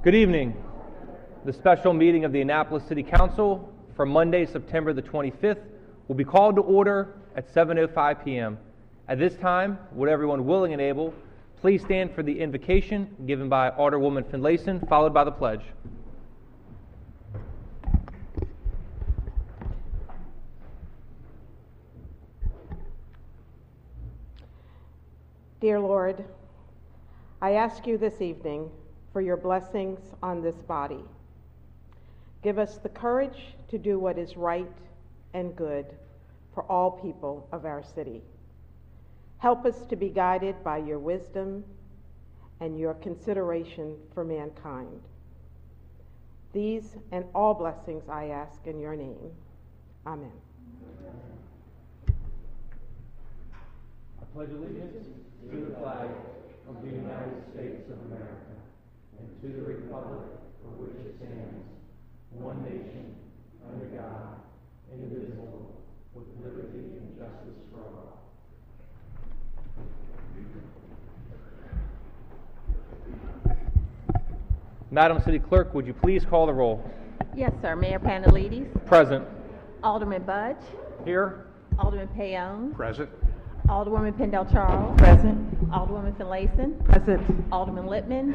Good evening. The special meeting of the Annapolis City Council for Monday, September the 25th will be called to order at 7:05 p.m. At this time, would everyone willing and able please stand for the invocation given by Alderwoman Finlayson, followed by the pledge. Dear Lord, I ask you this evening for your blessings on this body. Give us the courage to do what is right and good for all people of our city. Help us to be guided by your wisdom and your consideration for mankind. These and all blessings I ask in your name. Amen. I pledge allegiance to the flag of the United States of America and to the republic for which it stands, one nation, under God, indivisible, with liberty and justice for all. Madam City Clerk, would you please call the roll? Yes, sir. Mayor Panelides. Present. Alderman Budge. Here. Alderman Payon. Present. Alderwoman Pendell Charles. Present. Alderwoman Finlayson. Present. Alderman Lippman.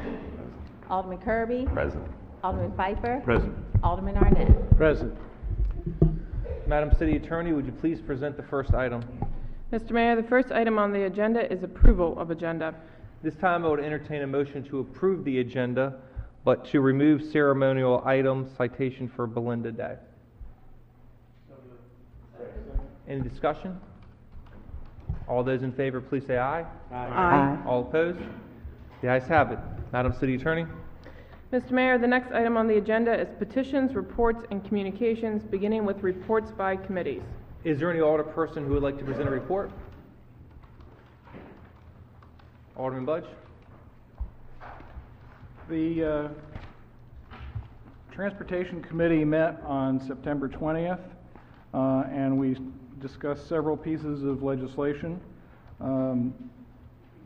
Alderman Kirby. Present. Alderman Pfeiffer. Present. Alderman Arnett. Present. Madam City Attorney, would you please present the first item? Mr. Mayor, the first item on the agenda is approval of agenda. This time I would entertain a motion to approve the agenda, but to remove ceremonial items, citation for Belinda Day. Any discussion? All those in favor, please say aye. Aye. All opposed? The ayes have it. Madam City Attorney? Mr. Mayor, the next item on the agenda is petitions, reports, and communications, beginning with reports by committees. Is there any alderperson who would like to present a report? Alderman Budge? The Transportation Committee met on September 20th, and we discussed several pieces of legislation.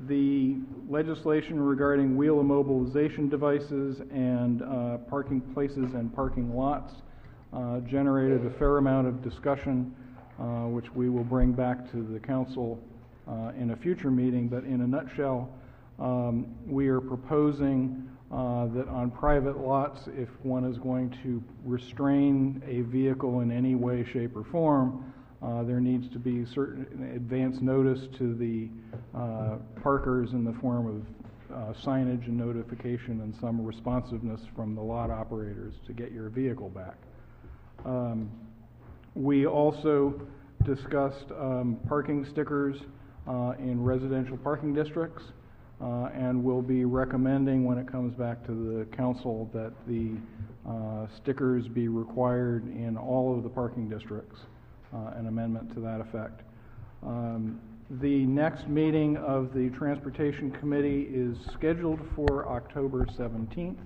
The legislation regarding wheel immobilization devices and parking places and parking lots generated a fair amount of discussion, which we will bring back to the council in a future meeting. But in a nutshell, we are proposing that on private lots, if one is going to restrain a vehicle in any way, shape, or form, there needs to be certain advance notice to the parkers in the form of signage and notification and some responsiveness from the lot operators to get your vehicle back. We also discussed parking stickers in residential parking districts, and will be recommending when it comes back to the council that the stickers be required in all of the parking districts. An amendment to that effect. The next meeting of the Transportation Committee is scheduled for October 17th,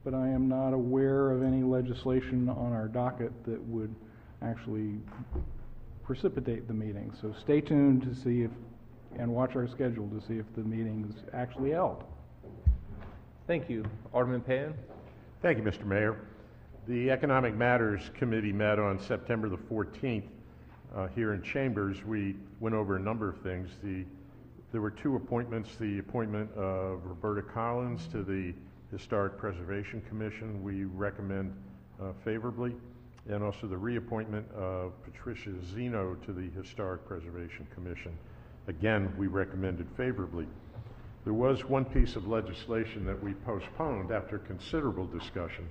but I am not aware of any legislation on our docket that would actually precipitate the meeting. So stay tuned to see if, and watch our schedule to see if the meeting is actually held. Thank you. Alderman Payon? Thank you, Mr. Mayor. The Economic Matters Committee met on September the 14th here in Chambers. We went over a number of things. There were two appointments. The appointment of Roberta Collins to the Historic Preservation Commission we recommend favorably, and also the reappointment of Patricia Zeno to the Historic Preservation Commission. Again, we recommended favorably. There was one piece of legislation that we postponed after considerable discussion,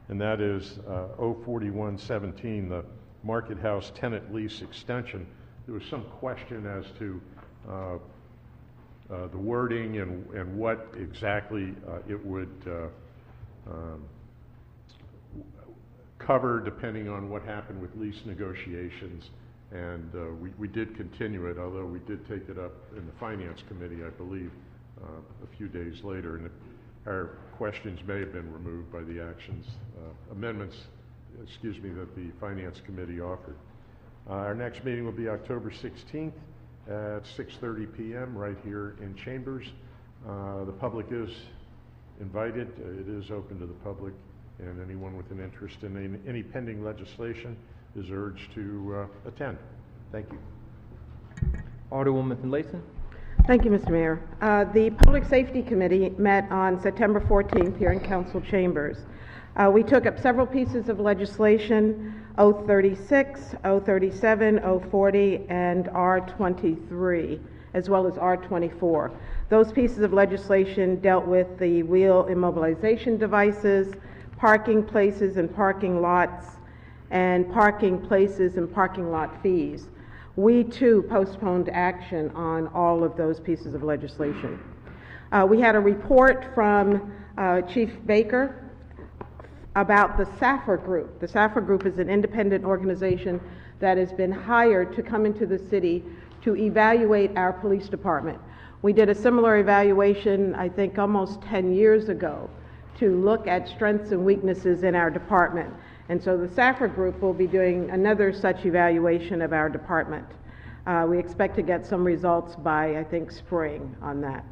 and that is 04117, the Market House tenant lease extension. There was some question as to the wording and what exactly it would cover depending on what happened with lease negotiations. And we did continue it, although we did take it up in the Finance Committee, I believe, a few days later. And our questions may have been removed by the amendments that the Finance Committee offered. Our next meeting will be October 16th at 6:30 p.m. right here in Chambers. The public is invited. It is open to the public, and anyone with an interest in any pending legislation is urged to attend. Thank you. Alderwoman Finlayson. Thank you, Mr. Mayor. The Public Safety Committee met on September 14th here in council chambers. We took up several pieces of legislation, O36, O37, O40, and R23, as well as R24. Those pieces of legislation dealt with the wheel immobilization devices, parking places and parking lots, and parking places and parking lot fees. We, too, postponed action on all of those pieces of legislation. We had a report from Chief Baker about the SAFR Group. The SAFR Group is an independent organization that has been hired to come into the city to evaluate our police department. We did a similar evaluation, I think, almost 10 years ago to look at strengths and weaknesses in our department. And so the SAFR Group will be doing another such evaluation of our department. We expect to get some results by, I think, spring on that.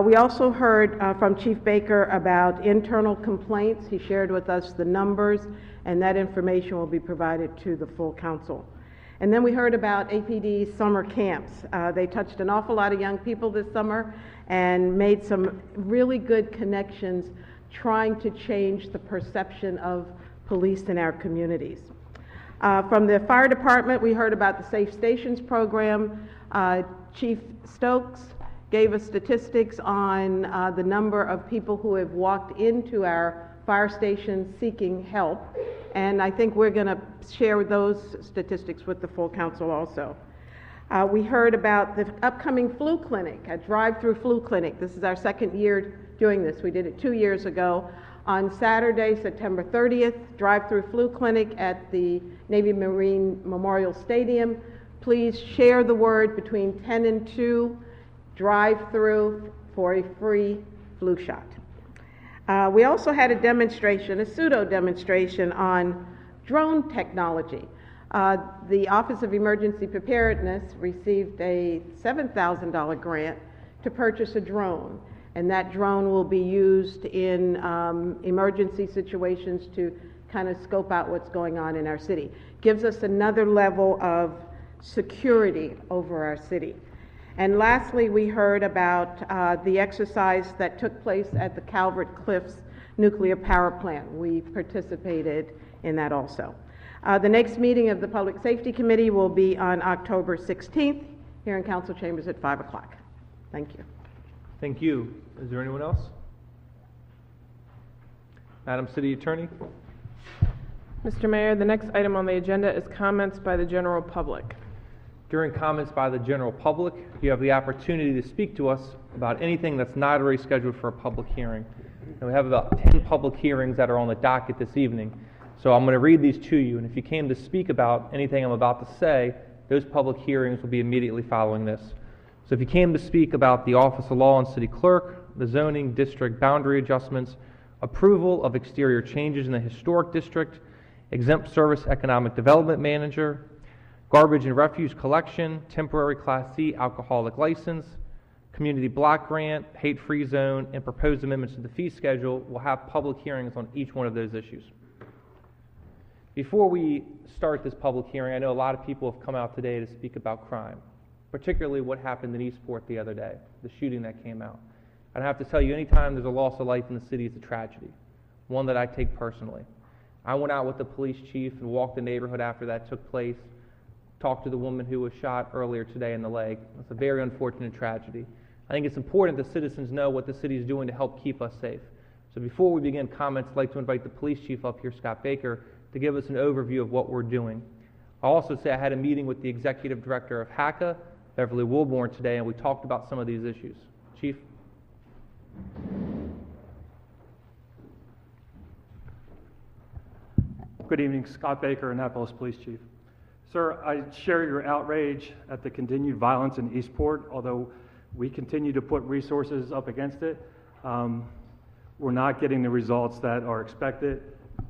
We also heard from Chief Baker about internal complaints. He shared with us the numbers, and that information will be provided to the full council. And then we heard about APD summer camps. They touched an awful lot of young people this summer and made some really good connections trying to change the perception of police in our communities. From the fire department, we heard about the Safe Stations program. Chief Stokes gave us statistics on the number of people who have walked into our fire stations seeking help, and I think we're going to share those statistics with the full council also. We heard about the upcoming flu clinic, a drive-through flu clinic. This is our second year doing this. We did it 2 years ago. On Saturday, September 30th, drive-through flu clinic at the Navy Marine Memorial Stadium. Please share the word between 10 and 2, drive-through for a free flu shot. We also had a demonstration, a pseudo-demonstration on drone technology. The Office of Emergency Preparedness received a $7,000 grant to purchase a drone, and that drone will be used in emergency situations to kind of scope out what's going on in our city. Gives us another level of security over our city. And lastly, we heard about the exercise that took place at the Calvert Cliffs nuclear power plant. We participated in that also. The next meeting of the Public Safety Committee will be on October 16th here in council chambers at 5 o'clock. Thank you. Thank you. Is there anyone else? Madam City Attorney. Mr. Mayor, the next item on the agenda is comments by the general public. During comments by the general public, you have the opportunity to speak to us about anything that's not already scheduled for a public hearing. And we have about 10 public hearings that are on the docket this evening. So I'm going to read these to you, and if you came to speak about anything I'm about to say, those public hearings will be immediately following this. So if you came to speak about the Office of Law and City Clerk, the zoning district boundary adjustments, approval of exterior changes in the historic district, exempt service economic development manager, garbage and refuse collection, temporary Class C alcoholic license, community block grant, hate-free zone, and proposed amendments to the fee schedule, will have public hearings on each one of those issues. Before we start this public hearing, I know a lot of people have come out today to speak about crime, particularly what happened in Eastport the other day, the shooting that came out. And I have to tell you, anytime there's a loss of life in the city, it's a tragedy, one that I take personally. I went out with the police chief and walked the neighborhood after that took place, talked to the woman who was shot earlier today in the leg. It's a very unfortunate tragedy. I think it's important that citizens know what the city is doing to help keep us safe. So before we begin comments, I'd like to invite the police chief up here, Scott Baker, to give us an overview of what we're doing. I'll also say I had a meeting with the executive director of HACA, Beverly Wilborn, today, and we talked about some of these issues. Chief? Good evening, Scott Baker, Annapolis Police Chief. Sir, I share your outrage at the continued violence in Eastport. Although we continue to put resources up against it, we're not getting the results that are expected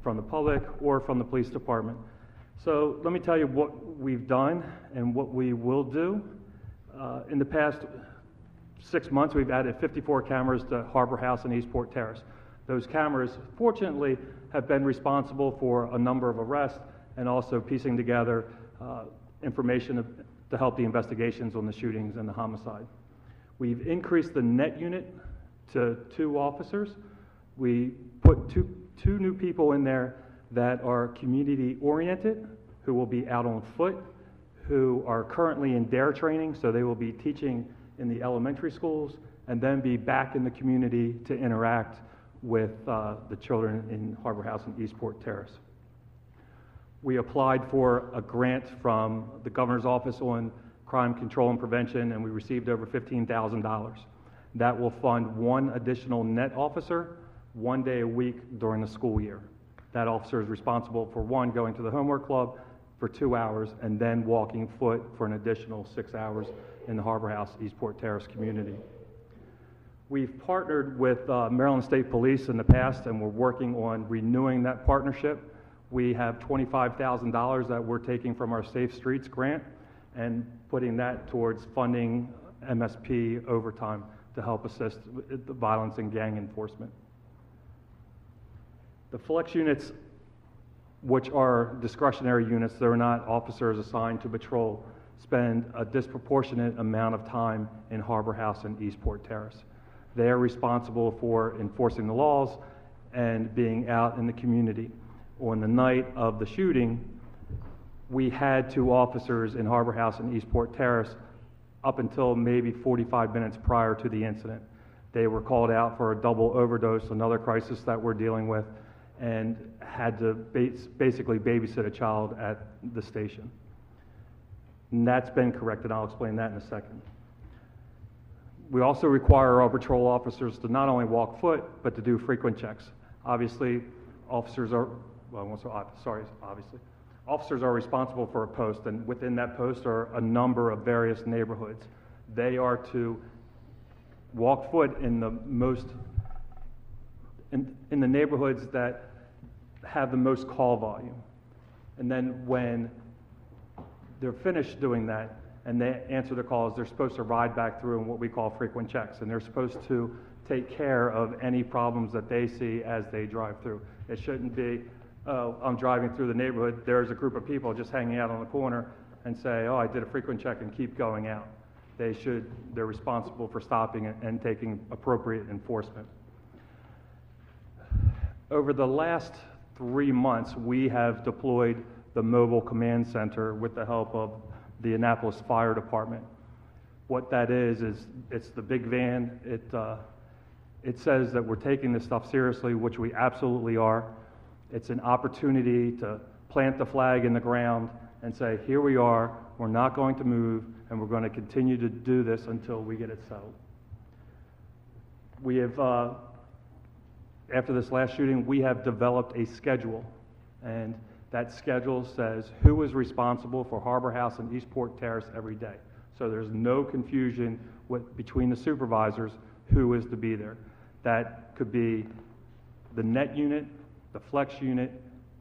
from the public or from the police department. So let me tell you what we've done and what we will do. In the past 6 months, we've added 54 cameras to Harbor House and Eastport Terrace. Those cameras, fortunately, have been responsible for a number of arrests and also piecing together information to help the investigations on the shootings and the homicide. We've increased the net unit to 2 officers. We put two new people in there that are community-oriented, who will be out on foot, who are currently in DARE training, so they will be teaching in the elementary schools, and then be back in the community to interact with the children in Harbor House and Eastport Terrace. We applied for a grant from the Governor's Office on Crime Control and Prevention, and we received over $15,000. That will fund 1 additional net officer 1 day a week during the school year. That officer is responsible for 1, going to the homework club for 2 hours, and then walking foot for an additional 6 hours in the Harbor House, Eastport Terrace community. We've partnered with Maryland State Police in the past, and we're working on renewing that partnership. We have $25,000 that we're taking from our Safe Streets grant and putting that towards funding MSP overtime to help assist with the violence and gang enforcement. The flex units, which are discretionary units, they're not officers assigned to patrol, spend a disproportionate amount of time in Harbor House and Eastport Terrace. They are responsible for enforcing the laws and being out in the community. On the night of the shooting, we had 2 officers in Harbor House and Eastport Terrace up until maybe 45 minutes prior to the incident. They were called out for a double overdose, another crisis that we're dealing with, and had to basically babysit a child at the station. And that's been corrected. I'll explain that in a second. We also require our patrol officers to not only walk foot, but to do frequent checks. Obviously, officers are responsible for a post, and within that post are a number of various neighborhoods. They are to walk foot in the in the neighborhoods that have the most call volume. And then when they're finished doing that and they answer the calls, they're supposed to ride back through in what we call frequent checks, and they're supposed to take care of any problems that they see as they drive through. It shouldn't be, oh, I'm driving through the neighborhood, there's a group of people just hanging out on the corner, and say, oh, I did a frequent check, and keep going out. They're responsible for stopping it and taking appropriate enforcement. Over the last 3 months, we have deployed the mobile command center with the help of the Annapolis Fire Department. What that is it's the big van. It says that we're taking this stuff seriously, which we absolutely are. It's an opportunity to plant the flag in the ground and say, here we are, we're not going to move, and we're going to continue to do this until we get it settled. We have, after this last shooting, we have developed a schedule, and that schedule says who is responsible for Harbor House and Eastport Terrace every day. So there's no confusion between the supervisors who is to be there. That could be the net unit, the flex unit,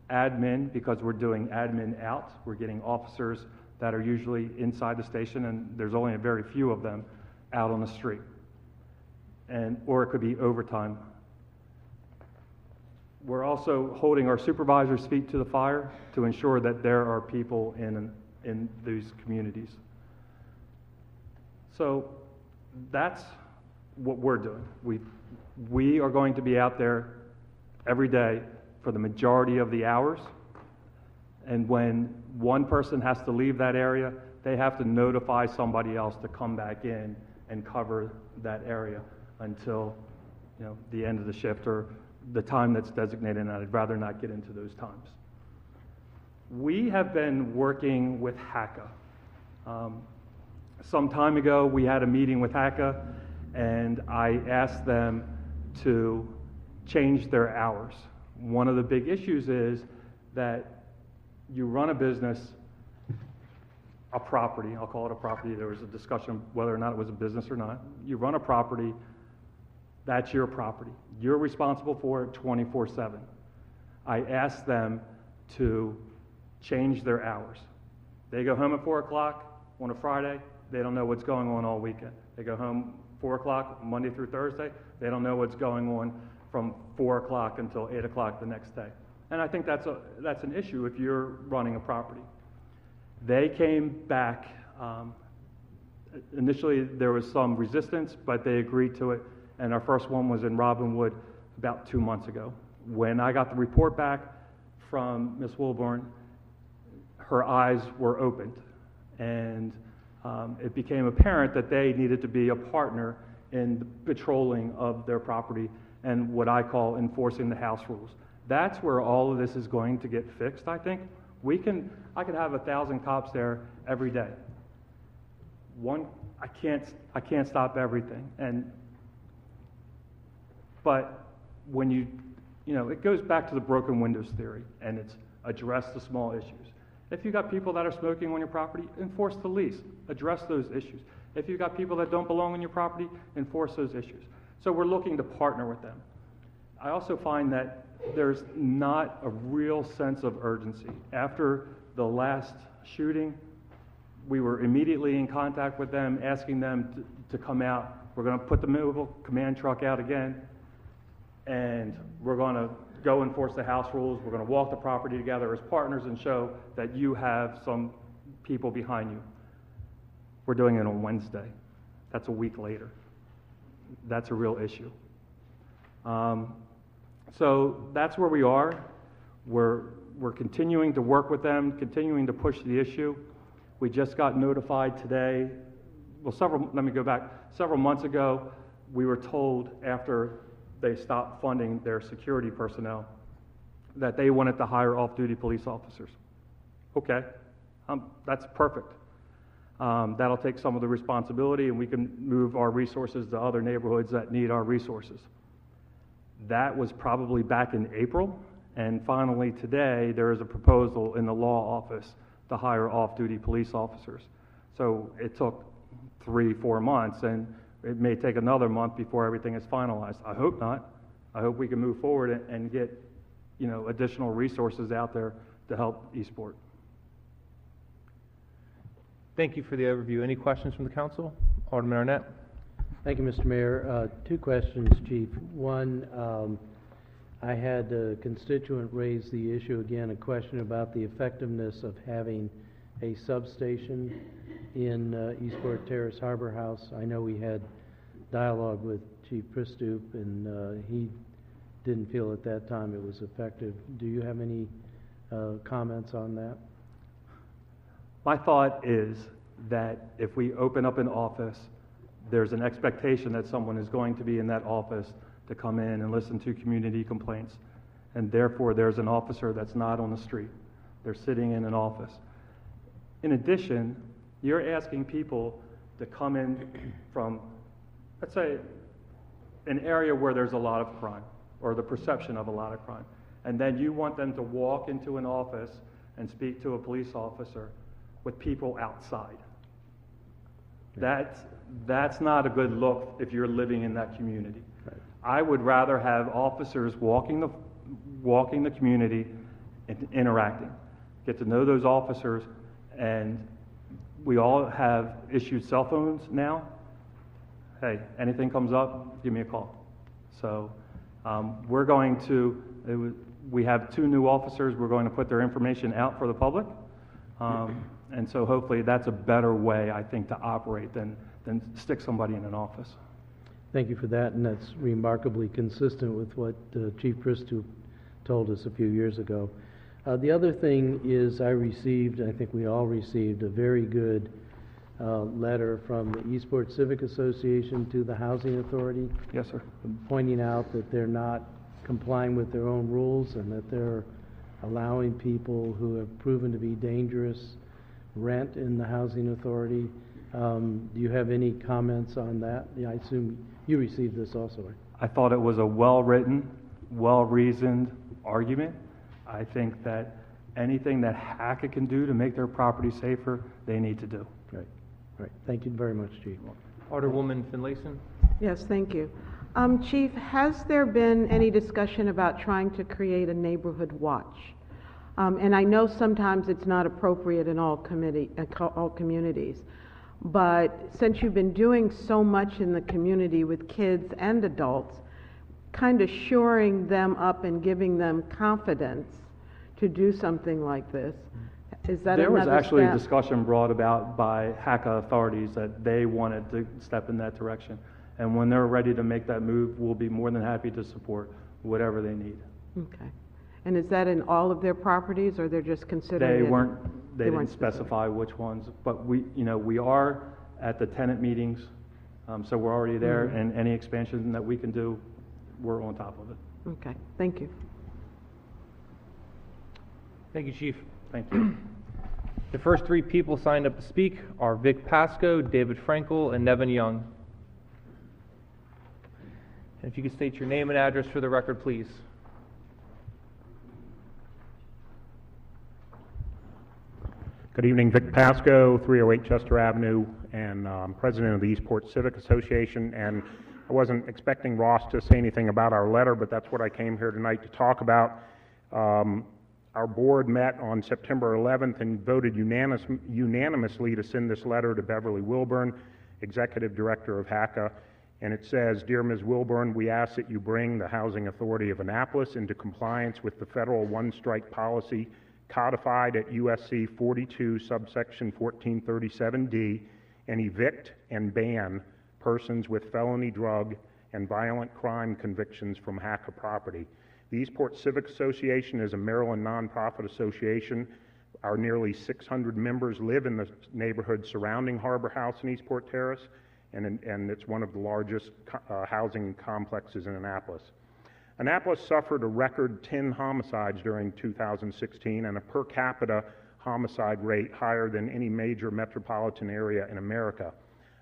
admin, because we're doing admin out. We're getting officers that are usually inside the station, and there's only a very few of them out on the street. Or it could be overtime. We're also holding our supervisors' feet to the fire to ensure that there are people in these communities. So that's what we're doing. We are going to be out there every day for the majority of the hours. And when one person has to leave that area, they have to notify somebody else to come back in and cover that area until, the end of the shift or the time that's designated, and I'd rather not get into those times. We have been working with HACA. Some time ago, we had a meeting with HACA, and I asked them to change their hours. One of the big issues is that you run a business, a property, I'll call it a property. There was a discussion whether or not it was a business or not. You run a property, that's your property. You're responsible for it 24/7. I asked them to change their hours. They go home at 4 o'clock on a Friday. They don't know what's going on all weekend. They go home 4 o'clock Monday through Thursday. They don't know what's going on from 4 o'clock until 8 o'clock the next day. And I think that's an issue if you're running a property. They came back, initially there was some resistance, but they agreed to it, and our first one was in Robinwood about 2 months ago. When I got the report back from Ms. Wilborn, her eyes were opened, and it became apparent that they needed to be a partner in the patrolling of their property and what I call enforcing the house rules. That's where all of this is going to get fixed, I think. I could have 1,000 cops there every day. I can't stop everything. But when it goes back to the broken windows theory, and it's address the small issues. If you've got people that are smoking on your property, enforce the lease, address those issues. If you've got people that don't belong on your property, enforce those issues. So we're looking to partner with them. I also find that there's not a real sense of urgency. After the last shooting, we were immediately in contact with them, asking them to come out. We're going to put the mobile command truck out again, and we're going to go enforce the house rules. We're going to walk the property together as partners and show that you have some people behind you. We're doing it on Wednesday. That's a week later. That's a real issue. So that's where we are. We're continuing to work with them, continuing to push the issue. We just got notified today. Well, let me go back. Several months ago, we were told after they stopped funding their security personnel that they wanted to hire off-duty police officers. Okay, that's perfect. That'll take some of the responsibility, and we can move our resources to other neighborhoods that need our resources. That was probably back in April, and finally today there is a proposal in the law office to hire off-duty police officers. So it took 3-4 months, and it may take another month before everything is finalized. I hope not. I hope we can move forward and get additional resources out there to help Eastport. Thank you for the overview. Any questions from the council? Alderman Arnett. Thank you, Mr. Mayor. 2 questions, Chief. One, I had a constituent raise the issue again, a question about the effectiveness of having a substation in Eastport Terrace Harbor House. I know we had dialogue with Chief Pristoop, and he didn't feel at that time it was effective. Do you have any comments on that? My thought is that if we open up an office, there's an expectation that someone is going to be in that office to come in and listen to community complaints. And therefore, there's an officer that's not on the street. They're sitting in an office. In addition, you're asking people to come in from, let's say, an area where there's a lot of crime, or the perception of a lot of crime. And then you want them to walk into an office and speak to a police officer with people outside. That's not a good look if you're living in that community. Right. I would rather have officers walking the community and interacting. Get to know those officers, and we all have issued cell phones now. Hey, anything comes up, give me a call. So we have 2 new officers. We're going to put their information out for the public. And so hopefully that's a better way, I think, to operate than stick somebody in an office. Thank you for that, and that's remarkably consistent with what Chief Pristoop told us a few years ago. The other thing is I think we all received, a very good letter from the Eastport Civic Association to the Housing Authority. Yes, sir. Pointing out that they're not complying with their own rules and that they're allowing people who have proven to be dangerous rent in the Housing Authority. Do you have any comments on that? Yeah, I assume you received this also. I thought it was a well-written, well-reasoned argument. I think that anything that Hackett can do to make their property safer, they need to do. Right. Thank you very much, Chief. Alderwoman Finlayson. Yes, thank you. Chief, has there been any discussion about trying to create a neighborhood watch? And I know sometimes it's not appropriate in all communities, But since you've been doing so much in the community with kids and adults, kind of shoring them up and giving them confidence to do something like this, is that There was another actually a step? discussion brought about by HACA authorities that they wanted to step in that direction. And when they're ready to make that move, we'll be more than happy to support whatever they need. Okay. And is that in all of their properties, or they're just considering it? They They didn't weren't specify which ones, but we are at the tenant meetings, so we're already there, and any expansion that we can do, we're on top of it. Okay, thank you. Thank you, Chief. Thank you. The first three people signed up to speak are Vic Pasco, David Frankel, and Nevin Young. And if you could state your name and address for the record, please. Good evening, Vic Pasco, 308 Chester Avenue, and president of the Eastport Civic Association. And I wasn't expecting Ross to say anything about our letter, but that's what I came here tonight to talk about. Our board met on September 11th and voted unanimously to send this letter to Beverly Wilburn, Executive Director of HACA. And it says, "Dear Ms. Wilburn, we ask that you bring the Housing Authority of Annapolis into compliance with the federal one-strike policy codified at USC 42 subsection 1437D and evict and ban persons with felony drug and violent crime convictions from HACA property. The Eastport Civic Association is a Maryland nonprofit association. Our nearly 600 members live in the neighborhood surrounding Harbor House and Eastport Terrace, and it's one of the largest housing complexes in Annapolis. Annapolis suffered a record 10 homicides during 2016 and a per capita homicide rate higher than any major metropolitan area in America.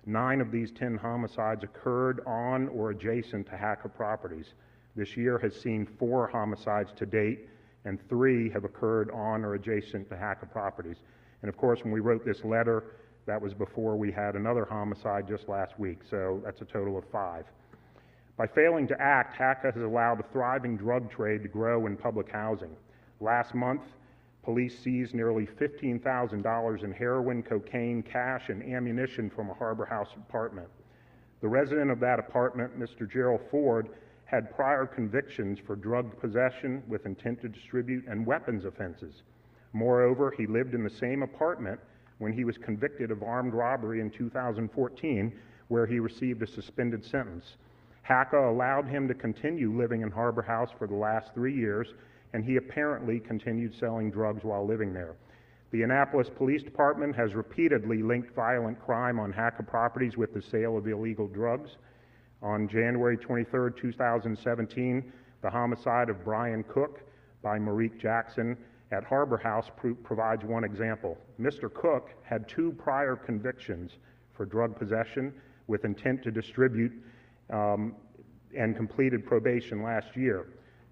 9 of these 10 homicides occurred on or adjacent to HACA properties. This year has seen 4 homicides to date, and 3 have occurred on or adjacent to HACA properties. And of course, when we wrote this letter, that was before we had another homicide just last week, so that's a total of 5. By failing to act, HACA has allowed a thriving drug trade to grow in public housing. Last month, police seized nearly $15,000 in heroin, cocaine, cash, and ammunition from a Harbor House apartment. The resident of that apartment, Mr. Gerald Ford, had prior convictions for drug possession with intent to distribute and weapons offenses. Moreover, he lived in the same apartment when he was convicted of armed robbery in 2014, where he received a suspended sentence. HACA allowed him to continue living in Harbor House for the last 3 years, and he apparently continued selling drugs while living there. The Annapolis Police Department has repeatedly linked violent crime on HACA properties with the sale of illegal drugs. On January 23, 2017, the homicide of Brian Cook by Marique Jackson at Harbor House provides one example. Mr. Cook had 2 prior convictions for drug possession with intent to distribute and completed probation last year.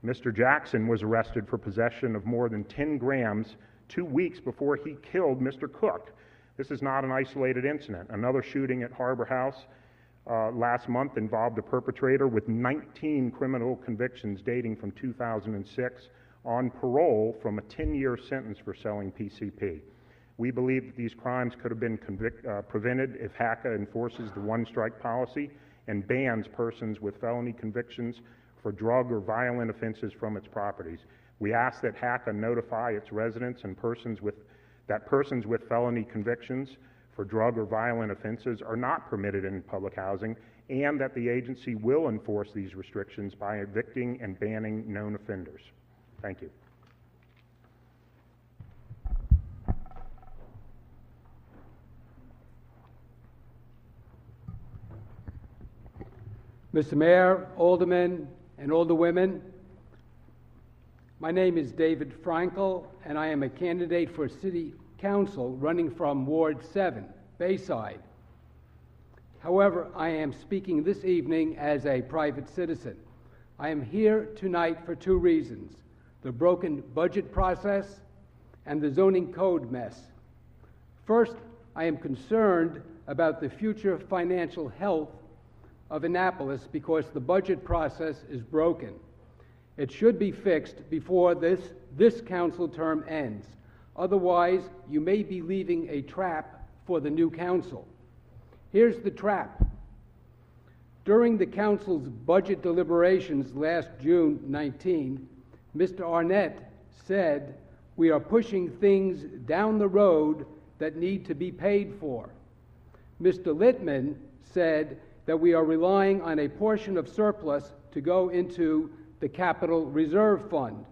Mr. Jackson was arrested for possession of more than 10 grams 2 weeks before he killed Mr. Cook. This is not an isolated incident. Another shooting at Harbor House last month involved a perpetrator with 19 criminal convictions dating from 2006 on parole from a 10-year sentence for selling PCP. We believe that these crimes could have been prevented if HACA enforces the one-strike policy and bans persons with felony convictions for drug or violent offenses from its properties. We ask that HACA notify its residents and persons with felony convictions for drug or violent offenses are not permitted in public housing, and that the agency will enforce these restrictions by evicting and banning known offenders. Thank you. Mr. Mayor, Aldermen, and Alderwomen, my name is David Frankel, and I am a candidate for City Council running from Ward 7, Bayside. However, I am speaking this evening as a private citizen. I am here tonight for 2 reasons: the broken budget process and the zoning code mess. First, I am concerned about the future financial health of Annapolis because the budget process is broken. It should be fixed before this council term ends. Otherwise, you may be leaving a trap for the new council. Here's the trap. During the council's budget deliberations last June 19, Mr. Arnett said, "We are pushing things down the road that need to be paid for." Mr. Littman said that we are relying on a portion of surplus to go into the Capital Reserve Fund.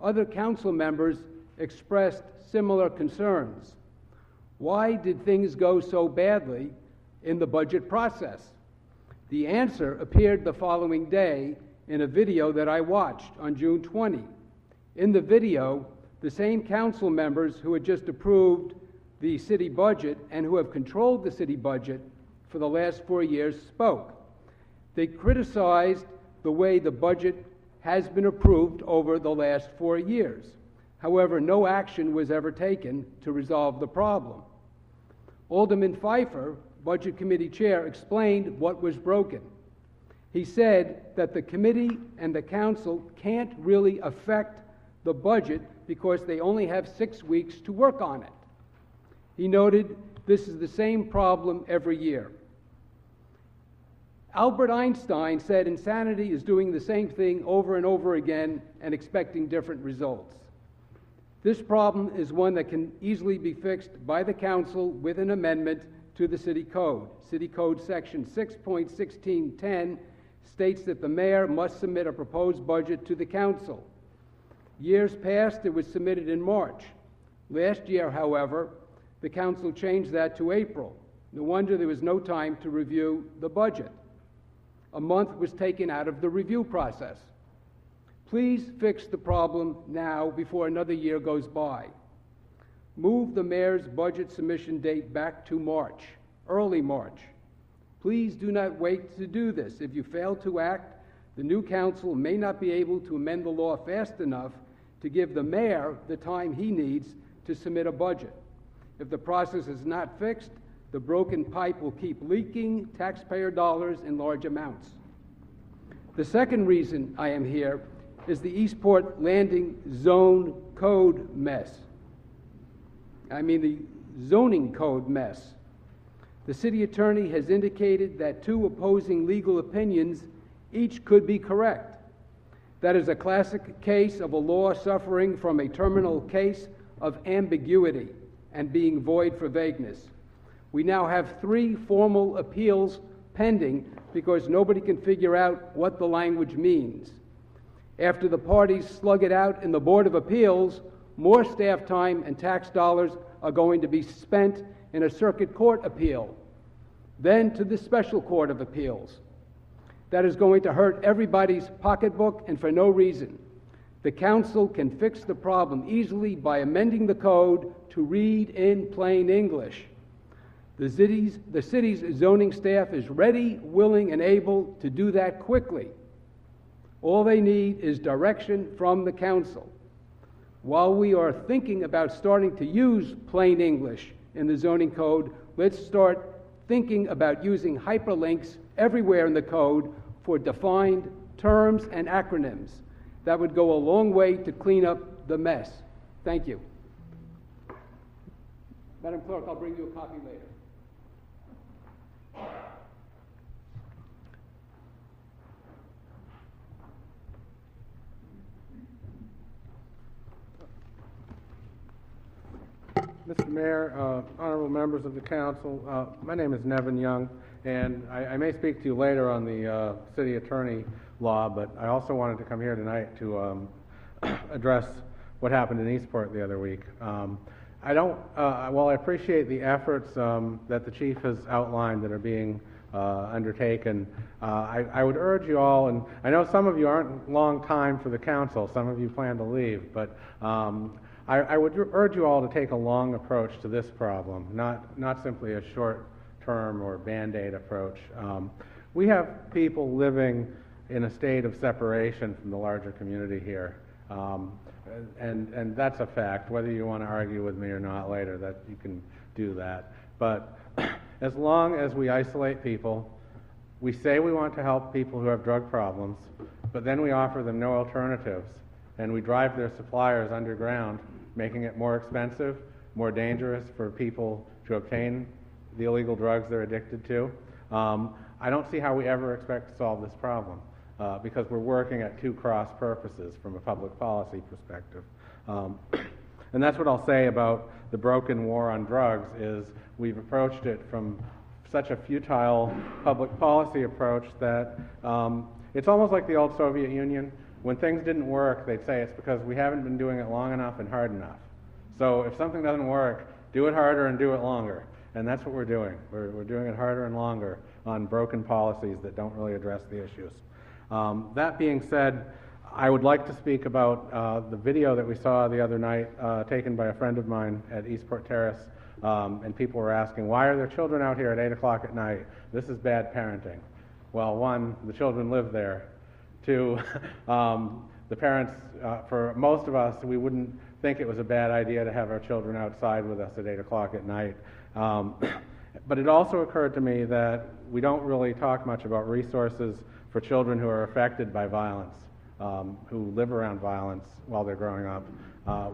Other council members expressed similar concerns. Why did things go so badly in the budget process? The answer appeared the following day in a video that I watched on June 20. In the video, the same council members who had just approved the city budget and who have controlled the city budget for the last 4 years spoke. They criticized the way the budget has been approved over the last 4 years. However, no action was ever taken to resolve the problem. Alderman Pfeiffer, Budget Committee Chair, explained what was broken. He said that the committee and the council can't really affect the budget because they only have 6 weeks to work on it. He noted this is the same problem every year. Albert Einstein said insanity is doing the same thing over and over again and expecting different results. This problem is one that can easily be fixed by the council with an amendment to the City Code. City Code Section 6.1610 states that the mayor must submit a proposed budget to the council. Years past, it was submitted in March. Last year, however, the council changed that to April. No wonder there was no time to review the budget. A month was taken out of the review process. Please fix the problem now before another year goes by. Move the mayor's budget submission date back to March, early March. Please do not wait to do this. If you fail to act, the new council may not be able to amend the law fast enough to give the mayor the time he needs to submit a budget. If the process is not fixed, the broken pipe will keep leaking taxpayer dollars in large amounts. The second reason I am here is the Eastport Landing Zone Code mess. The zoning code mess. The city attorney has indicated that 2 opposing legal opinions each could be correct. That is a classic case of a law suffering from a terminal case of ambiguity and being void for vagueness. We now have 3 formal appeals pending because nobody can figure out what the language means. After the parties slug it out in the Board of Appeals, more staff time and tax dollars are going to be spent in a circuit court appeal, then to the Special Court of Appeals. That is going to hurt everybody's pocketbook and for no reason. The council can fix the problem easily by amending the code to read in plain English. The city's zoning staff is ready, willing, and able to do that quickly. All they need is direction from the council. While we are thinking about starting to use plain English in the zoning code, let's start thinking about using hyperlinks everywhere in the code for defined terms and acronyms. That would go a long way to clean up the mess. Thank you. Madam Clerk, I'll bring you a copy later. Mr. Mayor, honorable members of the council, my name is Nevin Young, and I may speak to you later on the city attorney law, but I also wanted to come here tonight to address what happened in Eastport the other week. While I appreciate the efforts that the chief has outlined that are being undertaken, I would urge you all, and I know some of you aren't long time for the council, some of you plan to leave, but I would urge you all to take a long approach to this problem, not simply a short-term or Band-Aid approach. We have people living in a state of separation from the larger community here, and that's a fact. Whether you want to argue with me or not later, that you can do that. But as long as we isolate people, we say we want to help people who have drug problems, but then we offer them no alternatives, and we drive their suppliers underground, making it more expensive, more dangerous for people to obtain the illegal drugs they're addicted to. I don't see how we ever expect to solve this problem because we're working at two cross purposes from a public policy perspective. And that's what I'll say about the broken war on drugs is we've approached it from such a futile public policy approach that it's almost like the old Soviet Union. When things didn't work, they'd say it's because we haven't been doing it long enough and hard enough. So if something doesn't work, do it harder and do it longer. And that's what we're doing. We're doing it harder and longer on broken policies that don't really address the issues. That being said, I would like to speak about the video that we saw the other night taken by a friend of mine at Eastport Terrace. And people were asking, why are there children out here at 8 o'clock at night? This is bad parenting. Well, one, the children live there. Two, the parents, for most of us, we wouldn't think it was a bad idea to have our children outside with us at 8 o'clock at night. But it also occurred to me that we don't really talk much about resources for children who are affected by violence, who live around violence while they're growing up.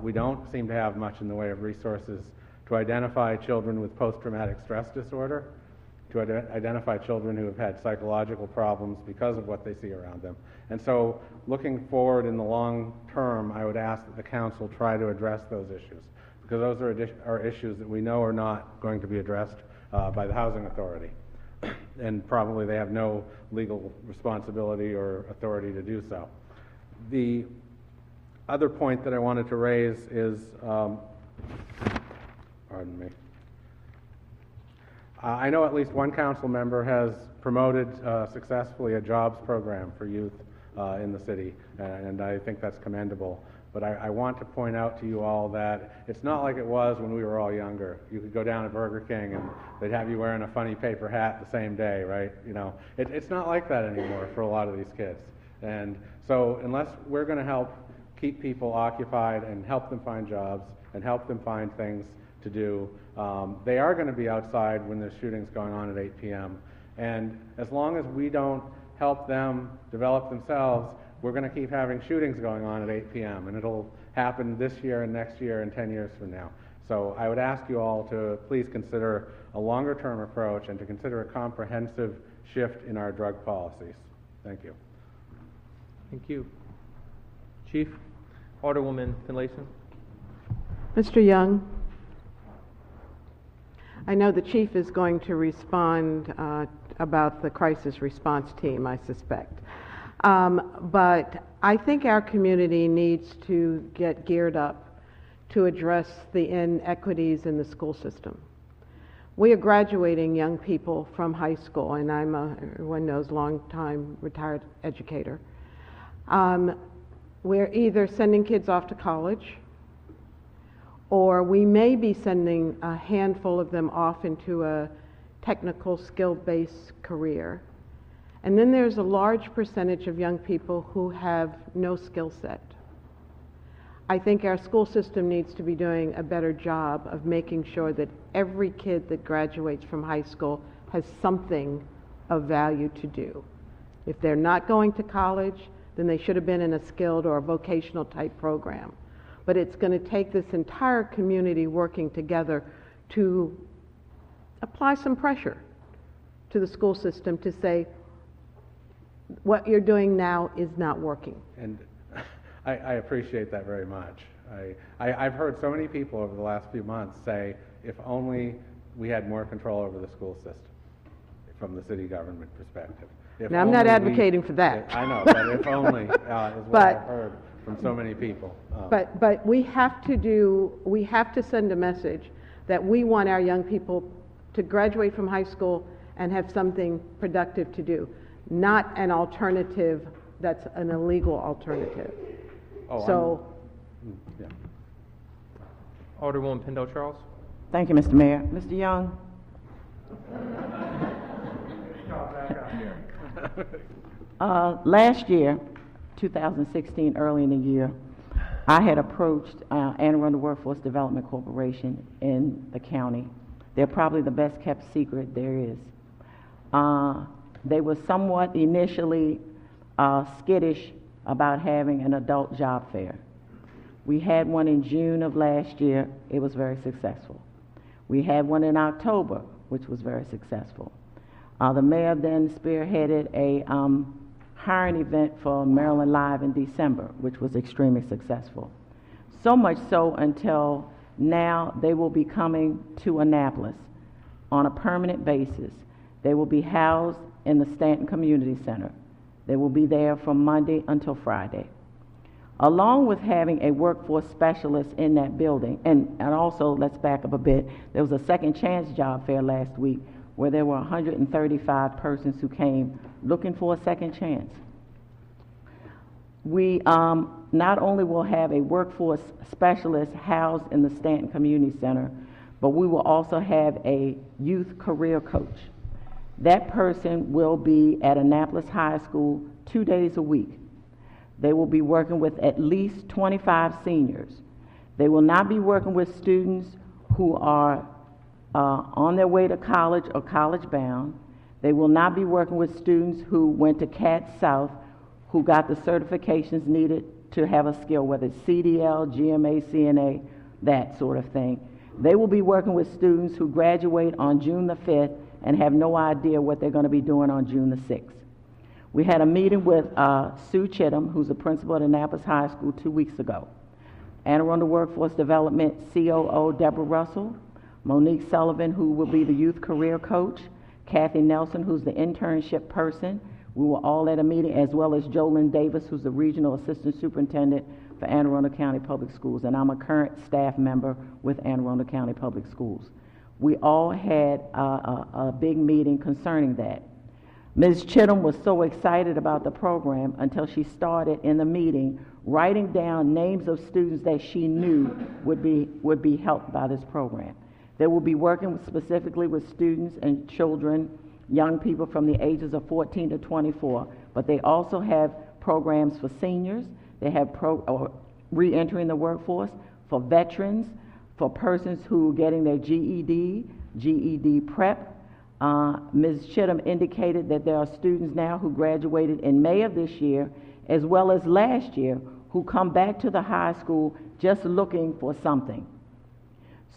We don't seem to have much in the way of resources to identify children with post-traumatic stress disorder, to identify children who have had psychological problems because of what they see around them. And so looking forward in the long term, I would ask that the council try to address those issues, because those are issues that we know are not going to be addressed by the Housing Authority. And probably they have no legal responsibility or authority to do so. The other point that I wanted to raise is, pardon me, I know at least one council member has promoted successfully a jobs program for youth in the city, and I think that's commendable. But I want to point out to you all that it's not like it was when we were all younger. You could go down to Burger King and they'd have you wearing a funny paper hat the same day, right? You know, it's not like that anymore for a lot of these kids. And so unless we're going to help keep people occupied and help them find jobs and help them find things to do, they are going to be outside when there's shootings going on at 8 p.m. And as long as we don't help them develop themselves, we're going to keep having shootings going on at 8 p.m. and it'll happen this year and next year and 10 years from now. So I would ask you all to please consider a longer term approach and to consider a comprehensive shift in our drug policies. Thank you. Thank you. Chief, Alderwoman Finlayson. Mr. Young, I know the chief is going to respond about the crisis response team, I suspect. But I think our community needs to get geared up to address the inequities in the school system. We are graduating young people from high school, and I'm everyone knows, long-time retired educator. We're either sending kids off to college, or we may be sending a handful of them off into a technical skill-based career. And then there's a large percentage of young people who have no skill set. I think our school system needs to be doing a better job of making sure that every kid that graduates from high school has something of value to do. If they're not going to college, then they should have been in a skilled or a vocational type program. But it's going to take this entire community working together to apply some pressure to the school system to say, what you're doing now is not working. And I appreciate that very much. I've heard so many people over the last few months say, if only we had more control over the school system from the city government perspective. Now, I'm not advocating for that. I know, but if only is what I've heard from so many people. But we have to send a message that we want our young people to graduate from high school and have something productive to do, not an alternative that's an illegal alternative. Yeah. Alderwoman Pendle Charles. Thank you, Mr. Mayor. Mr. Young. Last year, 2016, early in the year, I had approached Anne Arundel Workforce Development Corporation in the county. They're probably the best kept secret there is. They were somewhat initially skittish about having an adult job fair. We had one in June of last year. It was very successful. We had one in October. which was very successful. The mayor then spearheaded a hiring event for Maryland Live in December, which was extremely successful. So much so until now they will be coming to Annapolis on a permanent basis. They will be housed in the Stanton Community Center. They will be there from Monday until Friday. Along with having a workforce specialist in that building, and also, let's back up a bit, there was a second chance job fair last week where there were 135 persons who came looking for a second chance. We not only will have a workforce specialist housed in the Stanton Community Center, but we will also have a youth career coach. That person will be at Annapolis High School 2 days a week. They will be working with at least 25 seniors. They will not be working with students who are on their way to college or college bound. They will not be working with students who went to CAT South, who got the certifications needed to have a skill, whether it's CDL, GMA, CNA, that sort of thing. They will be working with students who graduate on June the 5th and have no idea what they're going to be doing on June the 6th. We had a meeting with Sue Chittum, who's the principal at Annapolis High School, 2 weeks ago. Anne Arundel Workforce Development COO Deborah Russell, Monique Sullivan, who will be the youth career coach, Kathy Nelson, who's the internship person. We were all at a meeting, as well as Jolyn Davis, who's the regional assistant superintendent for Anne Arundel County Public Schools, and I'm a current staff member with Anne Arundel County Public Schools. We all had a big meeting concerning that. Ms. Chittum was so excited about the program until she started in the meeting writing down names of students that she knew would be helped by this program. They will be working specifically with students and children, young people from the ages of 14 to 24, but they also have programs for seniors. They have re-entering the workforce, for veterans, for persons who are getting their GED, GED prep. Ms. Chittum indicated that there are students now who graduated in May of this year, as well as last year, who come back to the high school just looking for something.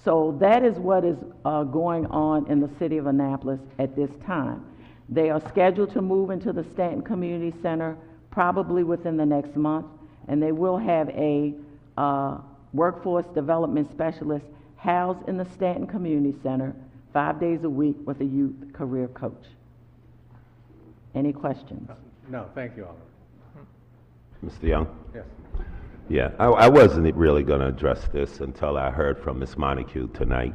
So that is what is going on in the city of Annapolis at this time. They are scheduled to move into the Stanton Community Center probably within the next month, and they will have a workforce development specialist housed in the Stanton Community Center 5 days a week with a youth career coach. Any questions? No, thank you, Alderman. Mr. Young? Yes. Yeah, I wasn't really going to address this until I heard from Ms. Montague tonight,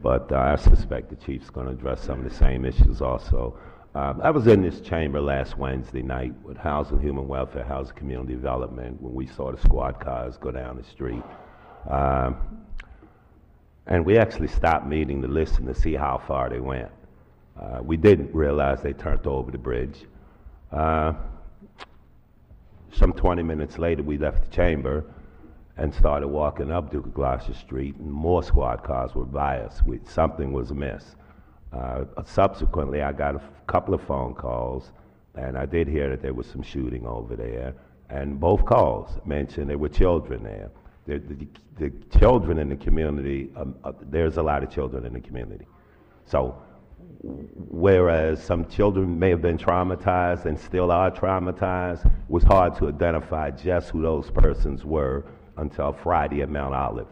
but I suspect the chief's going to address some of the same issues also. I was in this chamber last Wednesday night with Housing, Human Welfare, Housing, Community Development when we saw the squad cars go down the street. And we actually stopped meeting to listen to see how far they went. We didn't realize they turned over the bridge. Some 20 minutes later, we left the chamber and started walking up Duke of Gloucester Street, and more squad cars were by us. Something was amiss. Subsequently, I got a couple of phone calls, and I did hear that there was some shooting over there, and both calls mentioned there were children there. The children in the community, there's a lot of children in the community. So, whereas some children may have been traumatized and still are traumatized, it was hard to identify just who those persons were until Friday at Mount Olive.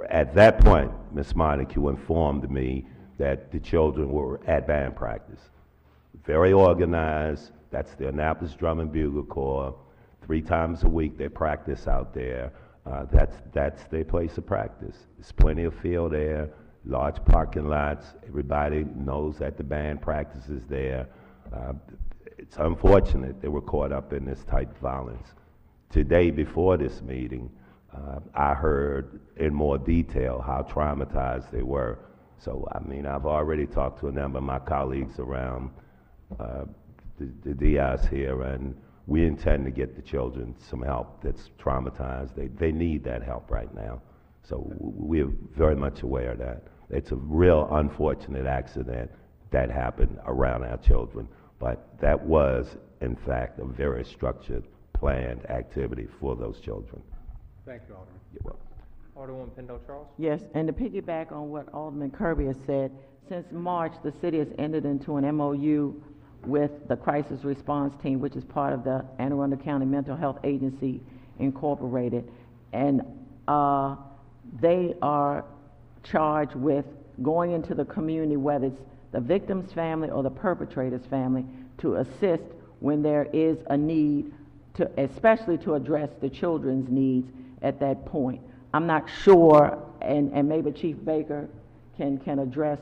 At that point, Ms. Montague informed me that the children were at band practice. Very organized. That's the Annapolis Drum and Bugle Corps. 3 times a week they practice out there. That's their place of practice. There's plenty of field there, large parking lots. Everybody knows that the band practice is there. It's unfortunate they were caught up in this type of violence. Today, before this meeting, I heard in more detail how traumatized they were. So, I mean, I've already talked to a number of my colleagues around the Diaz here, and we intend to get the children some help that's traumatized. They need that help right now. So we're very much aware of that. It's a real unfortunate accident that happened around our children, but that was, in fact, a very structured, planned activity for those children. Thank you, Alderman. You're welcome. Alderwoman Pendle Charles? Yes, and to piggyback on what Alderman Kirby has said, since March, the city has entered into an MOU with the Crisis Response Team, which is part of the Anne Arundel County Mental Health Agency Incorporated, and they are charged with going into the community, whether it's the victim's family or the perpetrator's family, to assist when there is a need, to, especially to address the children's needs at that point. I'm not sure, and maybe Chief Baker can address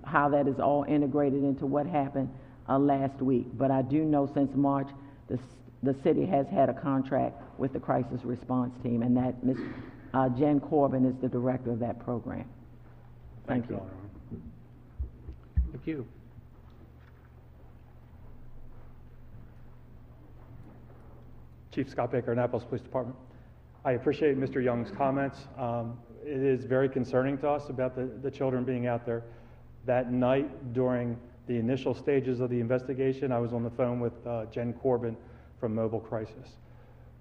how that is all integrated into what happened last week. But I do know since March, the city has had a contract with the Crisis Response Team, and that Ms. Jen Corbin is the director of that program. Thank you. Thank you. Chief Scott Baker, Annapolis Police Department. I appreciate Mr. Young's comments. It is very concerning to us about the children being out there. That night, during the initial stages of the investigation, I was on the phone with Jen Corbin from Mobile Crisis.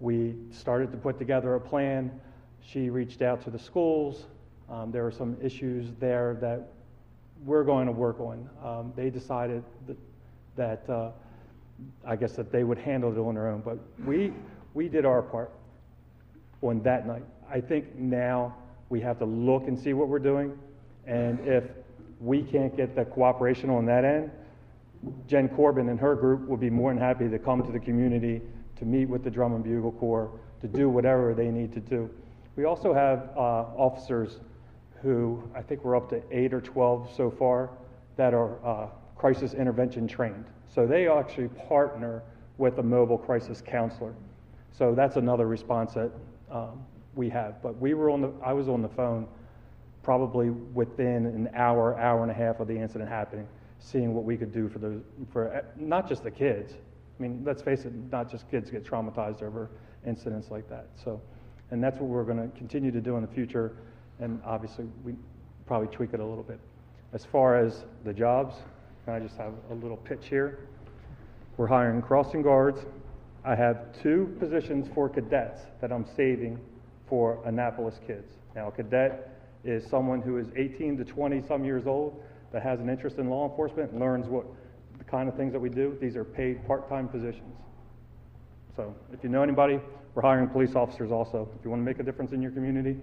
We started to put together a plan. She reached out to the schools. There were some issues there that we're going to work on. They decided that I guess that they would handle it on their own, but we did our part on that night. I think now we have to look and see what we're doing, and if we can't get the cooperation on that end, Jen Corbin and her group will be more than happy to come to the community, to meet with the Drum and Bugle Corps, to do whatever they need to do. We also have officers who, I think we're up to 8 or 12 so far, that are crisis intervention trained. So they actually partner with a mobile crisis counselor. So that's another response that we have. But I was on the phone probably within an hour, hour and a half of the incident happening, seeing what we could do for not just the kids. I mean, let's face it, not just kids get traumatized over incidents like that. So, and that's what we're going to continue to do in the future. And obviously, we probably tweak it a little bit. As far as the jobs, can I just have a little pitch here? We're hiring crossing guards. I have 2 positions for cadets that I'm saving for Annapolis kids. Now, a cadet is someone who is 18 to 20 some years old that has an interest in law enforcement and learns what the kind of things that we do. These are paid part-time positions. So if you know anybody, we're hiring police officers also. If you want to make a difference in your community,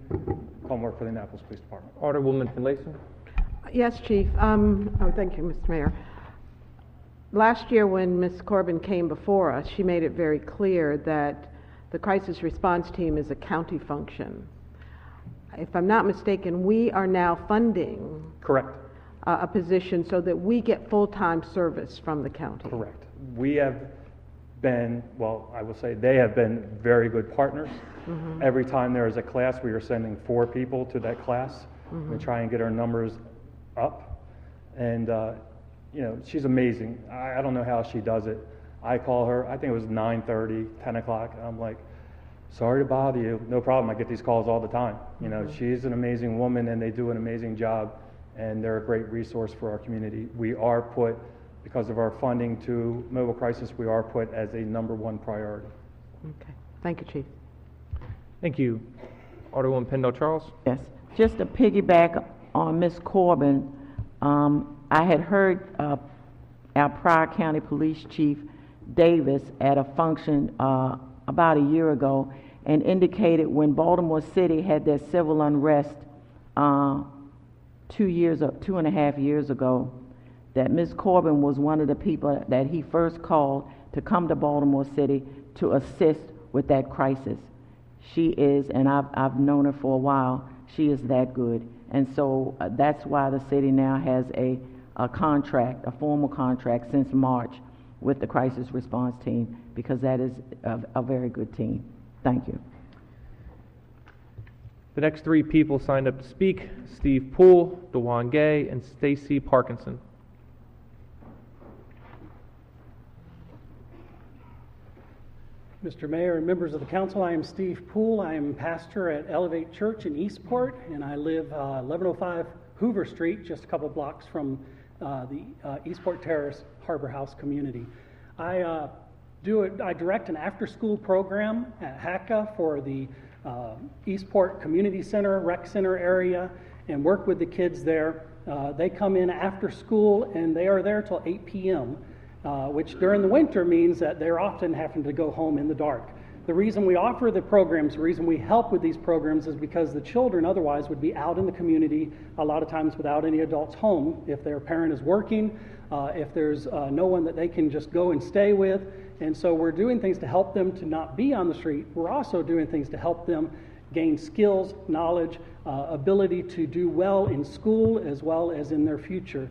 come work for the Annapolis Police Department. Alderwoman Finlayson? Yes, Chief. Thank you, Mr. Mayor. Last year when Ms. Corbin came before us, she made it very clear that the crisis response team is a county function. If I'm not mistaken, we are now funding Correct. A position so that we get full-time service from the county. Correct. We have been, well, I will say they have been very good partners. Mm-hmm. Every time there is a class, we are sending 4 people to that class. Mm-hmm. We try and get our numbers up. And, you know, she's amazing. I don't know how she does it. I call her, I think it was 9:30, 10 o'clock, and I'm like, sorry to bother you. No problem. I get these calls all the time. You know, she's an amazing woman, and they do an amazing job, and they're a great resource for our community. We are put, because of our funding to Mobile Crisis, we are put as a #1 priority. Okay. Thank you, Chief. Thank you. Alderwoman Pendle Charles? Yes, just to piggyback on Ms. Corbin, I had heard our Pryor County Police Chief Davis at a function about a year ago and indicated when Baltimore City had their civil unrest 2.5 years ago, that Ms. Corbin was one of the people that he first called to come to Baltimore City to assist with that crisis. She is, and I've known her for a while, she is that good. And so that's why the city now has a contract, a formal contract since March with the crisis response team, because that is a very good team. Thank you. The next 3 people signed up to speak: Steve Poole, DeJuan Gay, and Stacy Parkinson. Mr. Mayor and members of the council, I am Steve Poole. I am pastor at Elevate Church in Eastport, and I live 1105 Hoover Street, just a couple blocks from the Eastport Terrace Harbor House community. I direct an after-school program at HACA for the Eastport Community Center, Rec Center area, and work with the kids there. They come in after school and they are there till 8 p.m., which during the winter means that they're often having to go home in the dark. The reason we offer the programs, the reason we help with these programs is because the children otherwise would be out in the community a lot of times without any adults home. If their parent is working, if there's no one that they can just go and stay with. And so we're doing things to help them to not be on the street. We're also doing things to help them gain skills, knowledge, ability to do well in school as well as in their future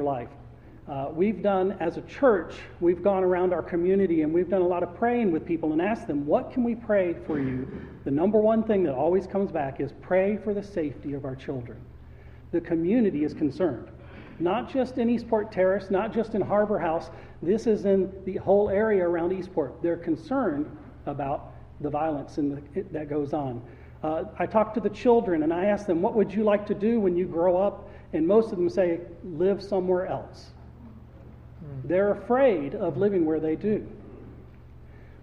life. We've done, as a church, we've gone around our community and we've done a lot of praying with people and asked them, what can we pray for you? The number one thing that always comes back is pray for the safety of our children. The community is concerned. Not just in Eastport Terrace, not just in Harbor House. This is in the whole area around Eastport. They're concerned about the violence that goes on. I talked to the children and I asked them, what would you like to do when you grow up? And most of them say, live somewhere else. They're afraid of living where they do.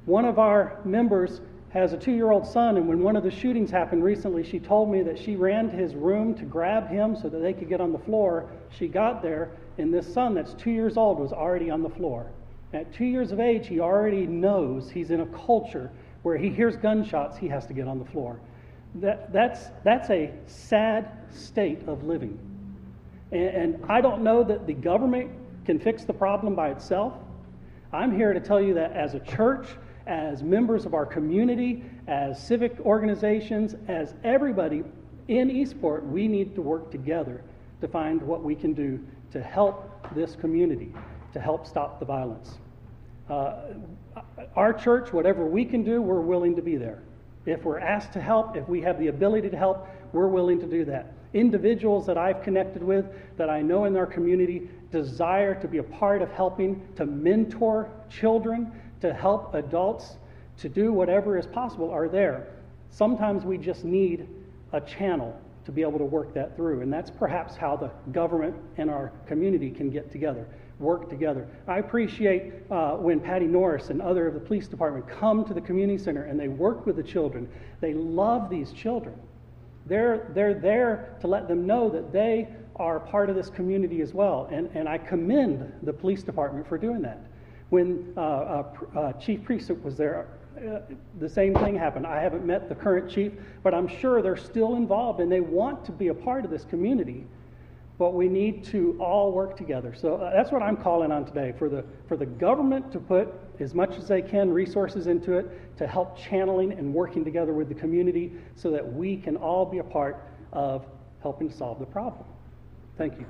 One of our members has a 2-year-old son, and when one of the shootings happened recently, she told me that she ran to his room to grab him so that they could get on the floor. She got there, and this son that's 2 years old was already on the floor. At 2 years of age, he already knows he's in a culture where he hears gunshots, he has to get on the floor. That's a sad state of living. And I don't know that the government can fix the problem by itself. I'm here to tell you that as a church, as members of our community, as civic organizations, as everybody in Eastport, we need to work together to find what we can do to help this community, to help stop the violence. Our church, whatever we can do, we're willing to be there. If we're asked to help, if we have the ability to help, we're willing to do that. Individuals that I've connected with, that I know in our community, desire to be a part of helping to mentor children, to help adults, to do whatever is possible are there. Sometimes we just need a channel to be able to work that through, and that's perhaps how the government and our community can get together, work together. I appreciate when Patty Norris and other of the police department come to the community center and they work with the children. They love these children. They're there to let them know that they are part of this community as well, and I commend the police department for doing that. When Chief Priest was there, the same thing happened. I haven't met the current chief, but I'm sure they're still involved and they want to be a part of this community. But we need to all work together. So that's what I'm calling on today, for the government to put as much as they can resources into it to help channeling and working together with the community so that we can all be a part of helping solve the problem. Thank you.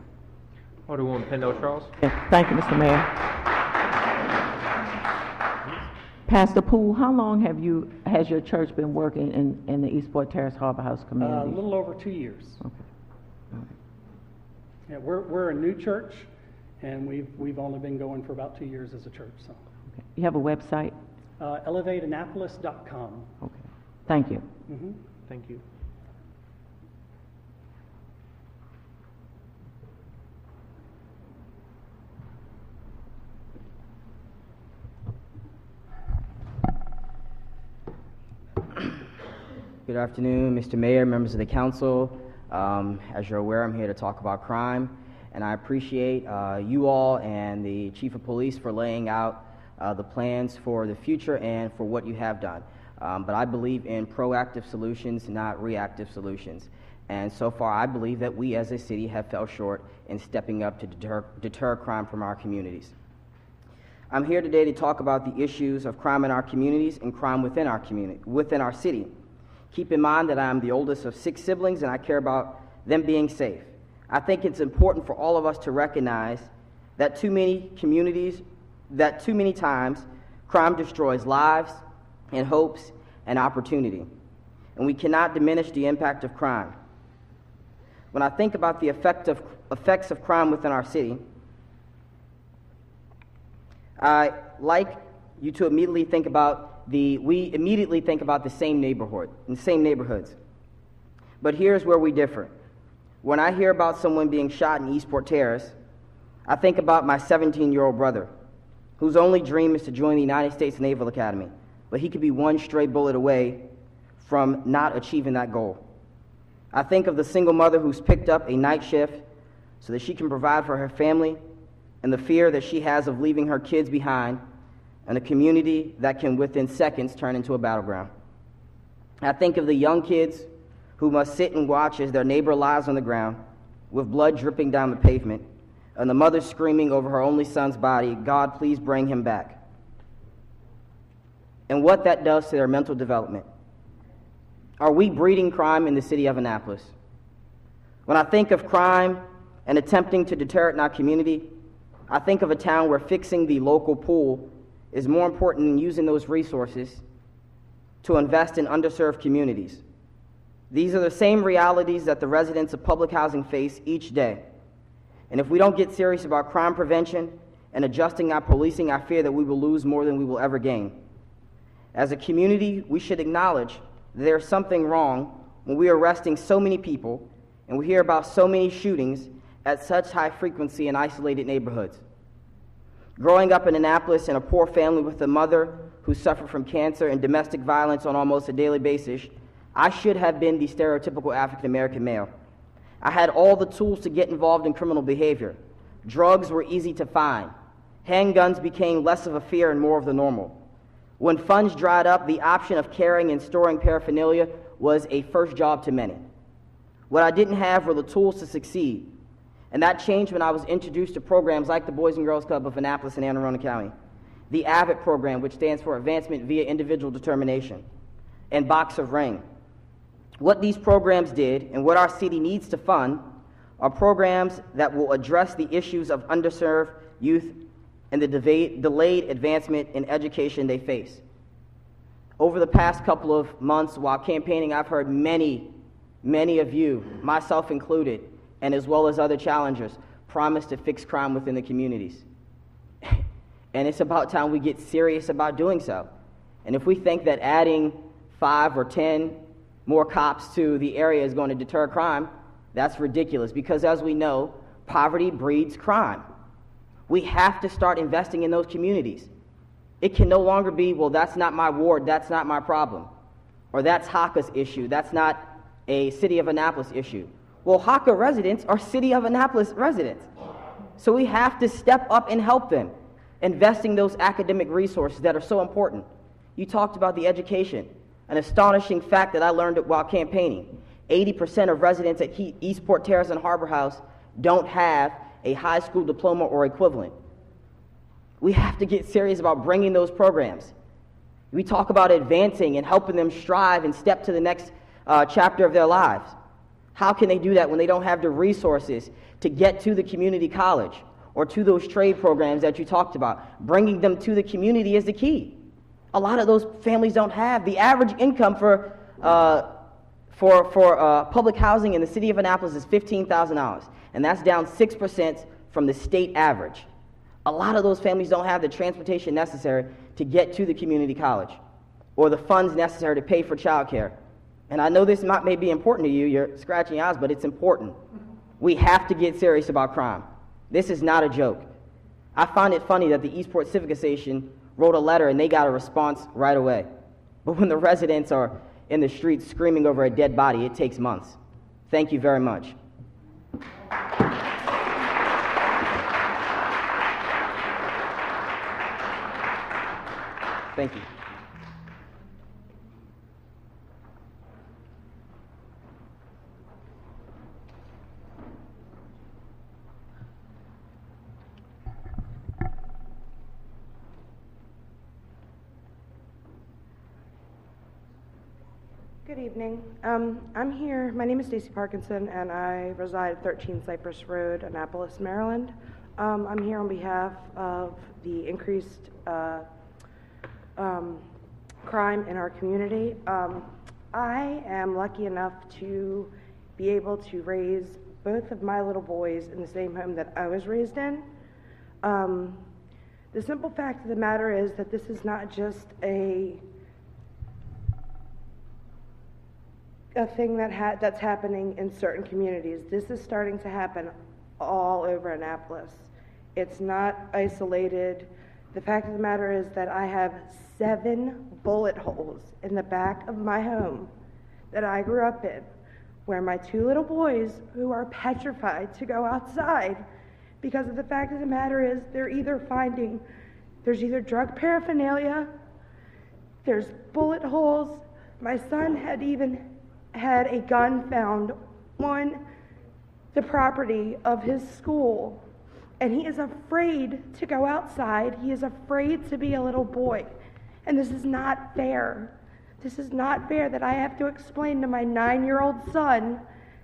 Alderwoman Pendle Charles. Yes, thank you, Mr. Mayor. Pastor Poole, how long has your church been working in the Eastport Terrace Harbor House community? A little over 2 years. Okay. All right. Yeah, we're a new church, and we've only been going for about 2 years as a church. So, Okay. You have a website? ElevateAnnapolis.com. Okay. Thank you. Mm-hmm. Thank you. Good afternoon, Mr. Mayor, members of the council. As you're aware, I'm here to talk about crime, and I appreciate you all and the Chief of Police for laying out the plans for the future and for what you have done. But I believe in proactive solutions, not reactive solutions. And so far, I believe that we as a city have fell short in stepping up to deter crime from our communities. I'm here today to talk about the issues of crime in our communities and crime within our community, within our city. Keep in mind that I am the oldest of 6 siblings and I care about them being safe. I think it's important for all of us to recognize that too many times crime destroys lives and hopes and opportunity. And we cannot diminish the impact of crime. When I think about the effects of crime within our city, I like you to immediately think about we immediately think about the same neighborhoods. But here's where we differ. When I hear about someone being shot in Eastport Terrace, I think about my 17-year-old brother, whose only dream is to join the United States Naval Academy, but he could be one stray bullet away from not achieving that goal. I think of the single mother who's picked up a night shift so that she can provide for her family, and the fear that she has of leaving her kids behind in a community that can within seconds turn into a battleground. I think of the young kids who must sit and watch as their neighbor lies on the ground with blood dripping down the pavement, and the mother screaming over her only son's body, "God, please bring him back." And what that does to their mental development. Are we breeding crime in the city of Annapolis? When I think of crime and attempting to deter it in our community, I think of a town where fixing the local pool is more important than using those resources to invest in underserved communities. These are the same realities that the residents of public housing face each day. And if we don't get serious about crime prevention and adjusting our policing, I fear that we will lose more than we will ever gain. As a community, we should acknowledge that there's something wrong when we are arresting so many people and we hear about so many shootings at such high frequency in isolated neighborhoods. Growing up in Annapolis in a poor family with a mother who suffered from cancer and domestic violence on almost a daily basis, I should have been the stereotypical African-American male. I had all the tools to get involved in criminal behavior. Drugs were easy to find. Handguns became less of a fear and more of the normal. When funds dried up, the option of carrying and storing paraphernalia was a first job to many. What I didn't have were the tools to succeed. And that changed when I was introduced to programs like the Boys and Girls Club of Annapolis and Anne Arundel County, the AVID program, which stands for Advancement via Individual Determination, and Box of Ring. What these programs did, and what our city needs to fund, are programs that will address the issues of underserved youth and the delayed advancement in education they face. Over the past couple of months, while campaigning, I've heard many of you, myself included, and as well as other challengers, promise to fix crime within the communities. And it's about time we get serious about doing so. And if we think that adding 5 or 10 more cops to the area is going to deter crime, that's ridiculous, because as we know, poverty breeds crime. We have to start investing in those communities. It can no longer be, well, that's not my ward, that's not my problem. Or that's HACA's issue, that's not a City of Annapolis issue. Well, HACA residents are City of Annapolis residents. So we have to step up and help them, investing those academic resources that are so important. You talked about the education. An astonishing fact that I learned while campaigning. 80% of residents at Eastport Terrace and Harbor House don't have a high school diploma or equivalent. We have to get serious about bringing those programs. We talk about advancing and helping them strive and step to the next chapter of their lives. How can they do that when they don't have the resources to get to the community college or to those trade programs that you talked about? Bringing them to the community is the key. A lot of those families don't have. The average income for public housing in the city of Annapolis is $15,000, and that's down 6% from the state average. A lot of those families don't have the transportation necessary to get to the community college or the funds necessary to pay for childcare. And I know this may be important to you, you're scratching your eyes, but it's important. We have to get serious about crime. This is not a joke. I find it funny that the Eastport Civic Association wrote a letter and they got a response right away. But when the residents are in the streets screaming over a dead body, it takes months. Thank you very much. Thank you. Good evening. I'm here. My name is Stacy Parkinson, and I reside at 13 Cypress Road, Annapolis, Maryland. I'm here on behalf of the increased crime in our community. I am lucky enough to be able to raise both of my little boys in the same home that I was raised in. The simple fact of the matter is that this is not just a thing that's happening in certain communities. This is starting to happen all over Annapolis. It's not isolated. The fact of the matter is that I have 7 bullet holes in the back of my home that I grew up in, where my two little boys, who are petrified to go outside because of the fact of the matter is there's either drug paraphernalia, there's bullet holes. My son had even had a gun found on the property of his school, and he is afraid to go outside. He is afraid to be a little boy, and this is not fair. This is not fair that I have to explain to my 9-year-old son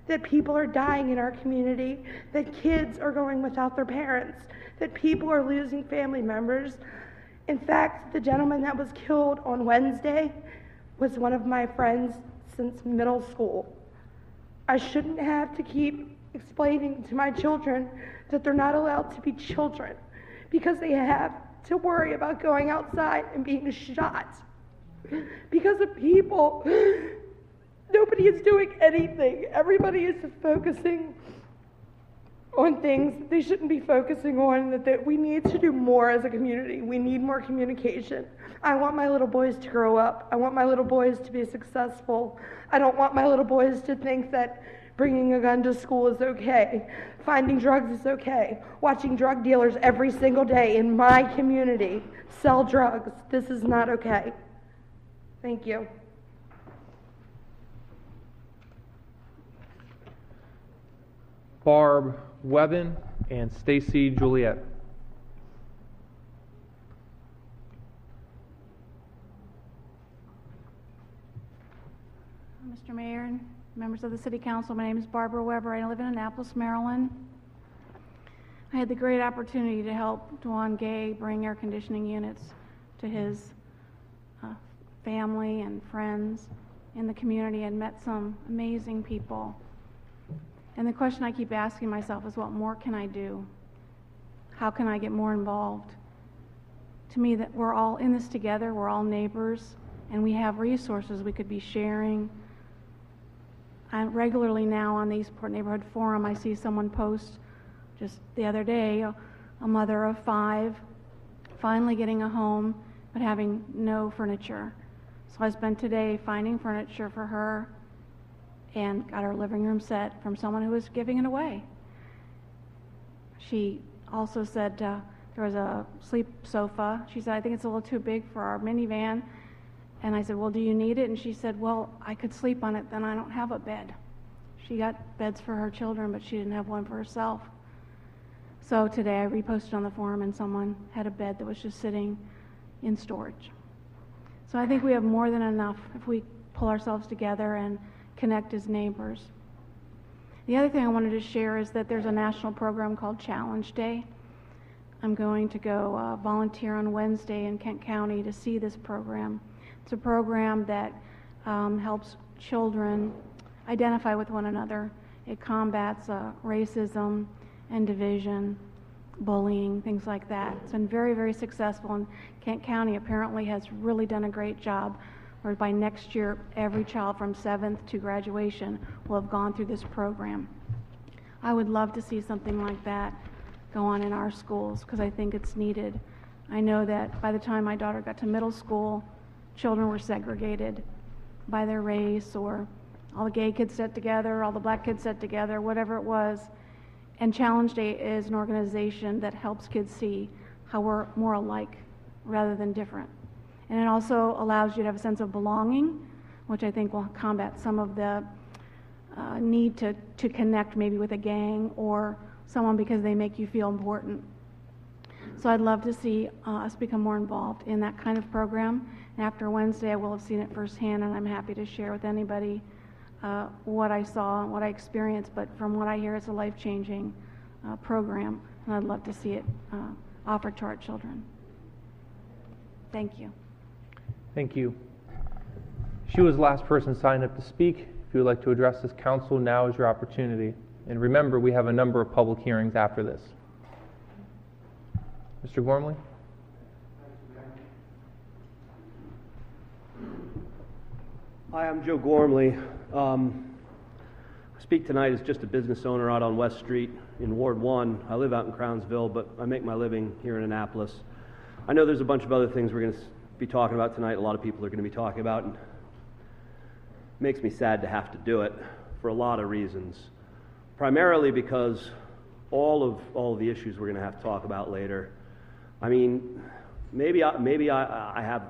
that people are dying in our community, that kids are going without their parents, that people are losing family members. In fact, the gentleman that was killed on Wednesday was one of my friends since middle school. I shouldn't have to keep explaining to my children that they're not allowed to be children because they have to worry about going outside and being shot because of people. Nobody is doing anything. Everybody is focusing on things that they shouldn't be focusing on, that we need to do more as a community. We need more communication. I want my little boys to grow up. I want my little boys to be successful. I don't want my little boys to think that bringing a gun to school is okay. Finding drugs is okay. Watching drug dealers every single day in my community sell drugs. This is not okay. Thank you. Barb Webben and Stacy Juliet. Mr. Mayor and members of the City Council, my name is Barbara Weber. I live in Annapolis, Maryland. I had the great opportunity to help Dwan Gay bring air conditioning units to his family and friends in the community and met some amazing people. And the question I keep asking myself is, what more can I do? How can I get more involved? To me, that we're all in this together, we're all neighbors, and we have resources we could be sharing. I regularly now on the Eastport Neighborhood Forum, I see someone post just the other day, a mother of 5 finally getting a home but having no furniture. So I spent today finding furniture for her and got her living room set from someone who was giving it away. She also said there was a sleep sofa. She said, I think it's a little too big for our minivan. And I said, well, do you need it? And she said, well, I could sleep on it, then I don't have a bed. She got beds for her children, but she didn't have one for herself. So today I reposted on the forum and someone had a bed that was just sitting in storage. So I think we have more than enough if we pull ourselves together and connect as neighbors. The other thing I wanted to share is that there's a national program called Challenge Day. I'm going to go volunteer on Wednesday in Kent County to see this program. It's a program that helps children identify with one another. It combats racism and division, bullying, things like that. It's been very, very successful, and Kent County apparently has really done a great job, where by next year, every child from 7th to graduation will have gone through this program. I would love to see something like that go on in our schools, because I think it's needed. I know that by the time my daughter got to middle school, children were segregated by their race, or all the gay kids sat together, all the black kids sat together, whatever it was. And Challenge Day is an organization that helps kids see how we're more alike rather than different. And it also allows you to have a sense of belonging, which I think will combat some of the need to connect maybe with a gang or someone because they make you feel important. So I'd love to see us become more involved in that kind of program. And after Wednesday, I will have seen it firsthand, and I'm happy to share with anybody what I saw and what I experienced. But from what I hear, it's a life-changing program, and I'd love to see it offered to our children. Thank you. Thank you. She was the last person signed up to speak. If you would like to address this council, now is your opportunity. And remember, we have a number of public hearings after this. Mr. Gormley? Hi, I'm Joe Gormley. I speak tonight as just a business owner out on West Street in Ward 1. I live out in Crownsville, but I make my living here in Annapolis. I know there's a bunch of other things we're going to be talking about tonight, a lot of people are going to be talking about, and it makes me sad to have to do it for a lot of reasons. Primarily because all of the issues we're going to have to talk about later, I mean, maybe I have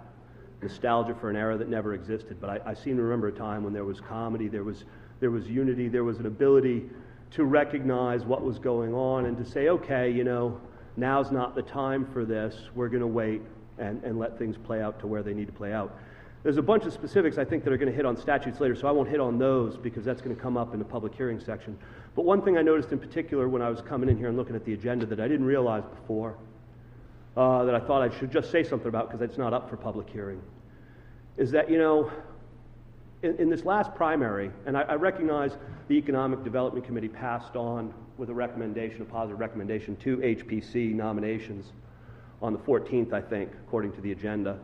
nostalgia for an era that never existed, but I seem to remember a time when there was comedy, there was unity, there was an ability to recognize what was going on and to say, okay, you know, now's not the time for this, we're going to wait and let things play out to where they need to play out. There's a bunch of specifics I think that are going to hit on statutes later, so I won't hit on those because that's going to come up in the public hearing section. But one thing I noticed in particular when I was coming in here and looking at the agenda that I didn't realize before, that I thought I should just say something about because it's not up for public hearing, is that, you know, in this last primary, and I recognize the Economic Development Committee passed on with a recommendation, a positive recommendation to HPC nominations on the 14th, I think, according to the agenda.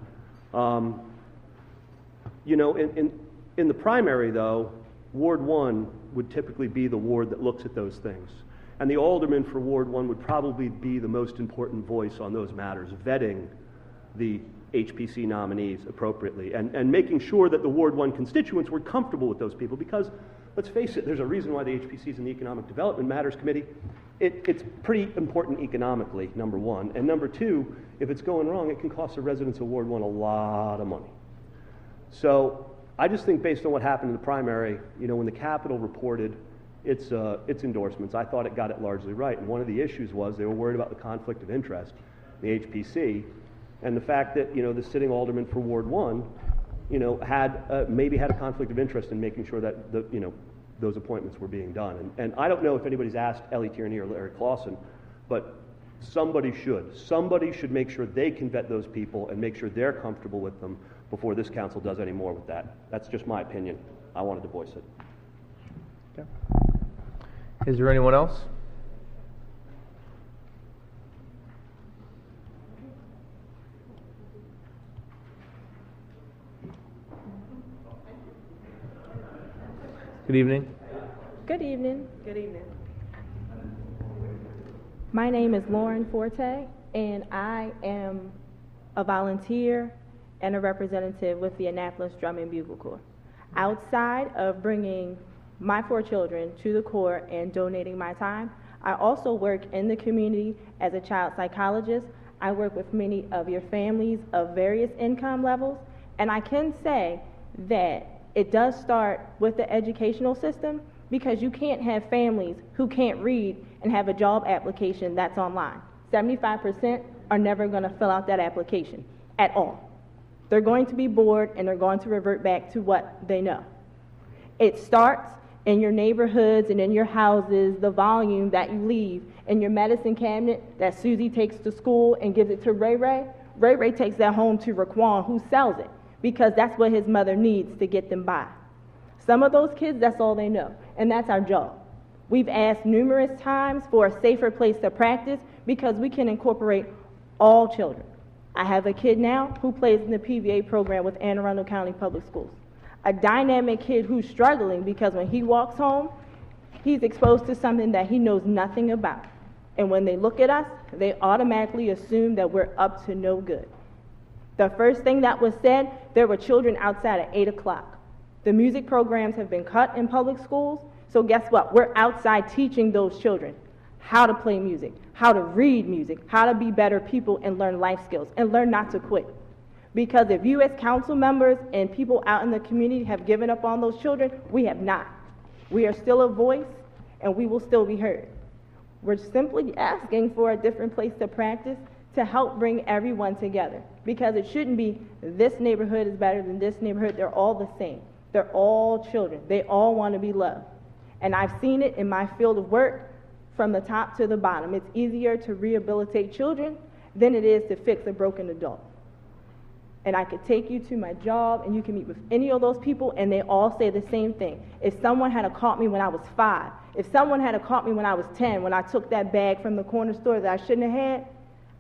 You know, in the primary, though, Ward 1 would typically be the ward that looks at those things. And the alderman for Ward 1 would probably be the most important voice on those matters, vetting the HPC nominees appropriately and making sure that the Ward 1 constituents were comfortable with those people because, let's face it, there's a reason why the HPC is in the Economic Development Matters Committee. It's pretty important economically, number one. And number two, if it's going wrong, it can cost the residents of Ward 1 a lot of money. So I just think based on what happened in the primary, you know, when the Capitol reported its endorsements, I thought it got it largely right. And one of the issues was they were worried about the conflict of interest, the HPC, and the fact that, you know, the sitting alderman for Ward 1, you know, had maybe had a conflict of interest in making sure that you know, those appointments were being done. And I don't know if anybody's asked Ellie Tierney or Larry Clausen, but somebody should make sure they can vet those people and make sure they're comfortable with them before this council does any more with that. That's just my opinion. I wanted to voice it. Okay. Is there anyone else? Good evening. Good evening. Good evening. My name is Lauren Forte, and I am a volunteer and a representative with the Annapolis Drum and Bugle Corps. Outside of bringing my 4 children to the Corps and donating my time, I also work in the community as a child psychologist. I work with many of your families of various income levels, and I can say that it does start with the educational system because you can't have families who can't read and have a job application that's online. 75% are never going to fill out that application at all. They're going to be bored and they're going to revert back to what they know. It starts in your neighborhoods and in your houses, the volume that you leave in your medicine cabinet that Susie takes to school and gives it to Ray Ray. Ray Ray takes that home to Raquan, who sells it, because that's what his mother needs to get them by. Some of those kids, that's all they know, and that's our job. We've asked numerous times for a safer place to practice because we can incorporate all children. I have a kid now who plays in the PVA program with Anne Arundel County Public Schools. A dynamic kid who's struggling because when he walks home, he's exposed to something that he knows nothing about. And when they look at us, they automatically assume that we're up to no good. The first thing that was said, there were children outside at 8 o'clock. The music programs have been cut in public schools, so guess what? We're outside teaching those children how to play music, how to read music, how to be better people and learn life skills, and learn not to quit. Because if you as council members and people out in the community have given up on those children, we have not. We are still a voice, and we will still be heard. We're simply asking for a different place to practice to help bring everyone together, because it shouldn't be this neighborhood is better than this neighborhood. They're all the same. They're all children. They all want to be loved. And I've seen it in my field of work from the top to the bottom. It's easier to rehabilitate children than it is to fix a broken adult. And I could take you to my job and you can meet with any of those people and they all say the same thing. If someone had caught me when I was 5, if someone had caught me when I was 10, when I took that bag from the corner store that I shouldn't have had,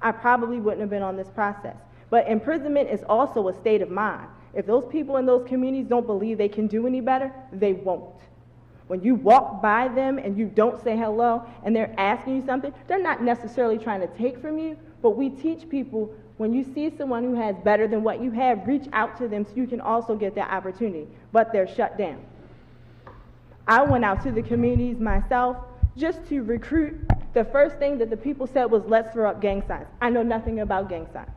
I probably wouldn't have been on this process. But imprisonment is also a state of mind. If those people in those communities don't believe they can do any better, they won't. When you walk by them and you don't say hello and they're asking you something, they're not necessarily trying to take from you, but we teach people When you see someone who has better than what you have, reach out to them so you can also get that opportunity, but they're shut down. I went out to the communities myself just to recruit. The first thing that the people said was, let's throw up gang signs. I know nothing about gang signs.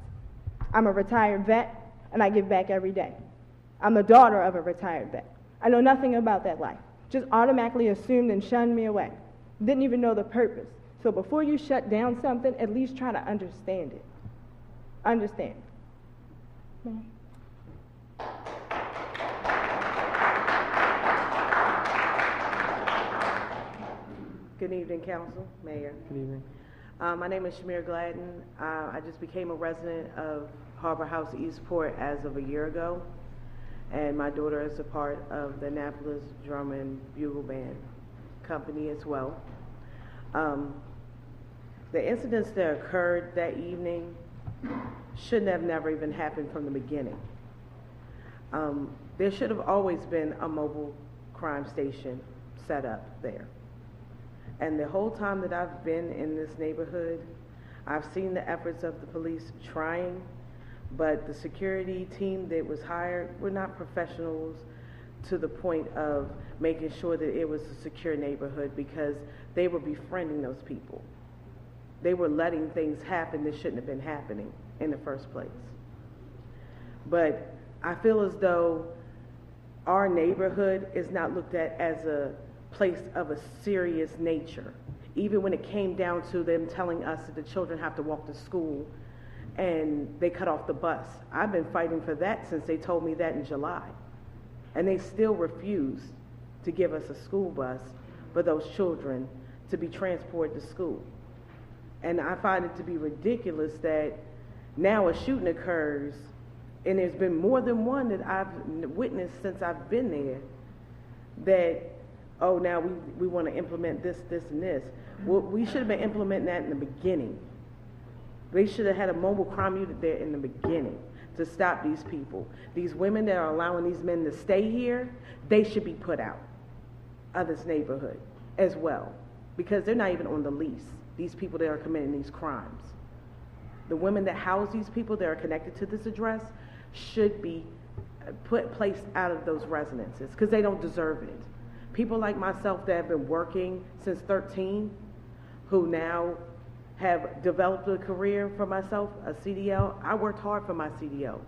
I'm a retired vet, and I give back every day. I'm the daughter of a retired vet. I know nothing about that life. Just automatically assumed and shunned me away. Didn't even know the purpose. So before you shut down something, at least try to understand it. Understand. Good evening, Council, Mayor. Good evening. My name is Shamir Gladden. I just became a resident of Harbor House, Eastport as of a year ago, and my daughter is a part of the Annapolis Drum and Bugle Band company as well. The incidents that occurred that evening shouldn't have never even happened from the beginning. There should have always been a mobile crime station set up there. And the whole time that I've been in this neighborhood, I've seen the efforts of the police trying, but the security team that was hired were not professionals to the point of making sure that it was a secure neighborhood, because they were befriending those people. They were letting things happen that shouldn't have been happening in the first place. But I feel as though our neighborhood is not looked at as a place of a serious nature. Even when it came down to them telling us that the children have to walk to school and they cut off the bus. I've been fighting for that since they told me that in July. And they still refuse to give us a school bus for those children to be transported to school. And I find it to be ridiculous that now a shooting occurs, and there's been more than one that I've witnessed since I've been there, that, oh, now we want to implement this, and this. Well, we should have been implementing that in the beginning. They should have had a mobile crime unit there in the beginning to stop these people. These women that are allowing these men to stay here, they should be put out of this neighborhood as well, because they're not even on the lease, these people that are committing these crimes. The women that house these people that are connected to this address should be placed out of those residences, because they don't deserve it. People like myself that have been working since 13, who now have developed a career for myself, a CDL. I worked hard for my CDL,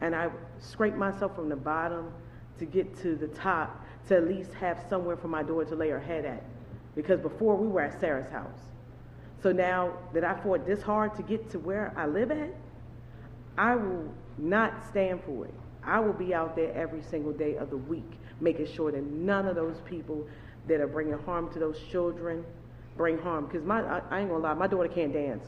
and I scraped myself from the bottom to get to the top, to at least have somewhere for my daughter to lay her head at, because before we were at Sarah's house. So now that I fought this hard to get to where I live at, I will not stand for it. I will be out there every single day of the week, making sure that none of those people that are bringing harm to those children bring harm. Because I ain't gonna lie, my daughter can't dance.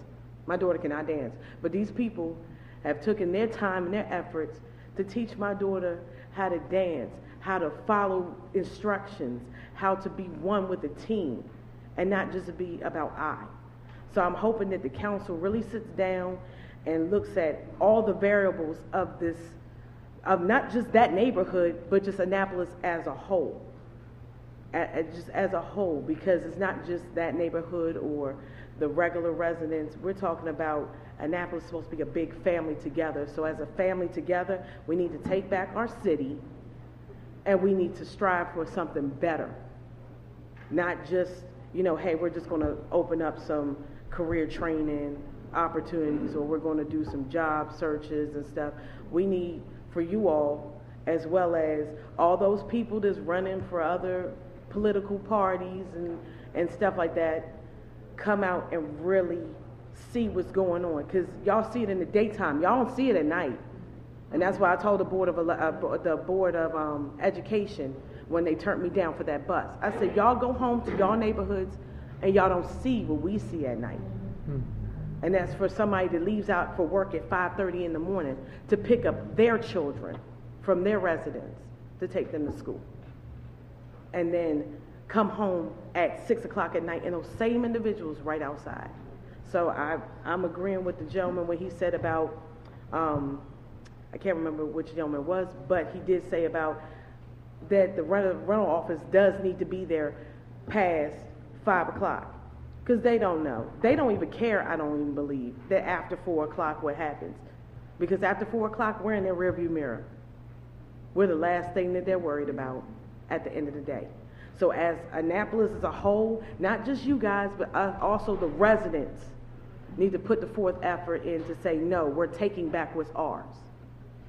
My daughter cannot dance. But these people have taken their time and their efforts to teach my daughter how to dance, how to follow instructions, how to be one with the team, and not just be about I. So I'm hoping that the council really sits down and looks at all the variables of this, of not just that neighborhood, but just Annapolis as a whole. Just as a whole, because it's not just that neighborhood or the regular residents. We're talking about Annapolis is supposed to be a big family together. So as a family together, we need to take back our city, and we need to strive for something better. Not just, hey, we're just going to open up some career training opportunities, or we're going to do some job searches and stuff. We need for you all, as well as all those people that's running for other political parties and stuff like that, come out and really see what's going on, because y'all see it in the daytime, y'all don't see it at night. And that's why I told the board of education when they turned me down for that bus, I said, y'all go home to y'all neighborhoods and y'all don't see what we see at night. And that's for somebody that leaves out for work at 5:30 in the morning to pick up their children from their residence to take them to school, and then come home at 6 o'clock at night, and those same individuals right outside. So I'm agreeing with the gentleman when he said about, I can't remember which gentleman it was, but he did say about that the rental office does need to be there past 5 o'clock. Because they don't know. They don't even care, I don't even believe, that after 4 o'clock what happens. Because after 4 o'clock, we're in their rearview mirror. We're the last thing that they're worried about at the end of the day. So as Annapolis as a whole, not just you guys, but also the residents need to put the forth effort in to say, no, we're taking back what's ours.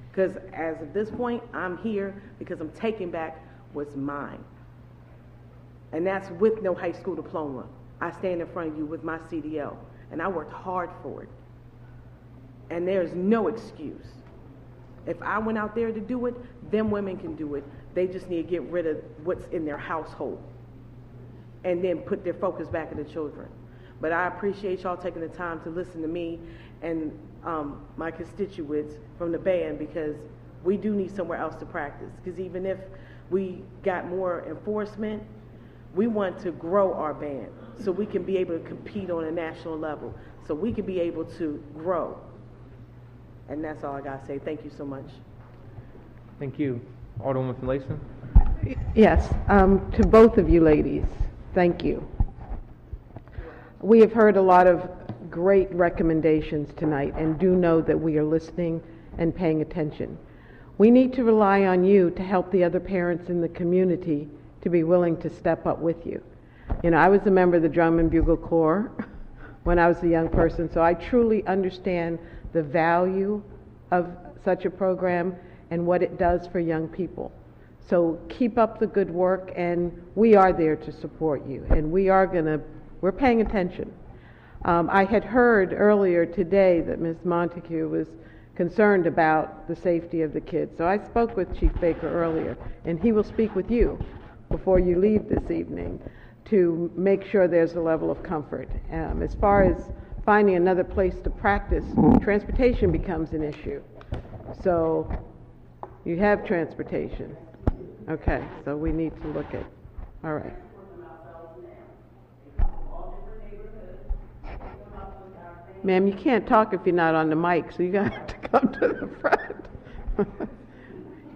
Because as of this point, I'm here because I'm taking back what's mine. And that's with no high school diploma. I stand in front of you with my CDL, and I worked hard for it. And there's no excuse. If I went out there to do it, them women can do it. They just need to get rid of what's in their household and then put their focus back on the children. But I appreciate y'all taking the time to listen to me and my constituents from the band, because we do need somewhere else to practice. Because even if we got more enforcement, we want to grow our band so we can be able to compete on a national level, so we can be able to grow. And that's all I got to say. Thank you so much. Thank you. Alderwoman Finlayson? Yes, to both of you ladies, thank you. We have heard a lot of great recommendations tonight and do know that we are listening and paying attention. We need to rely on you to help the other parents in the community to be willing to step up with you. You know, I was a member of the Drum and Bugle Corps when I was a young person, so I truly understand the value of such a program and what it does for young people. So keep up the good work, and we are there to support you, and we're paying attention. I had heard earlier today that Ms. Montague was concerned about the safety of the kids, so I spoke with Chief Baker earlier, and he will speak with you before you leave this evening to make sure there's a level of comfort. As far as finding another place to practice, transportation becomes an issue. So you have transportation. Okay, so we need to look at, all right. Ma'am, you can't talk if you're not on the mic, so you got to come to the front.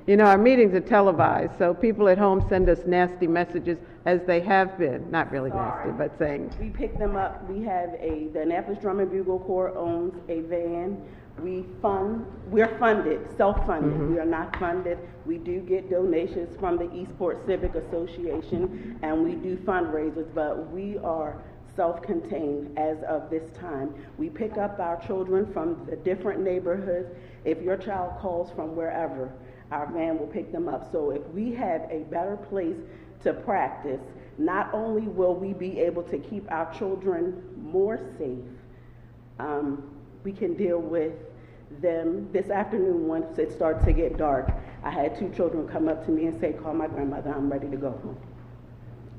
You know, our meetings are televised, so people at home send us nasty messages, as they have been. Not really nasty, but saying. We pick them up. We have the Annapolis Drum and Bugle Corps owns a van. We're funded, self-funded. Mm-hmm. We are not funded. We do get donations from the Eastport Civic Association, and we do fundraisers, but we are self-contained as of this time. We pick up our children from the different neighborhoods. If your child calls from wherever, our van will pick them up. So if we have a better place to practice, not only will we be able to keep our children more safe, we can deal with them. This afternoon, once it started to get dark, I had 2 children come up to me and say, call my grandmother, I'm ready to go home.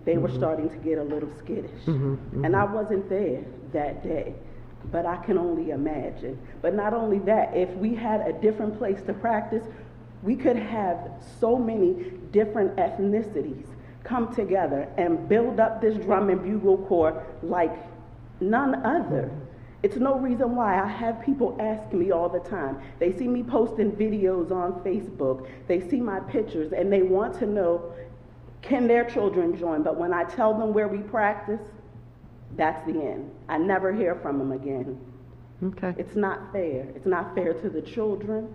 They were starting to get a little skittish. And I wasn't there that day, but I can only imagine. But not only that, if we had a different place to practice, we could have so many different ethnicities come together and build up this Drum and Bugle Corps like none other. It's no reason why. I have people ask me all the time. They see me posting videos on Facebook. They see my pictures, and they want to know, can their children join? But when I tell them where we practice, that's the end. I never hear from them again. Okay. It's not fair. It's not fair to the children.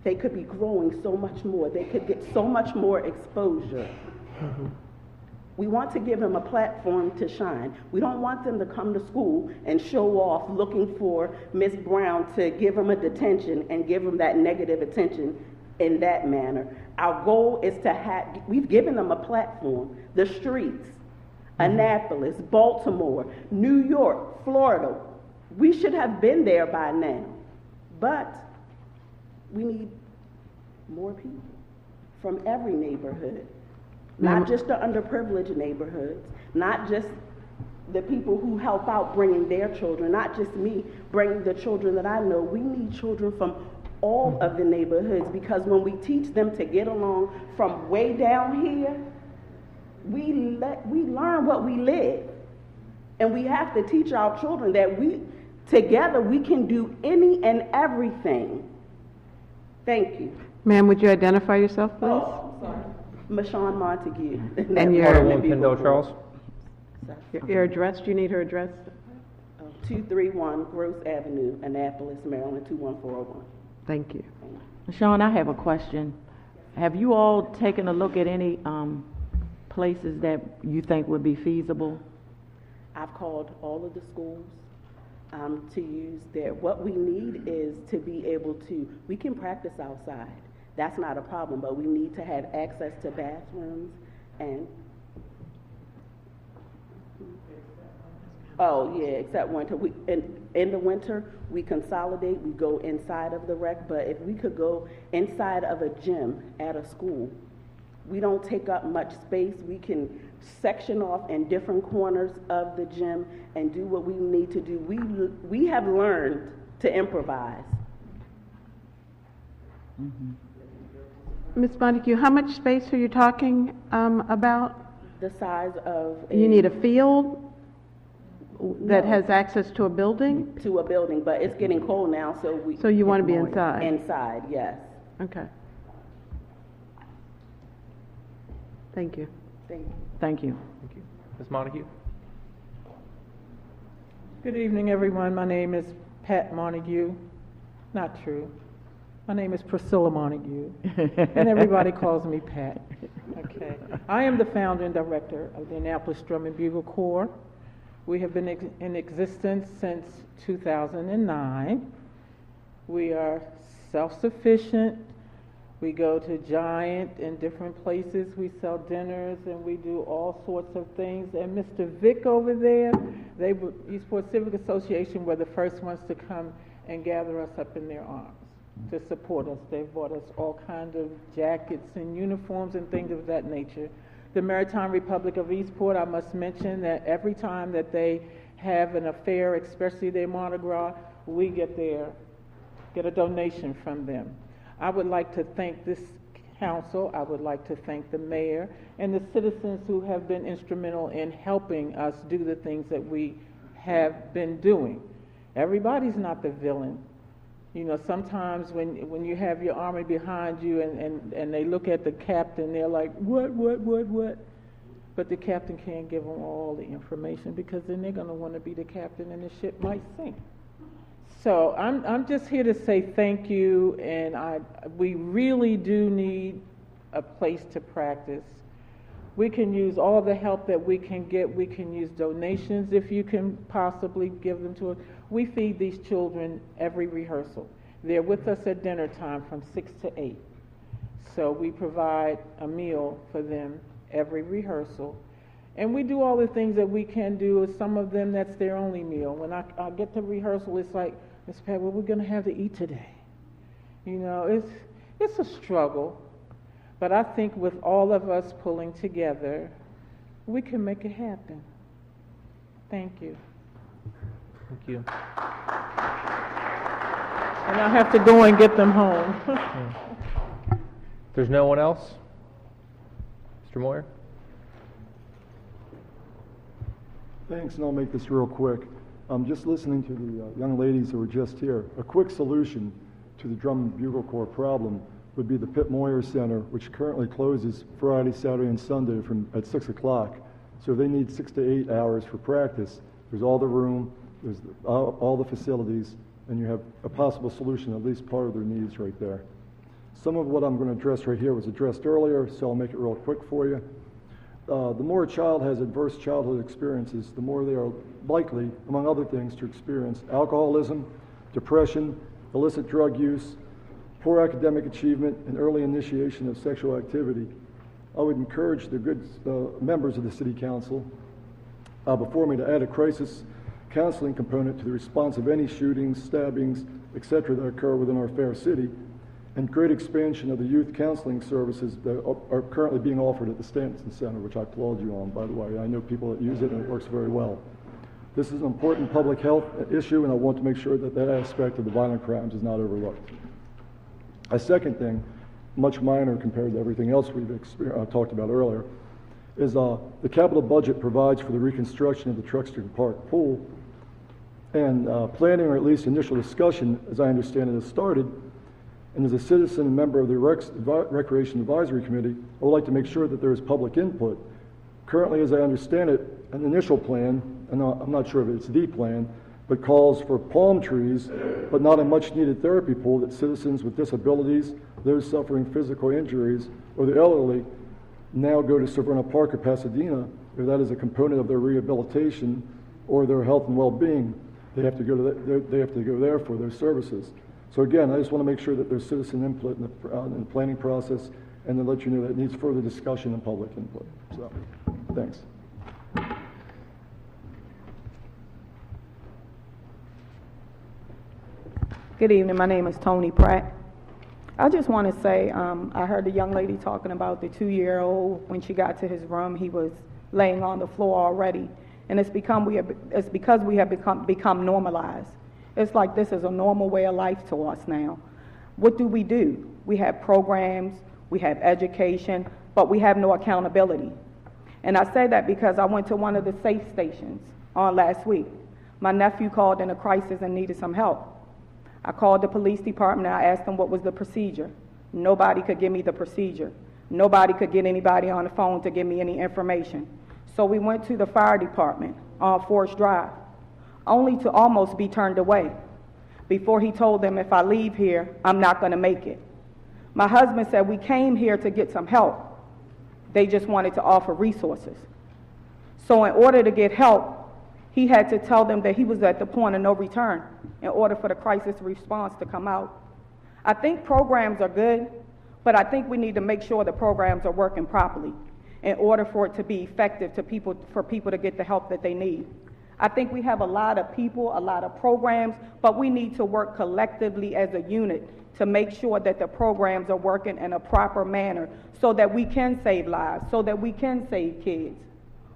They could be growing so much more. They could get so much more exposure. We want to give them a platform to shine. We don't want them to come to school and show off looking for Miss Brown to give them a detention and give them that negative attention in that manner. Our goal is to we've given them a platform. The streets, Annapolis, Baltimore, New York, Florida. We should have been there by now. But we need more people from every neighborhood. Not just the underprivileged neighborhoods, not just the people who help out bringing their children, not just me bringing the children that I know. We need children from all of the neighborhoods, because when we teach them to get along from way down here, we learn what we live. And we have to teach our children that together we can do any and everything. Thank you. Ma'am, would you identify yourself, please? Oh, sorry. Mashawn Montague. And you're Alderwoman Kendall Charles. Your address, do you need her address? 231 Gross Avenue, Annapolis, Maryland, 21401. Thank you. Sean, I have a question. Have you all taken a look at any places that you think would be feasible? I've called all of the schools to use their, what we need is to be able to, we can practice outside. That's not a problem, but we need to have access to bathrooms and, oh yeah, except winter. In the winter, we consolidate, we go inside of the rec, but if we could go inside of a gym at a school, we don't take up much space. We can section off in different corners of the gym and do what we need to do. We have learned to improvise. Ms. Montague, how much space are you talking about? The size of You need a field that has access to a building? To a building, but it's getting cold now, so So you want to be inside? Inside, yes. Okay. Thank you. Thank you. Thank you. Thank you. Ms. Montague? Good evening, everyone. My name is Pat Montague. Not true. My name is Priscilla Montague, and everybody calls me Pat. Okay. I am the founder and director of the Annapolis Drum and Bugle Corps. We have been in existence since 2009. We are self-sufficient. We go to Giant in different places. We sell dinners and we do all sorts of things. And Mr. Vic over there, Eastport Civic Association were the first ones to come and gather us up in their arms to support us. They've bought us all kinds of jackets and uniforms and things of that nature. The Maritime Republic of Eastport, I must mention that every time that they have an affair, especially their Mardi Gras, we get a donation from them. I would like to thank this council, I would like to thank the mayor and the citizens who have been instrumental in helping us do the things that we have been doing. Everybody's not the villain. You know, sometimes when you have your army behind you and they look at the captain, they're like, what? But the captain can't give them all the information because then they're going to want to be the captain and the ship might sink. So I'm just here to say thank you, and we really do need a place to practice. We can use all the help that we can get. We can use donations if you can possibly give them to us. We feed these children every rehearsal. They're with us at dinner time from 6 to 8. So we provide a meal for them every rehearsal. And we do all the things that we can do. Some of them, that's their only meal. When I get to rehearsal, it's like, Ms. Pat, what are we going to have to eat today? You know, it's a struggle. But I think with all of us pulling together, we can make it happen. Thank you. Thank you. And I have to go and get them home. If there's no one else? Mr. Moyer? Thanks, and I'll make this real quick. Just listening to the young ladies who were just here, a quick solution to the Drum and Bugle Corps problem would be the Pitt Moyer Center, which currently closes Friday, Saturday, and Sunday at 6 o'clock. So if they need 6 to 8 hours for practice, there's all the room, there's all the facilities, and you have a possible solution, at least part of their needs right there. Some of what I'm going to address right here was addressed earlier, so I'll make it real quick for you. The more a child has adverse childhood experiences, the more they are likely, among other things, to experience alcoholism, depression, illicit drug use, poor academic achievement, and early initiation of sexual activity. I would encourage the good members of the City Council before me to add a crisis counseling component to the response of any shootings, stabbings, etc. that occur within our fair city, and great expansion of the youth counseling services that are currently being offered at the Stanton Center, which I applaud you on, by the way. I know people that use it and it works very well. This is an important public health issue, and I want to make sure that that aspect of the violent crimes is not overlooked. A second thing, much minor compared to everything else we've talked about earlier, is the capital budget provides for the reconstruction of the Truxton Park pool, and planning, or at least initial discussion, as I understand it, has started. And as a citizen and member of the Recreation Advisory Committee, I would like to make sure that there is public input. Currently, as I understand it, an initial plan, and I'm not sure if it's the plan, but calls for palm trees, but not a much-needed therapy pool that citizens with disabilities, those suffering physical injuries, or the elderly now go to Severna Park or Pasadena, if that is a component of their rehabilitation or their health and well-being. They have to go there for their services. So again, I just want to make sure that there's citizen input in the planning process, and to let you know that it needs further discussion and public input. So, thanks. Good evening. My name is Tony Pratt. I just want to say, I heard the young lady talking about the 2-year-old. When she got to his room, he was laying on the floor already, and it's because we have become normalized. It's like this is a normal way of life to us now. What do? We have programs, we have education, but we have no accountability. And I say that because I went to one of the safe stations on last week. My nephew called in a crisis and needed some help. I called the police department and I asked them what was the procedure. Nobody could give me the procedure. Nobody could get anybody on the phone to give me any information. So we went to the fire department on Forest Drive, only to almost be turned away before he told them, if I leave here, I'm not going to make it. My husband said, we came here to get some help. They just wanted to offer resources. So in order to get help, he had to tell them that he was at the point of no return in order for the crisis response to come out. I think programs are good, but I think we need to make sure the programs are working properly in order for it to be effective for people to get the help that they need. I think we have a lot of people, a lot of programs, but we need to work collectively as a unit to make sure that the programs are working in a proper manner so that we can save lives, so that we can save kids.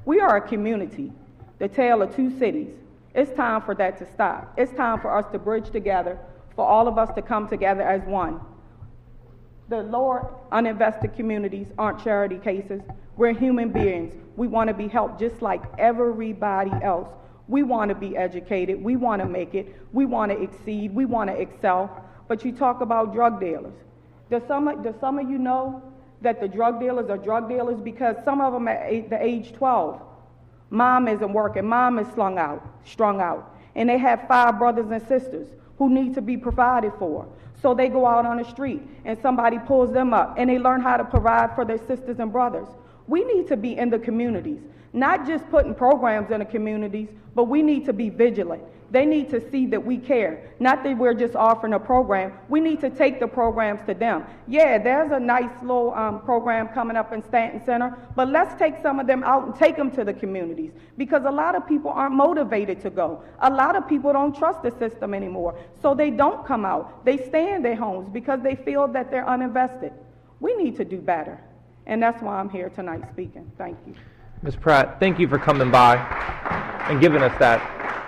We are a community, the tale of two cities. It's time for that to stop. It's time for us to bridge together, for all of us to come together as one. The lower uninvested communities aren't charity cases. We're human beings. We want to be helped just like everybody else. We want to be educated. We want to make it. We want to exceed. We want to excel. But you talk about drug dealers. Does some of you know that the drug dealers are drug dealers because some of them at the age 12, mom isn't working, mom is strung out, and they have 5 brothers and sisters who need to be provided for. So they go out on the street and somebody pulls them up and they learn how to provide for their sisters and brothers. We need to be in the communities, not just putting programs in the communities, but we need to be vigilant. They need to see that we care, not that we're just offering a program. We need to take the programs to them. Yeah, there's a nice little program coming up in Stanton Center, but let's take some of them out and take them to the communities, because a lot of people aren't motivated to go. A lot of people don't trust the system anymore, so they don't come out. They stay in their homes because they feel that they're uninvested. We need to do better, and that's why I'm here tonight speaking. Thank you. Ms. Pratt, thank you for coming by and giving us that.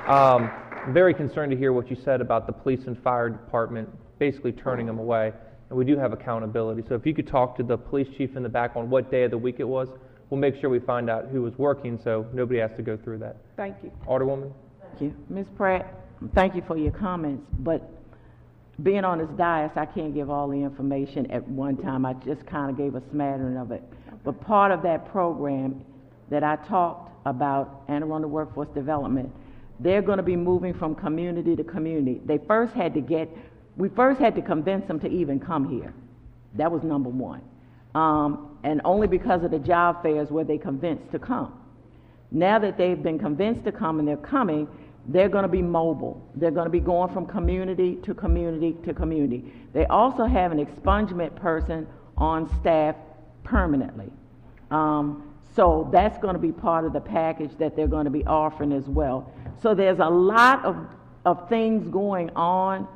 I'm very concerned to hear what you said about the police and fire department basically turning them away. And we do have accountability. So if you could talk to the police chief in the back on what day of the week it was, we'll make sure we find out who was working so nobody has to go through that. Thank you. Alderwoman? Thank you. Ms. Pratt, thank you for your comments, but being on this dais, I can't give all the information at one time. I just kind of gave a smattering of it. But part of that program that I talked about, Anne Arundel Workforce Development, they're going to be moving from community to community. We first had to convince them to even come here. That was number one. And only because of the job fairs were they convinced to come. Now that they've been convinced to come and they're coming, they're going to be mobile. They're going to be going from community to community to community. They also have an expungement person on staff permanently. So that's going to be part of the package that they're going to be offering as well. So there's a lot of things going on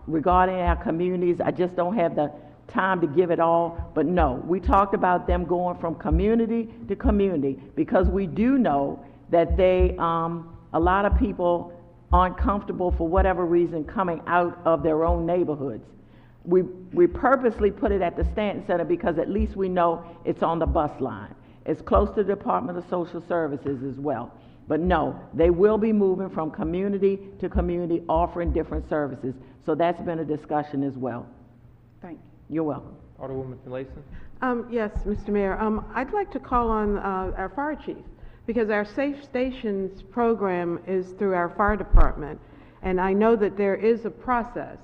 regarding our communities. I just don't have the time to give it all. But no, we talked about them going from community to community because we do know that a lot of people aren't comfortable for whatever reason coming out of their own neighborhoods. We purposely put it at the Stanton Center because at least we know it's on the bus line. It's close to the Department of Social Services as well. But no, they will be moving from community to community offering different services. So that's been a discussion as well. Thank you. You're welcome. Alderwoman Finlayson? Yes, Mr. Mayor. I'd like to call on our fire chief, because our Safe Stations program is through our fire department, and I know that there is a process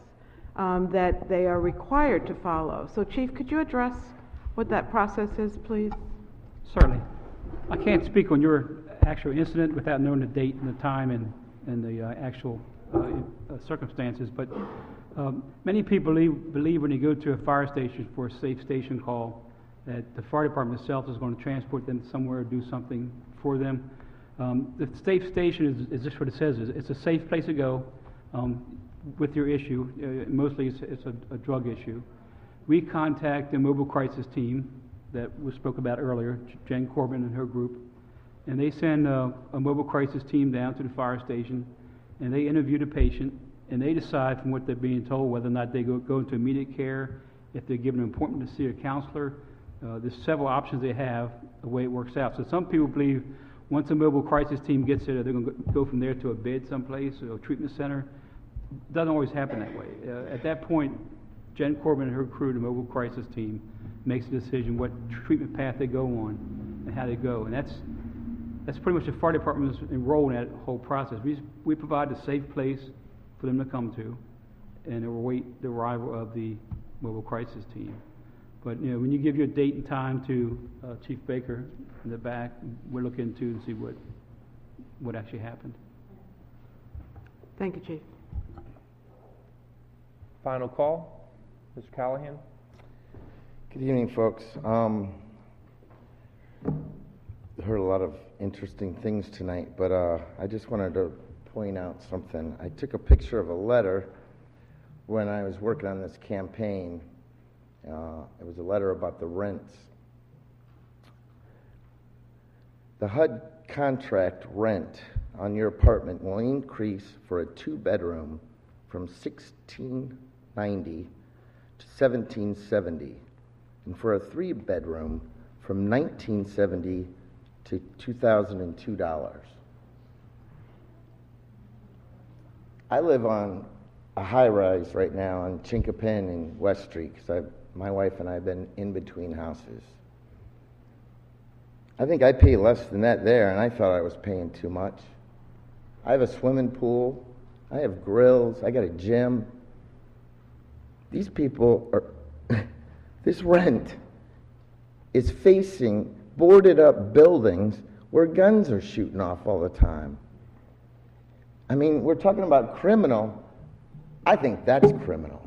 that they are required to follow. So, Chief, could you address what that process is, please? Certainly. I can't speak on your actual incident without knowing the date and the time and the actual circumstances, but many people believe when you go to a fire station for a safe station call that the fire department itself is going to transport them somewhere or do something for them. The safe station is just what it says. It's a safe place to go with your issue. Mostly it's a drug issue. We contact the mobile crisis team that was spoke about earlier, Jen Corbin and her group, and they send a mobile crisis team down to the fire station, and they interview the patient, and they decide from what they're being told whether or not they go into immediate care, if they're given an appointment to see a counselor. There's several options they have, the way it works out. So some people believe once a mobile crisis team gets there, they're going to go from there to a bed someplace or a treatment center. It doesn't always happen that way. At that point, Jen Corbin and her crew, the mobile crisis team, makes a decision what treatment path they go on and how they go. And that's pretty much the fire department's enrolled in that whole process. We provide a safe place for them to come to, and await the arrival of the mobile crisis team. But when you give your date and time to Chief Baker in the back, we'll look into and see what actually happened. Thank you, Chief. Final call, Mr. Callahan. Good evening, folks. Heard a lot of interesting things tonight, but I just wanted to point out something. I took a picture of a letter when I was working on this campaign. It was a letter about the rents. The HUD contract rent on your apartment will increase for a 2-bedroom from $1,690 to $1,770, and for a 3-bedroom from $1,970 to $2,002. I live on a high-rise right now on Chinkapin and West Street because my wife and I have been in between houses. I think I pay less than that there, and I thought I was paying too much. I have a swimming pool. I have grills. I got a gym. These people are... This rent is facing boarded up buildings where guns are shooting off all the time. I mean, we're talking about criminal. I think that's criminal.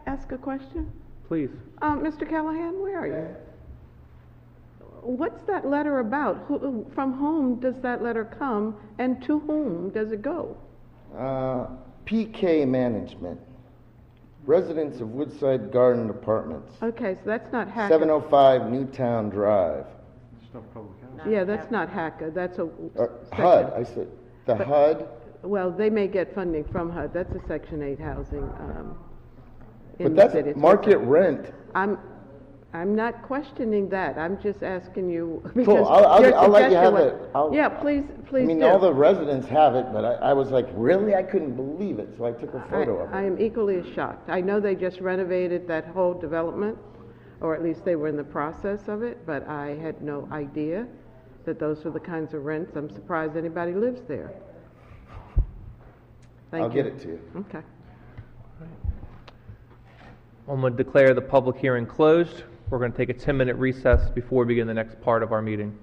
Ask a question? Please. Mr. Callahan, where are you? What's that letter about? From whom does that letter come, and to whom does it go? PK Management, residents of Woodside Garden Apartments. Okay, so that's not HACA. 705 Newtown Drive. Yeah, that's not HACA. That's a HUD. I said But- HUD. Well, they may get funding from HUD. That's a Section 8 housing in But the that's city. It's market rent. I'm not questioning that. I'm just asking you Cool. because I'll your let you have suggestion it. was- Yeah, please I mean, do. all the residents have it, but I was like, really? I couldn't believe it, so I took a photo of it. I am equally as shocked. I know they just renovated that whole development, or at least they were in the process of it, but I had no idea that those were the kinds of rents. I'm surprised anybody lives there. Thank I'll you. get it to you. Okay. I'm going to declare the public hearing closed. We're going to take a 10-minute recess before we begin the next part of our meeting.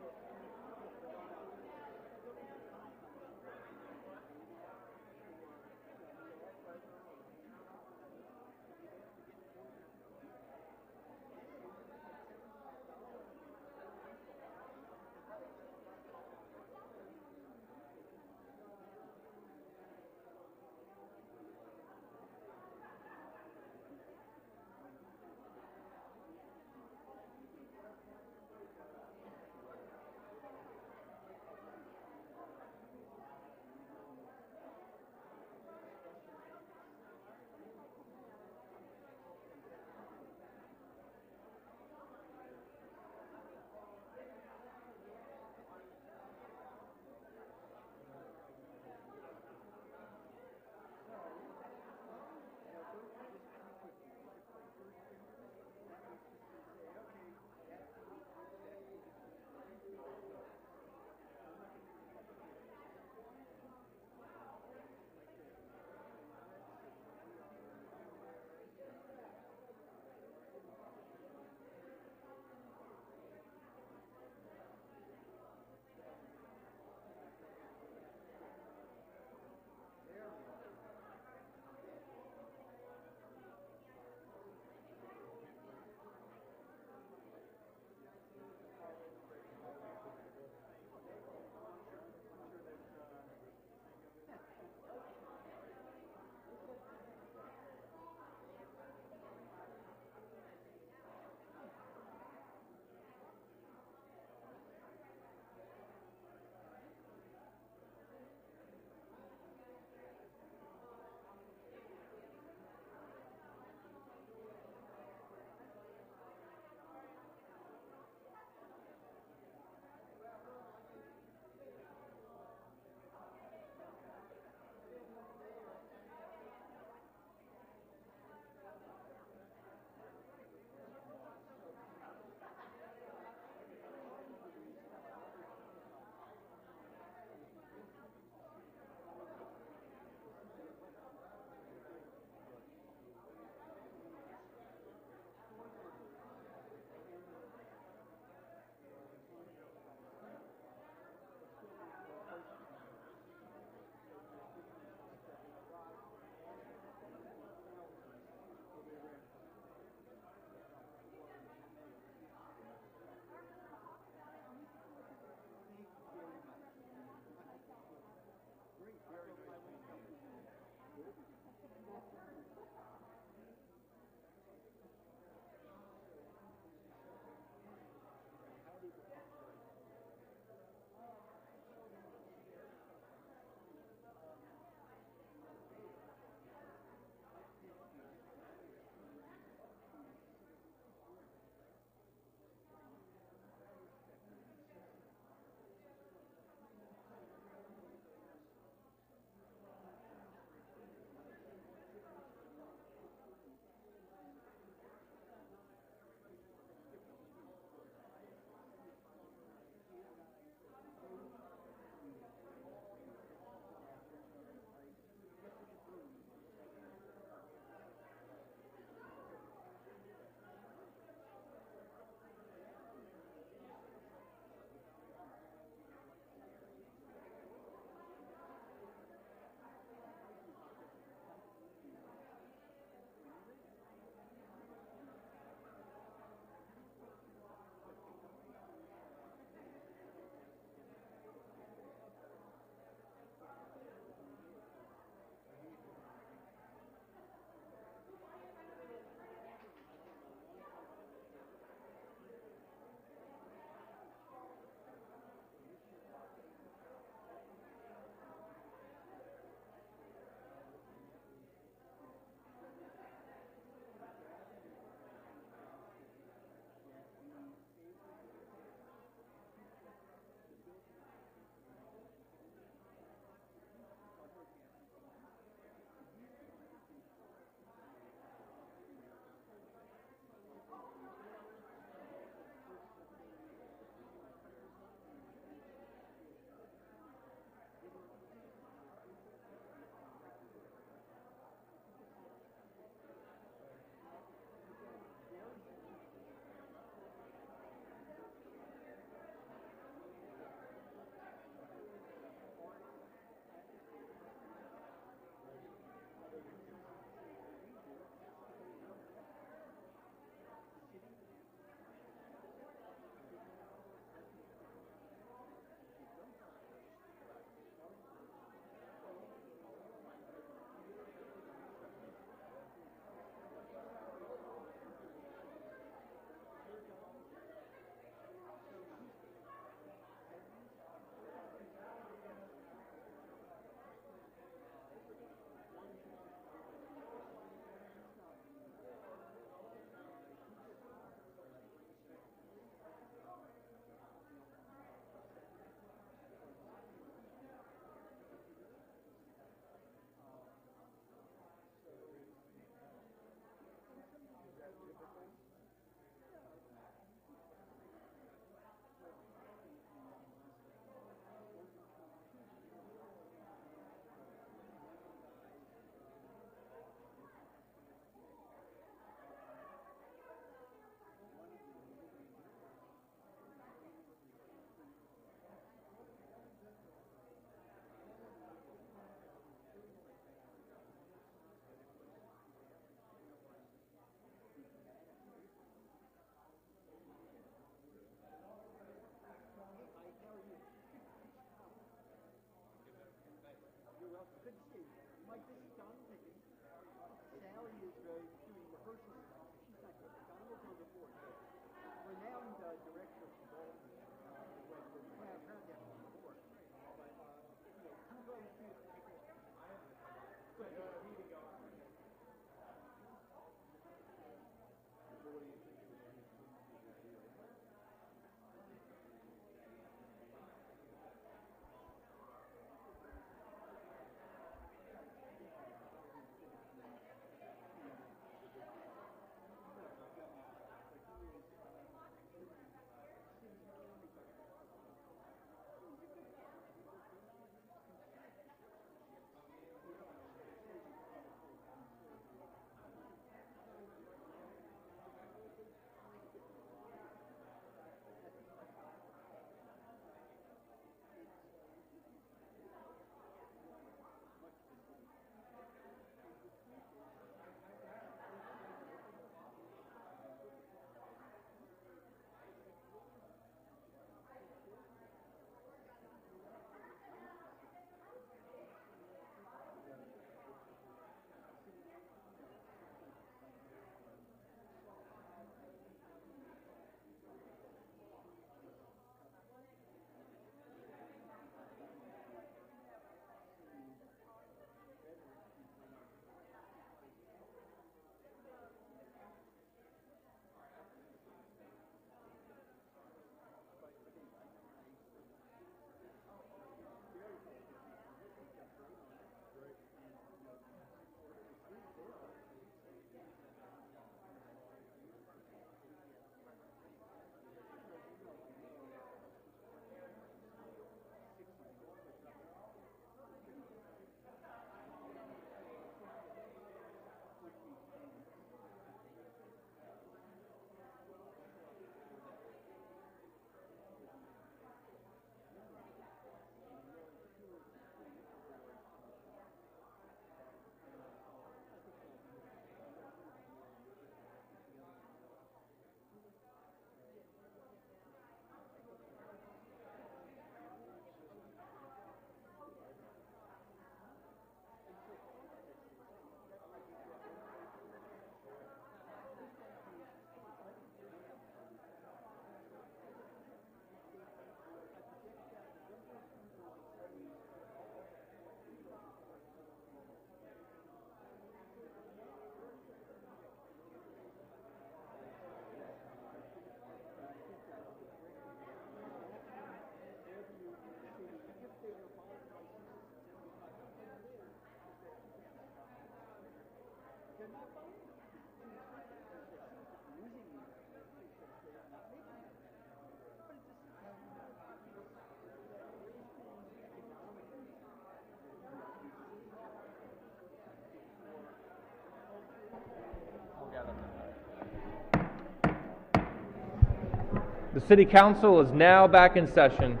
The City Council is now back in session.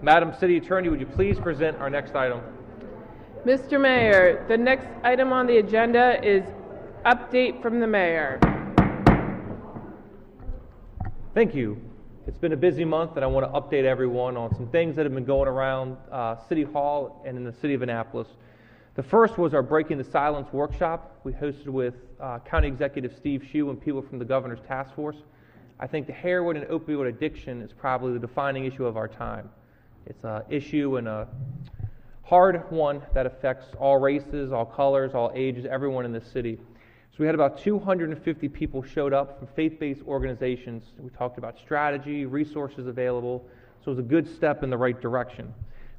Madam City Attorney, would you please present our next item? Mr. Mayor, the next item on the agenda is update from the mayor. Thank you. It's been a busy month, and I want to update everyone on some things that have been going around City Hall and in the city of Annapolis. The first was our Breaking the Silence workshop we hosted with County Executive Steve Shue and people from the Governor's Task Force. I think the heroin and opioid addiction is probably the defining issue of our time. It's an issue and a hard one that affects all races, all colors, all ages, everyone in this city. So we had about 250 people showed up from faith-based organizations. We talked about strategy, resources available, so it was a good step in the right direction.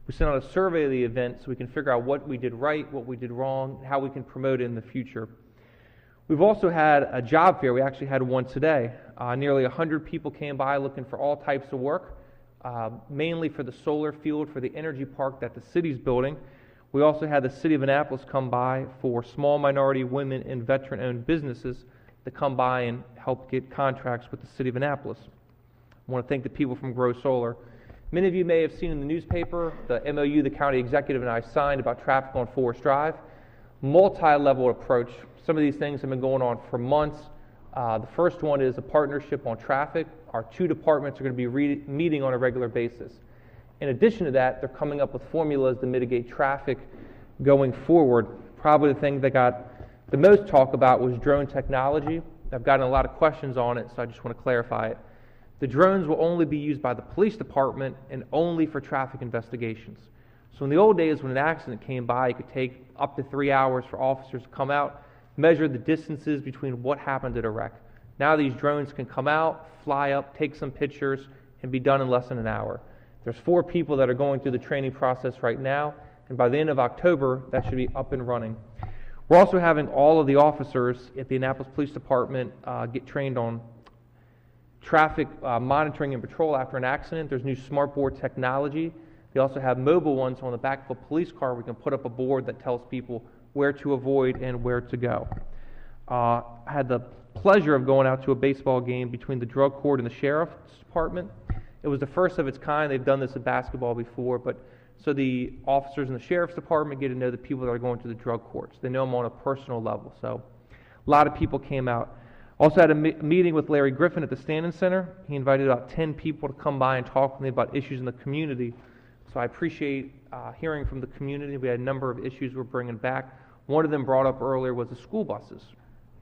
We sent out a survey of the event so we can figure out what we did right, what we did wrong, how we can promote it in the future. We've also had a job fair. We actually had one today. Nearly 100 people came by looking for all types of work, mainly for the solar field for the energy park that the city's building. We also had the city of Annapolis come by for small minority, women, and veteran-owned businesses to come by and help get contracts with the city of Annapolis. I want to thank the people from Grow Solar. Many of you may have seen in the newspaper the MOU the county executive and I signed about traffic on Forest Drive. Multi-level approach. Some of these things have been going on for months. The first one is a partnership on traffic. Our two departments are going to be meeting on a regular basis. In addition to that, they're coming up with formulas to mitigate traffic going forward, probably the thing that got the most talk about was drone technology. I've gotten a lot of questions on it, so I just want to clarify it. The drones will only be used by the police department and only for traffic investigations. So in the old days, when an accident came by, it could take up to 3 hours for officers to come out, measure the distances between what happened at a wreck. Now these drones can come out, fly up, take some pictures, and be done in less than an hour. There's 4 people that are going through the training process right now, and by the end of October, that should be up and running. We're also having all of the officers at the Annapolis Police Department get trained on traffic monitoring and patrol after an accident. There's new smartboard technology. They also have mobile ones on the back of a police car where we can put up a board that tells people where to avoid and where to go. I had the pleasure of going out to a baseball game between the drug court and the sheriff's department. It was the first of its kind. They've done this in basketball before, but so the officers in the sheriff's department get to know the people that are going to the drug courts. They know them on a personal level. So a lot of people came out. Also had a meeting with Larry Griffin at the Stanton Center. He invited about 10 people to come by and talk with me about issues in the community. So I appreciate hearing from the community. We had a number of issues we're bringing back. One of them brought up earlier was the school buses.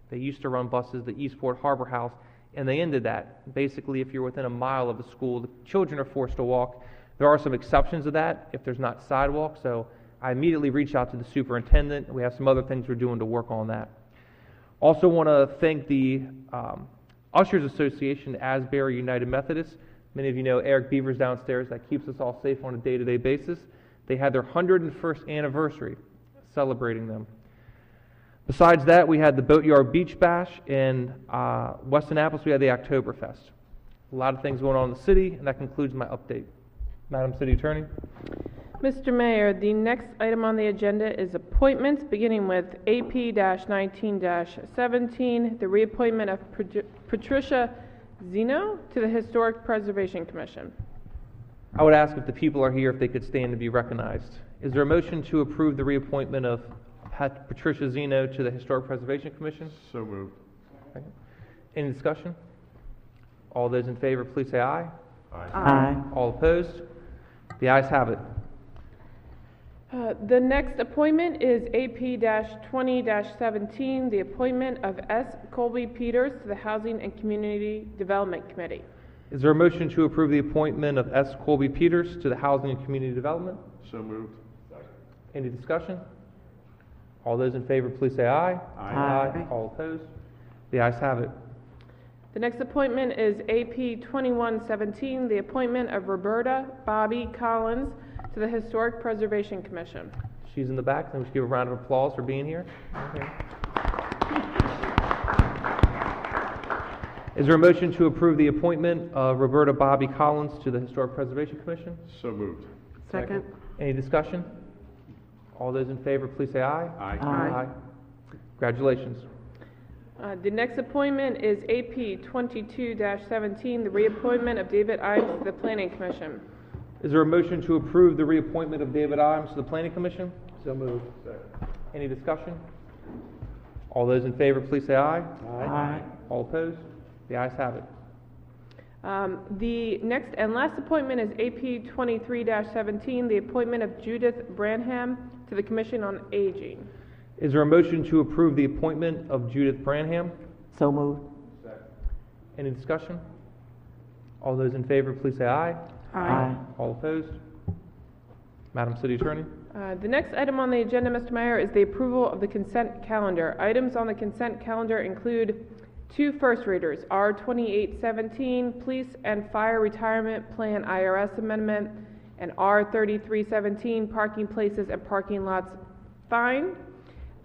They used to run buses, the Eastport Harbor House, and they ended that. Basically, if you're within a mile of the school, the children are forced to walk. There are some exceptions to that if there's not sidewalks, so I immediately reached out to the superintendent. We have some other things we're doing to work on that. Also want to thank the Ushers Association, Asbury United Methodist. Many of you know Eric Beavers downstairs that keeps us all safe on a day-to-day basis. They had their 101st anniversary, celebrating them. Besides that, we had the Boatyard Beach Bash. In West Annapolis, we had the Oktoberfest. A lot of things going on in the city, and that concludes my update. Madam City Attorney. Mr. Mayor, the next item on the agenda is appointments, beginning with AP-19-17, the reappointment of Patricia Zeno to the Historic Preservation Commission. I would ask if the people are here if they could stand to be recognized. Is there a motion to approve the reappointment of Patricia Zeno to the Historic Preservation Commission? So moved. Second. Any discussion? All those in favor, please say aye. Aye. Aye. All opposed? The ayes have it. The next appointment is AP-20-17, the appointment of S. Colby Peters to the Housing and Community Development Committee. Is there a motion to approve the appointment of S. Colby Peters to the Housing and Community Development? So moved. Any discussion? All those in favor, please say aye. Aye. All opposed? The ayes have it. The next appointment is AP-21-17, the appointment of Roberta Bobby Collins to the Historic Preservation Commission. She's in the back, then we should give a round of applause for being here. Okay. Is there a motion to approve the appointment of Roberta Bobby Collins to the Historic Preservation Commission? So moved. Second. Any discussion? All those in favor, please say aye. Aye. Aye. Congratulations. The next appointment is AP-22-17, the reappointment of David Imes to the Planning Commission. Is there a motion to approve the reappointment of David Imes to the Planning Commission? So moved. Any discussion? All those in favor, please say aye. Aye. All opposed? The ayes have it. The next and last appointment is AP-23-17, the appointment of Judith Branham to the Commission on Aging. Is there a motion to approve the appointment of Judith Branham? So moved. Any discussion? All those in favor, please say aye. Aye. All opposed? Madam City Attorney. The next item on the agenda, Mr. Mayor, is the approval of the consent calendar. Items on the consent calendar include 2 first readers, R-2817, Police and Fire Retirement Plan IRS Amendment, and R-3317, Parking Places and Parking Lots Fine.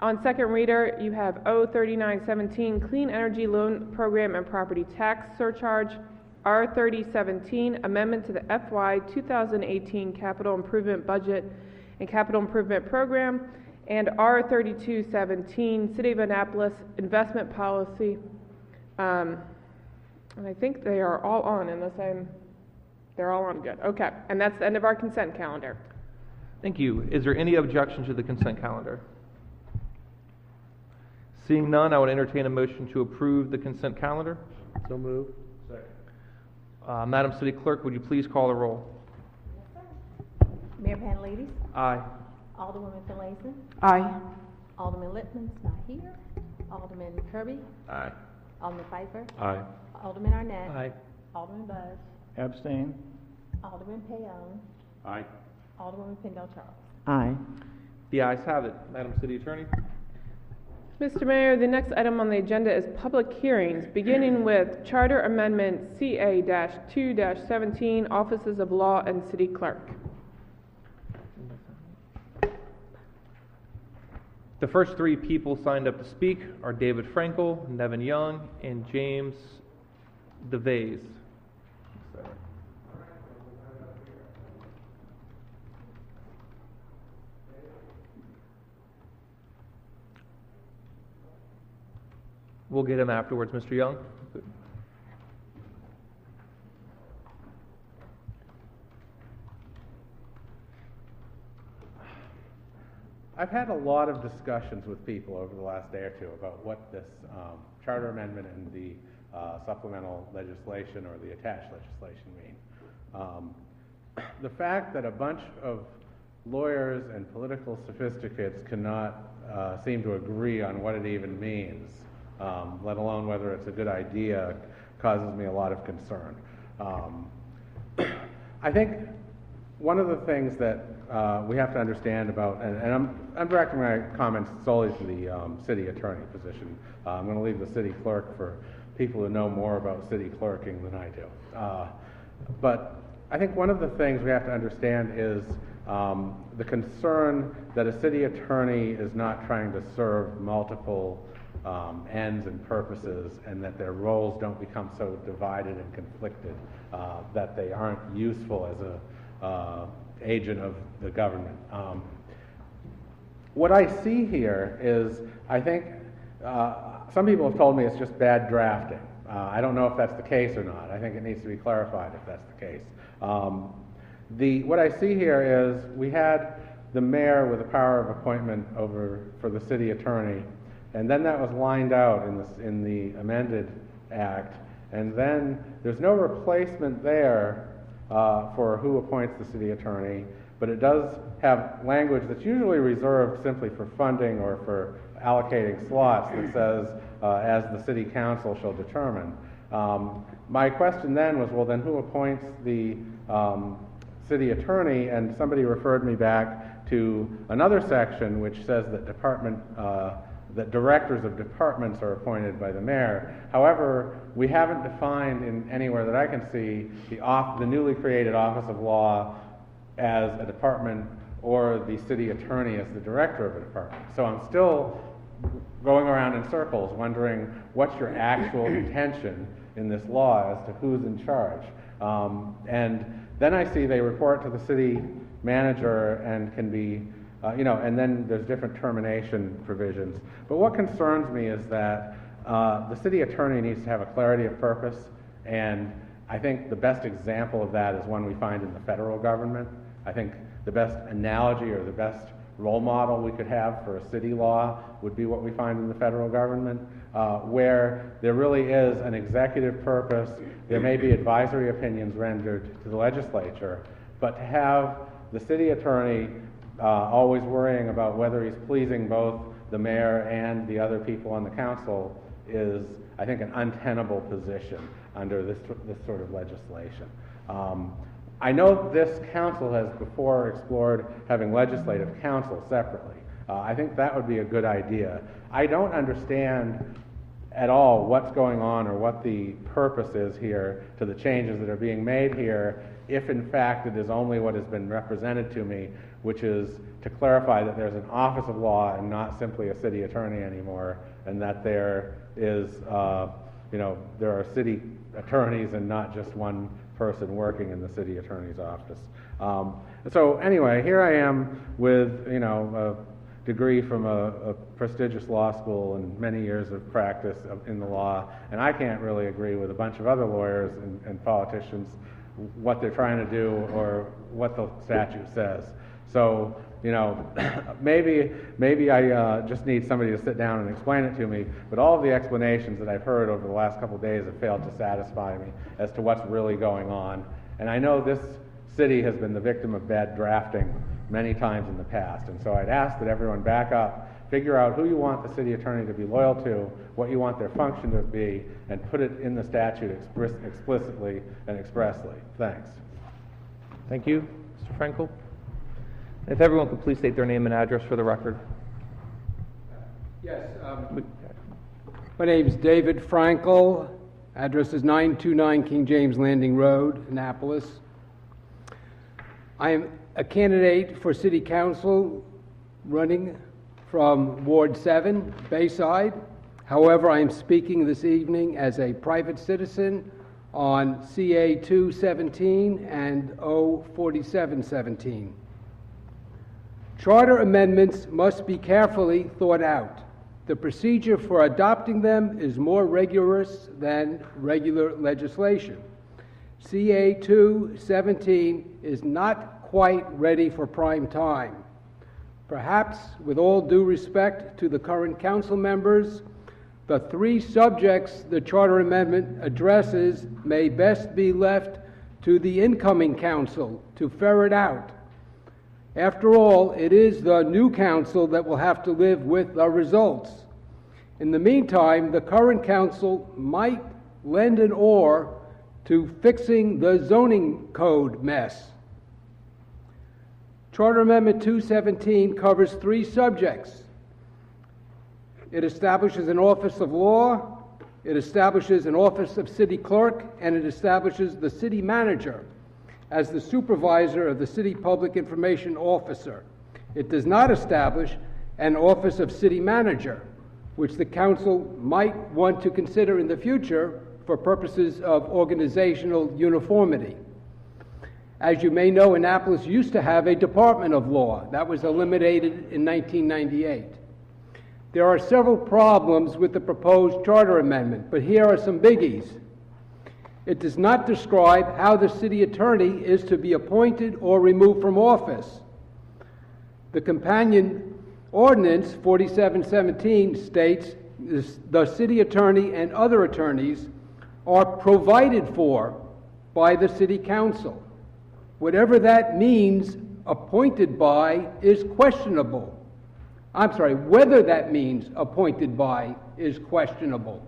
On second reader, you have O-3917, Clean Energy Loan Program and Property Tax Surcharge, R-3017, Amendment to the FY 2018 Capital Improvement Budget and Capital Improvement Program, and R-3217, City of Annapolis Investment Policy. And I think they are all on they're all on good. Okay, and that's the end of our consent calendar. Thank you. Is there any objection to the consent calendar? Seeing none, I would entertain a motion to approve the consent calendar. So moved. Madam City Clerk, would you please call the roll? Mayor Panelides, Aye. Alderwoman Finlayson, Aye. Alderman Lippman's not here. Alderman Kirby? Aye. Alderman Pfeiffer? Aye. Alderman Arnett? Aye. Alderman Buzz? Abstain. Alderman Payon? Aye. Alderwoman Pendle Charles? Aye. The ayes have it. Madam City Attorney? Mr. Mayor, the next item on the agenda is public hearings, beginning with Charter Amendment CA-2-17, Offices of Law and City Clerk. The first three people signed up to speak are David Frankel, Nevin Young, and James DeVays. We'll get him afterwards, Mr. Young. I've had a lot of discussions with people over the last day or two about what this charter amendment and the supplemental legislation or the attached legislation mean. The fact that a bunch of lawyers and political sophisticates cannot seem to agree on what it even means, let alone whether it's a good idea, causes me a lot of concern. I think one of the things that we have to understand about, and I'm directing my comments solely to the city attorney position. I'm going to leave the city clerk for people who know more about city clerking than I do. But I think one of the things we have to understand is the concern that a city attorney is not trying to serve multiple ends and purposes, and that their roles don't become so divided and conflicted that they aren't useful as a agent of the government. What I see here is, I think, some people have told me it's just bad drafting. I don't know if that's the case or not. I think it needs to be clarified if that's the case. What I see here is we had the mayor with the power of appointment for the city attorney, and then that was lined out in the amended act, and then there's no replacement there for who appoints the city attorney, but it does have language that's usually reserved simply for funding or for allocating slots that says, as the city council shall determine. My question then was, well, then who appoints the city attorney? And somebody referred me back to another section which says that that directors of departments are appointed by the mayor. However, we haven't defined in anywhere that I can see the newly created Office of Law as a department or the city attorney as the director of a department. So I'm still going around in circles wondering what's your actual intention in this law as to who's in charge. And then I see they report to the city manager and can be and then there's different termination provisions. But what concerns me is that the city attorney needs to have a clarity of purpose, and I think the best example of that is one we find in the federal government. I think the best analogy or the best role model we could have for a city law would be what we find in the federal government, where there really is an executive purpose. There may be advisory opinions rendered to the legislature, but to have the city attorney always worrying about whether he's pleasing both the mayor and the other people on the council is, I think, an untenable position under this sort of legislation. I know this council has before explored having legislative council separately. I think that would be a good idea. I don't understand at all what's going on or what the purpose is here to the changes that are being made here, if in fact it is only what has been represented to me, which is to clarify that there's an office of law and not simply a city attorney anymore, and that there is, there are city attorneys and not just one person working in the city attorney's office. So anyway, here I am with, a degree from a prestigious law school and many years of practice in the law, and I can't really agree with a bunch of other lawyers and politicians what they're trying to do or what the statute says. So, maybe I just need somebody to sit down and explain it to me, but all of the explanations that I've heard over the last couple of days have failed to satisfy me as to what's really going on. And I know this city has been the victim of bad drafting many times in the past, and so I'd ask that everyone back up Figure out who you want the city attorney to be loyal to, what you want their function to be, and put it in the statute explicitly and expressly. Thanks. Thank you. Mr. Frankel? If everyone could please state their name and address for the record. Yes. My name is David Frankel. Address is 929 King James Landing Road, Annapolis. I am a candidate for City Council running from Ward 7, Bayside. However, I am speaking this evening as a private citizen on CA 217 and O 4717. Charter amendments must be carefully thought out. The procedure for adopting them is more rigorous than regular legislation. CA 217 is not quite ready for prime time. Perhaps, with all due respect to the current council members, the three subjects the charter amendment addresses may best be left to the incoming council to ferret out. After all, it is the new council that will have to live with the results. In the meantime, the current council might lend an oar to fixing the zoning code mess. Charter Amendment 217 covers three subjects. It establishes an office of law, it establishes an office of city clerk, and it establishes the city manager as the supervisor of the city public information officer. It does not establish an office of city manager, which the council might want to consider in the future for purposes of organizational uniformity. As you may know, Annapolis used to have a Department of Law. That was eliminated in 1998. There are several problems with the proposed charter amendment, but here are some biggies. It does not describe how the city attorney is to be appointed or removed from office. The companion ordinance 4717 states the city attorney and other attorneys are provided for by the city council. Whatever that means, appointed by is questionable. I'm sorry, whether that means appointed by is questionable.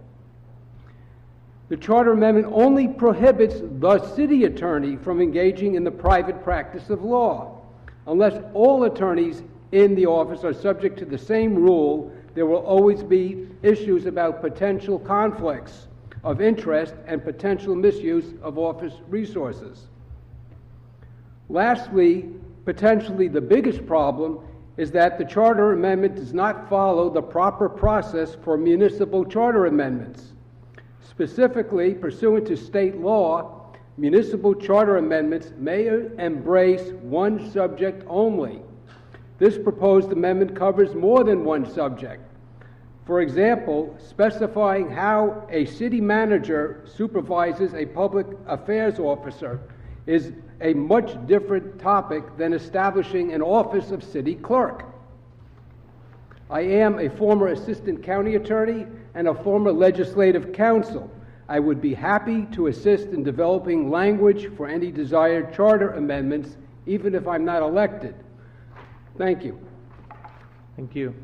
The charter amendment only prohibits the city attorney from engaging in the private practice of law. Unless all attorneys in the office are subject to the same rule, there will always be issues about potential conflicts of interest and potential misuse of office resources. Lastly, potentially the biggest problem is that the charter amendment does not follow the proper process for municipal charter amendments. Specifically, pursuant to state law, municipal charter amendments may embrace one subject only. This proposed amendment covers more than one subject. For example, specifying how a city manager supervises a public affairs officer is a much different topic than establishing an office of city clerk. I am a former assistant county attorney and a former legislative counsel. I would be happy to assist in developing language for any desired charter amendments, even if I'm not elected. Thank you. Thank you.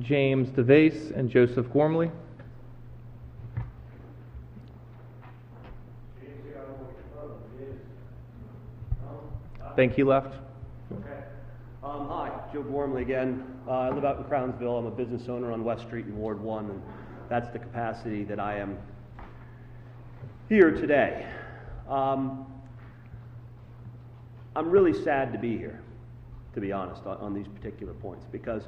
James DeVase and Joseph Gormley. Think he left. Okay. Hi, Joe Gormley again. I live out in Crownsville. I'm a business owner on West Street in Ward 1, and that's the capacity that I am here today. I'm really sad to be here, to be honest, on these particular points, because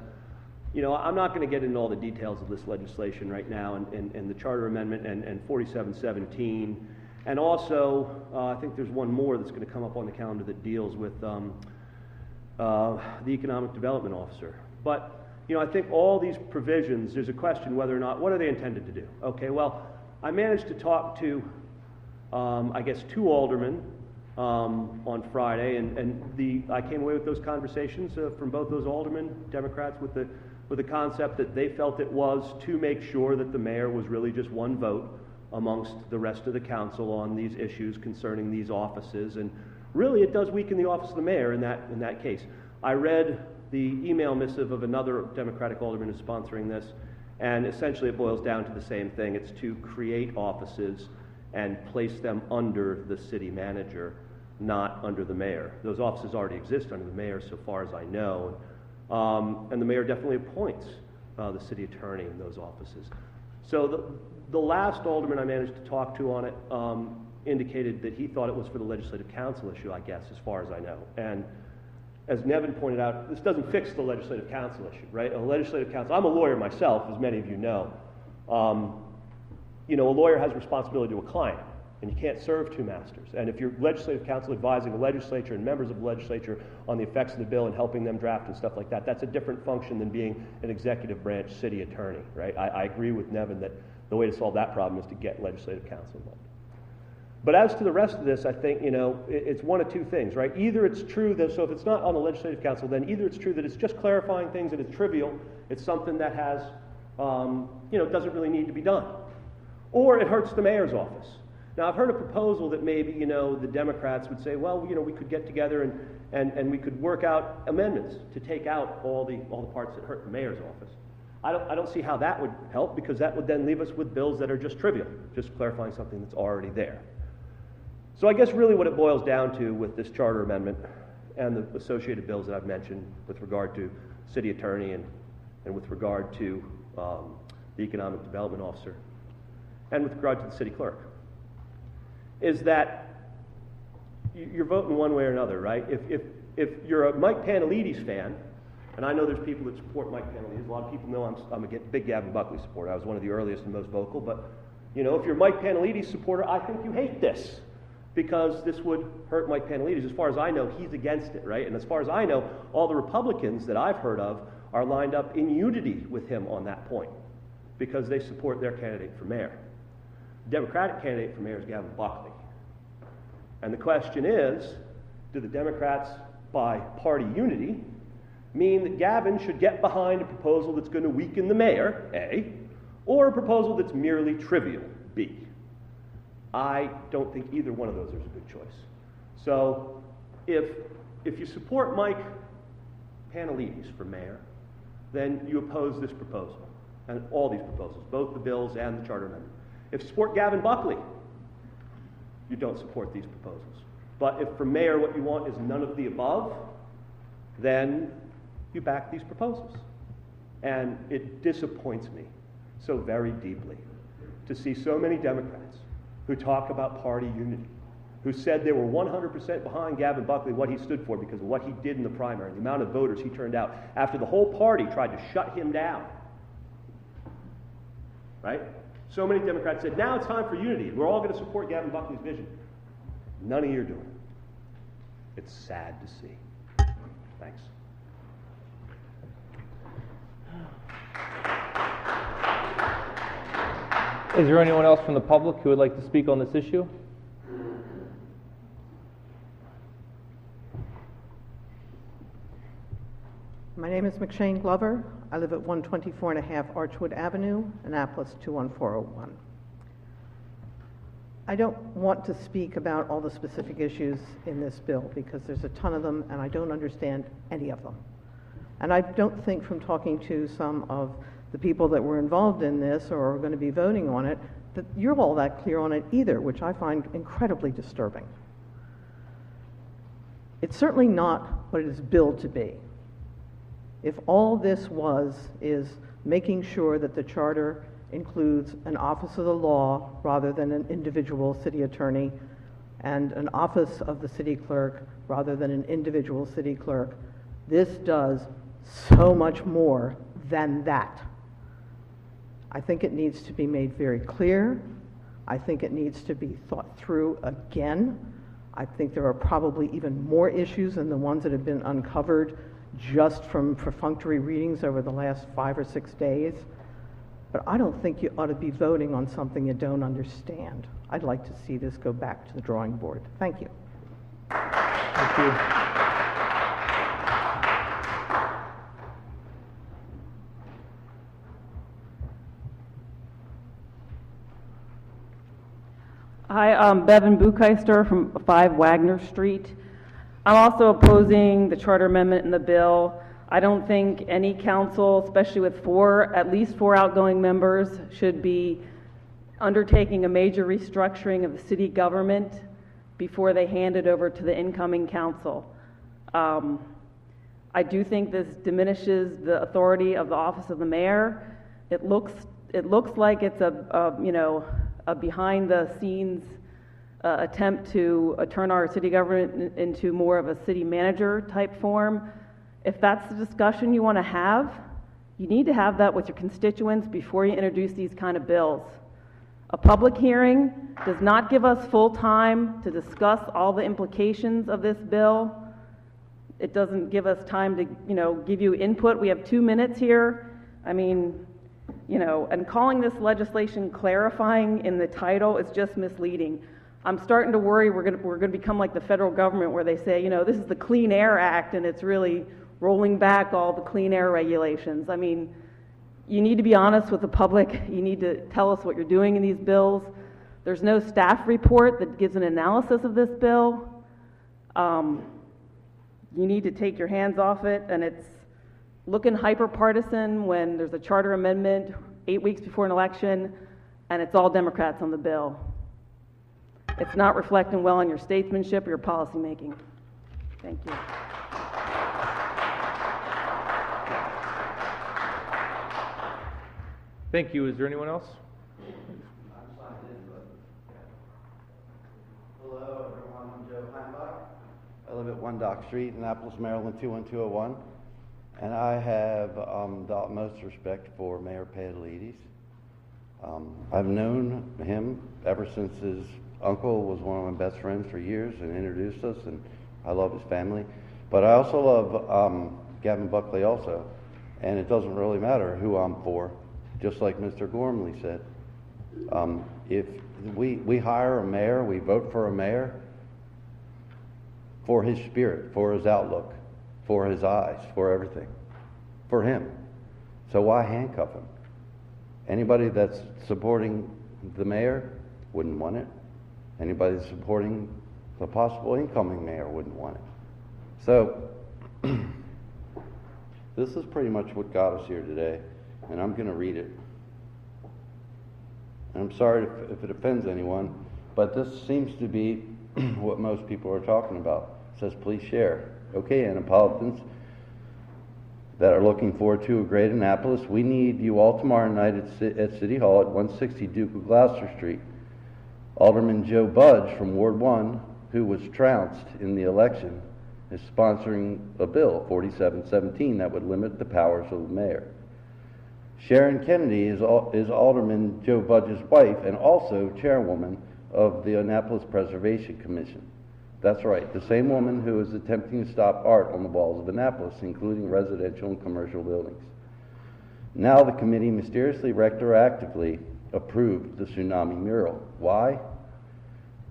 you know, I'm not going to get into all the details of this legislation right now and the charter amendment and 4717. And also, I think there's one more that's going to come up on the calendar that deals with the economic development officer. But, you know, I think all these provisions, there's a question whether or not, what are they intended to do? Okay, well, I managed to talk to, I guess, 2 aldermen on Friday, and I came away with those conversations from both those aldermen, Democrats, with the concept that they felt it was to make sure that the mayor was really just one vote amongst the rest of the council on these issues concerning these offices, and really it does weaken the office of the mayor in that case. I read the email missive of another Democratic alderman who's sponsoring this, and essentially it boils down to the same thing. It's to create offices and place them under the city manager, not under the mayor. Those offices already exist under the mayor so far as I know, and the mayor definitely appoints the city attorney in those offices. So the last alderman I managed to talk to on it indicated that he thought it was for the legislative council issue, I guess, as far as I know. And as Nevin pointed out, this doesn't fix the legislative council issue, right? A legislative council, I'm a lawyer myself, as many of you know. You know, a lawyer has responsibility to a client, and you can't serve two masters. And if you're legislative council advising the legislature and members of the legislature on the effects of the bill and helping them draft and stuff like that, that's a different function than being an executive branch city attorney, right? I agree with Nevin that the way to solve that problem is to get legislative council involved. But as to the rest of this, I think, you know, it's one of two things, right? Either it's true that, so if it's not on the legislative council, then either it's true that it's just clarifying things and it's trivial, it's something that has, you know, doesn't really need to be done. Or it hurts the mayor's office. Now, I've heard a proposal that maybe, you know, the Democrats would say, well, you know, we could get together and we could work out amendments to take out all the parts that hurt the mayor's office. I don't see how that would help, because that would then leave us with bills that are just trivial, just clarifying something that's already there. So I guess really what it boils down to with this charter amendment and the associated bills that I've mentioned with regard to city attorney and with regard to the economic development officer and with regard to the city clerk is that you're voting one way or another, right? If you're a Mike Panelides fan, and I know there's people that support Mike Panelides, a lot of people know I'm a big Gavin Buckley supporter. I was one of the earliest and most vocal, but you know, if you're a Mike Panelides supporter, I think you hate this, because this would hurt Mike Panelides. As far as I know, he's against it, right? And as far as I know, all the Republicans that I've heard of are lined up in unity with him on that point, because they support their candidate for mayor. The Democratic candidate for mayor is Gavin Buckley. And the question is, do the Democrats, by party unity, mean that Gavin should get behind a proposal that's going to weaken the mayor, A, or a proposal that's merely trivial, B? I don't think either one of those is a good choice. So if you support Mike Panelides for mayor, then you oppose this proposal and all these proposals, both the bills and the charter amendment. If you support Gavin Buckley, you don't support these proposals. But if for mayor what you want is none of the above, then you back these proposals. And it disappoints me so very deeply to see so many Democrats who talk about party unity, who said they were 100% behind Gavin Buckley, what he stood for, because of what he did in the primary, the amount of voters he turned out, after the whole party tried to shut him down. Right? So many Democrats said, now it's time for unity. We're all going to support Gavin Buckley's vision. None of you are doing it. It's sad to see. Thanks. Is there anyone else from the public who would like to speak on this issue? My name is McShane Glover. I live at 124.5 Archwood Avenue, Annapolis 21401. I don't want to speak about all the specific issues in this bill because there's a ton of them and I don't understand any of them. And I don't think from talking to some of the people that were involved in this or are going to be voting on it that you're all that clear on it either, which I find incredibly disturbing. It's certainly not what it is billed to be. If all this is making sure that the charter includes an office of the law rather than an individual city attorney and an office of the city clerk rather than an individual city clerk, this does so much more than that. I think it needs to be made very clear. I think it needs to be thought through again. I think there are probably even more issues than the ones that have been uncovered just from perfunctory readings over the last 5 or 6 days. But I don't think you ought to be voting on something you don't understand. I'd like to see this go back to the drawing board. Thank you. Thank you. Hi, I'm Bevan Bukeister from 5 Wagner Street. I'm also opposing the charter amendment in the bill. I don't think any council, especially with at least four outgoing members, should be undertaking a major restructuring of the city government before they hand it over to the incoming council. I do think this diminishes the authority of the office of the mayor. It looks like it's a behind-the-scenes attempt to turn our city government into more of a city manager type form. If that's the discussion you want to have, you need to have that with your constituents before you introduce these kind of bills. A public hearing does not give us full time to discuss all the implications of this bill. It doesn't give us time to, give you input. We have 2 minutes here. I mean, and calling this legislation clarifying in the title is just misleading. I'm starting to worry we're going to become like the federal government where they say, this is the Clean Air Act, and it's really rolling back all the clean air regulations. I mean, you need to be honest with the public. You need to tell us what you're doing in these bills. There's no staff report that gives an analysis of this bill. You need to take your hands off it, and it's looking hyper-partisan when there's a charter amendment 8 weeks before an election, and it's all Democrats on the bill. It's not reflecting well on your statesmanship or your policymaking. Thank you. Thank you. Is there anyone else? Hello, everyone. I'm Joe Heimbach. I live at 1 Dock Street, Annapolis, Maryland, 21201. And I have the utmost respect for Mayor Pavlidis. I've known him ever since his uncle was one of my best friends for years and introduced us, and I love his family. But I also love Gavin Buckley also, and it doesn't really matter who I'm for, just like Mr. Gormley said. If we hire a mayor, we vote for a mayor for his spirit, for his outlook, for his eyes, for everything, for him. So why handcuff him? Anybody that's supporting the mayor wouldn't want it. Anybody that's supporting the possible incoming mayor wouldn't want it. So this is pretty much what got us here today, and I'm going to read it. And I'm sorry if it offends anyone, but this seems to be what most people are talking about. It says, please share. Okay, Annapolitans that are looking forward to a great Annapolis, we need you all tomorrow night at City Hall at 160 Duke of Gloucester Street. Alderman Joe Budge from Ward 1, who was trounced in the election, is sponsoring a bill, 4717, that would limit the powers of the mayor. Sharon Kennedy is Alderman Joe Budge's wife and also chairwoman of the Annapolis Preservation Commission. That's right, the same woman who is attempting to stop art on the walls of Annapolis, including residential and commercial buildings. Now the committee mysteriously retroactively approved the tsunami mural. Why?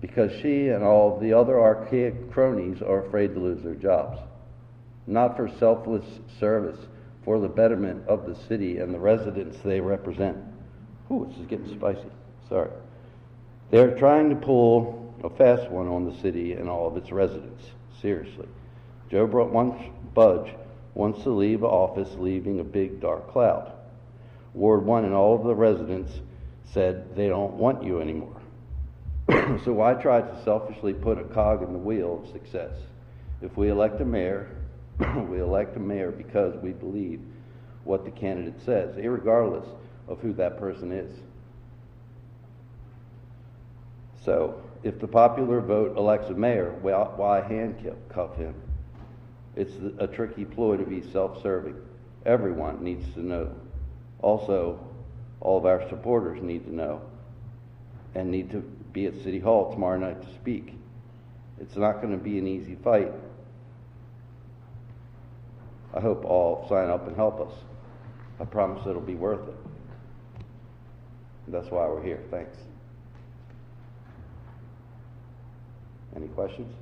Because she and all the other archaic cronies are afraid to lose their jobs. Not for selfless service, for the betterment of the city and the residents they represent. Ooh, this is getting spicy. Sorry. They're trying to pull a fast one on the city and all of its residents. Seriously. Joe Budge wants to leave office leaving a big dark cloud. Ward 1 and all of the residents said they don't want you anymore. So why try to selfishly put a cog in the wheel of success? If we elect a mayor, we elect a mayor because we believe what the candidate says, irregardless of who that person is. So, if the popular vote elects a mayor, why handcuff him? It's a tricky ploy to be self-serving. Everyone needs to know. Also, all of our supporters need to know and need to be at City Hall tomorrow night to speak. It's not going to be an easy fight. I hope all sign up and help us. I promise it'll be worth it. That's why we're here. Thanks. Any questions?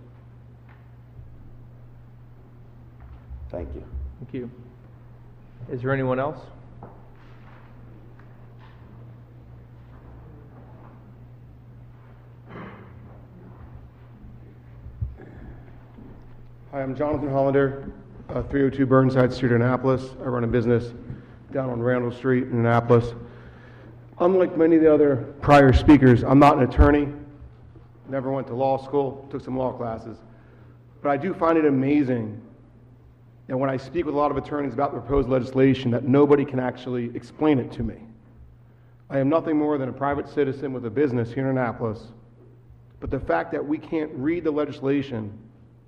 Thank you. Thank you. Is there anyone else? I'm Jonathan Hollander, 302 Burnside Street, Annapolis. I run a business down on Randall Street in Annapolis. Unlike many of the other prior speakers, I'm not an attorney, never went to law school, took some law classes, but I do find it amazing that when I speak with a lot of attorneys about the proposed legislation, that nobody can actually explain it to me. I am nothing more than a private citizen with a business here in Annapolis, but the fact that we can't read the legislation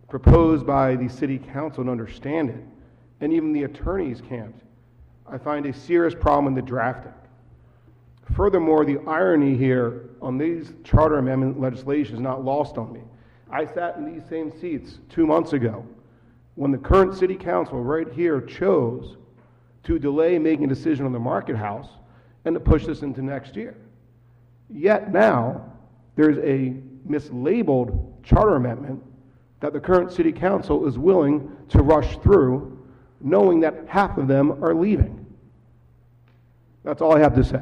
proposed by the city council and understand it, and even the attorneys can't, I find a serious problem in the drafting. Furthermore, the irony here on these charter amendment legislation is not lost on me. I sat in these same seats 2 months ago when the current city council right here chose to delay making a decision on the Market House and to push this into next year. Yet now, there's a mislabeled charter amendment that the current city council is willing to rush through, knowing that half of them are leaving. That's all I have to say.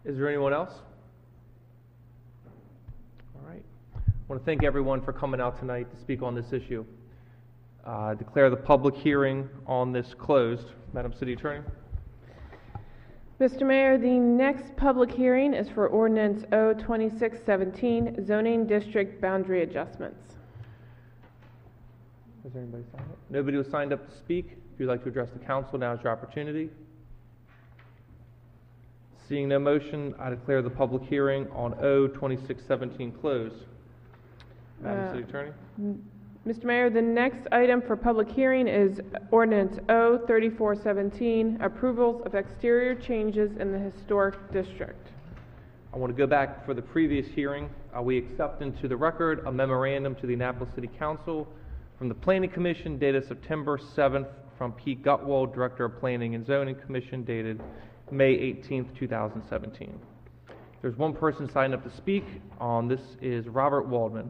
Is there anyone else? All right. I want to thank everyone for coming out tonight to speak on this issue. Declare the public hearing on this closed. Madam City Attorney. Mr. Mayor, the next public hearing is for ordinance O-2617, zoning district boundary adjustments. Has anybody signed up? Nobody was signed up to speak. If you'd like to address the council, now is your opportunity. Seeing no motion, I declare the public hearing on O-2617 closed. Madam City Attorney. Mr. Mayor, the next item for public hearing is ordinance O-3417, approvals of exterior changes in the historic district. I want to go back for the previous hearing. We accept into the record a memorandum to the Annapolis City Council from the Planning Commission dated September 7th from Pete Gutwald, Director of Planning and Zoning Commission, dated May 18th, 2017. There's one person signed up to speak on this is Robert Waldman.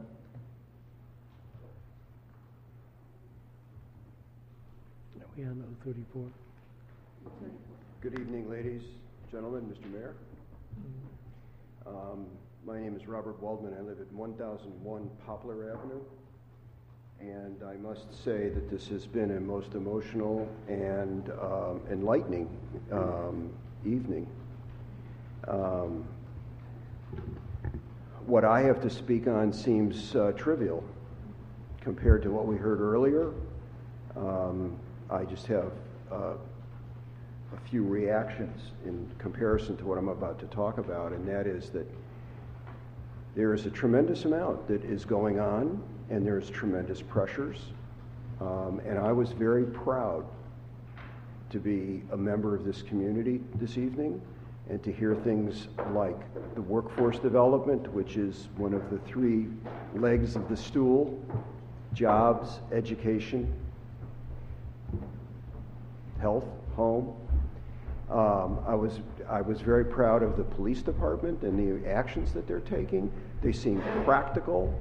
We on 034. Good evening, ladies, gentlemen, Mr. Mayor. My name is Robert Waldman. I live at 1001 Poplar Avenue. And I must say that this has been a most emotional and enlightening evening. What I have to speak on seems trivial compared to what we heard earlier. I just have a few reactions in comparison to what I'm about to talk about, and that is that there is a tremendous amount that is going on, and there's tremendous pressures. And I was very proud to be a member of this community this evening and to hear things like the workforce development, which is one of the three legs of the stool, jobs, education, health, home. I was very proud of the police department and the actions that they're taking. They seem practical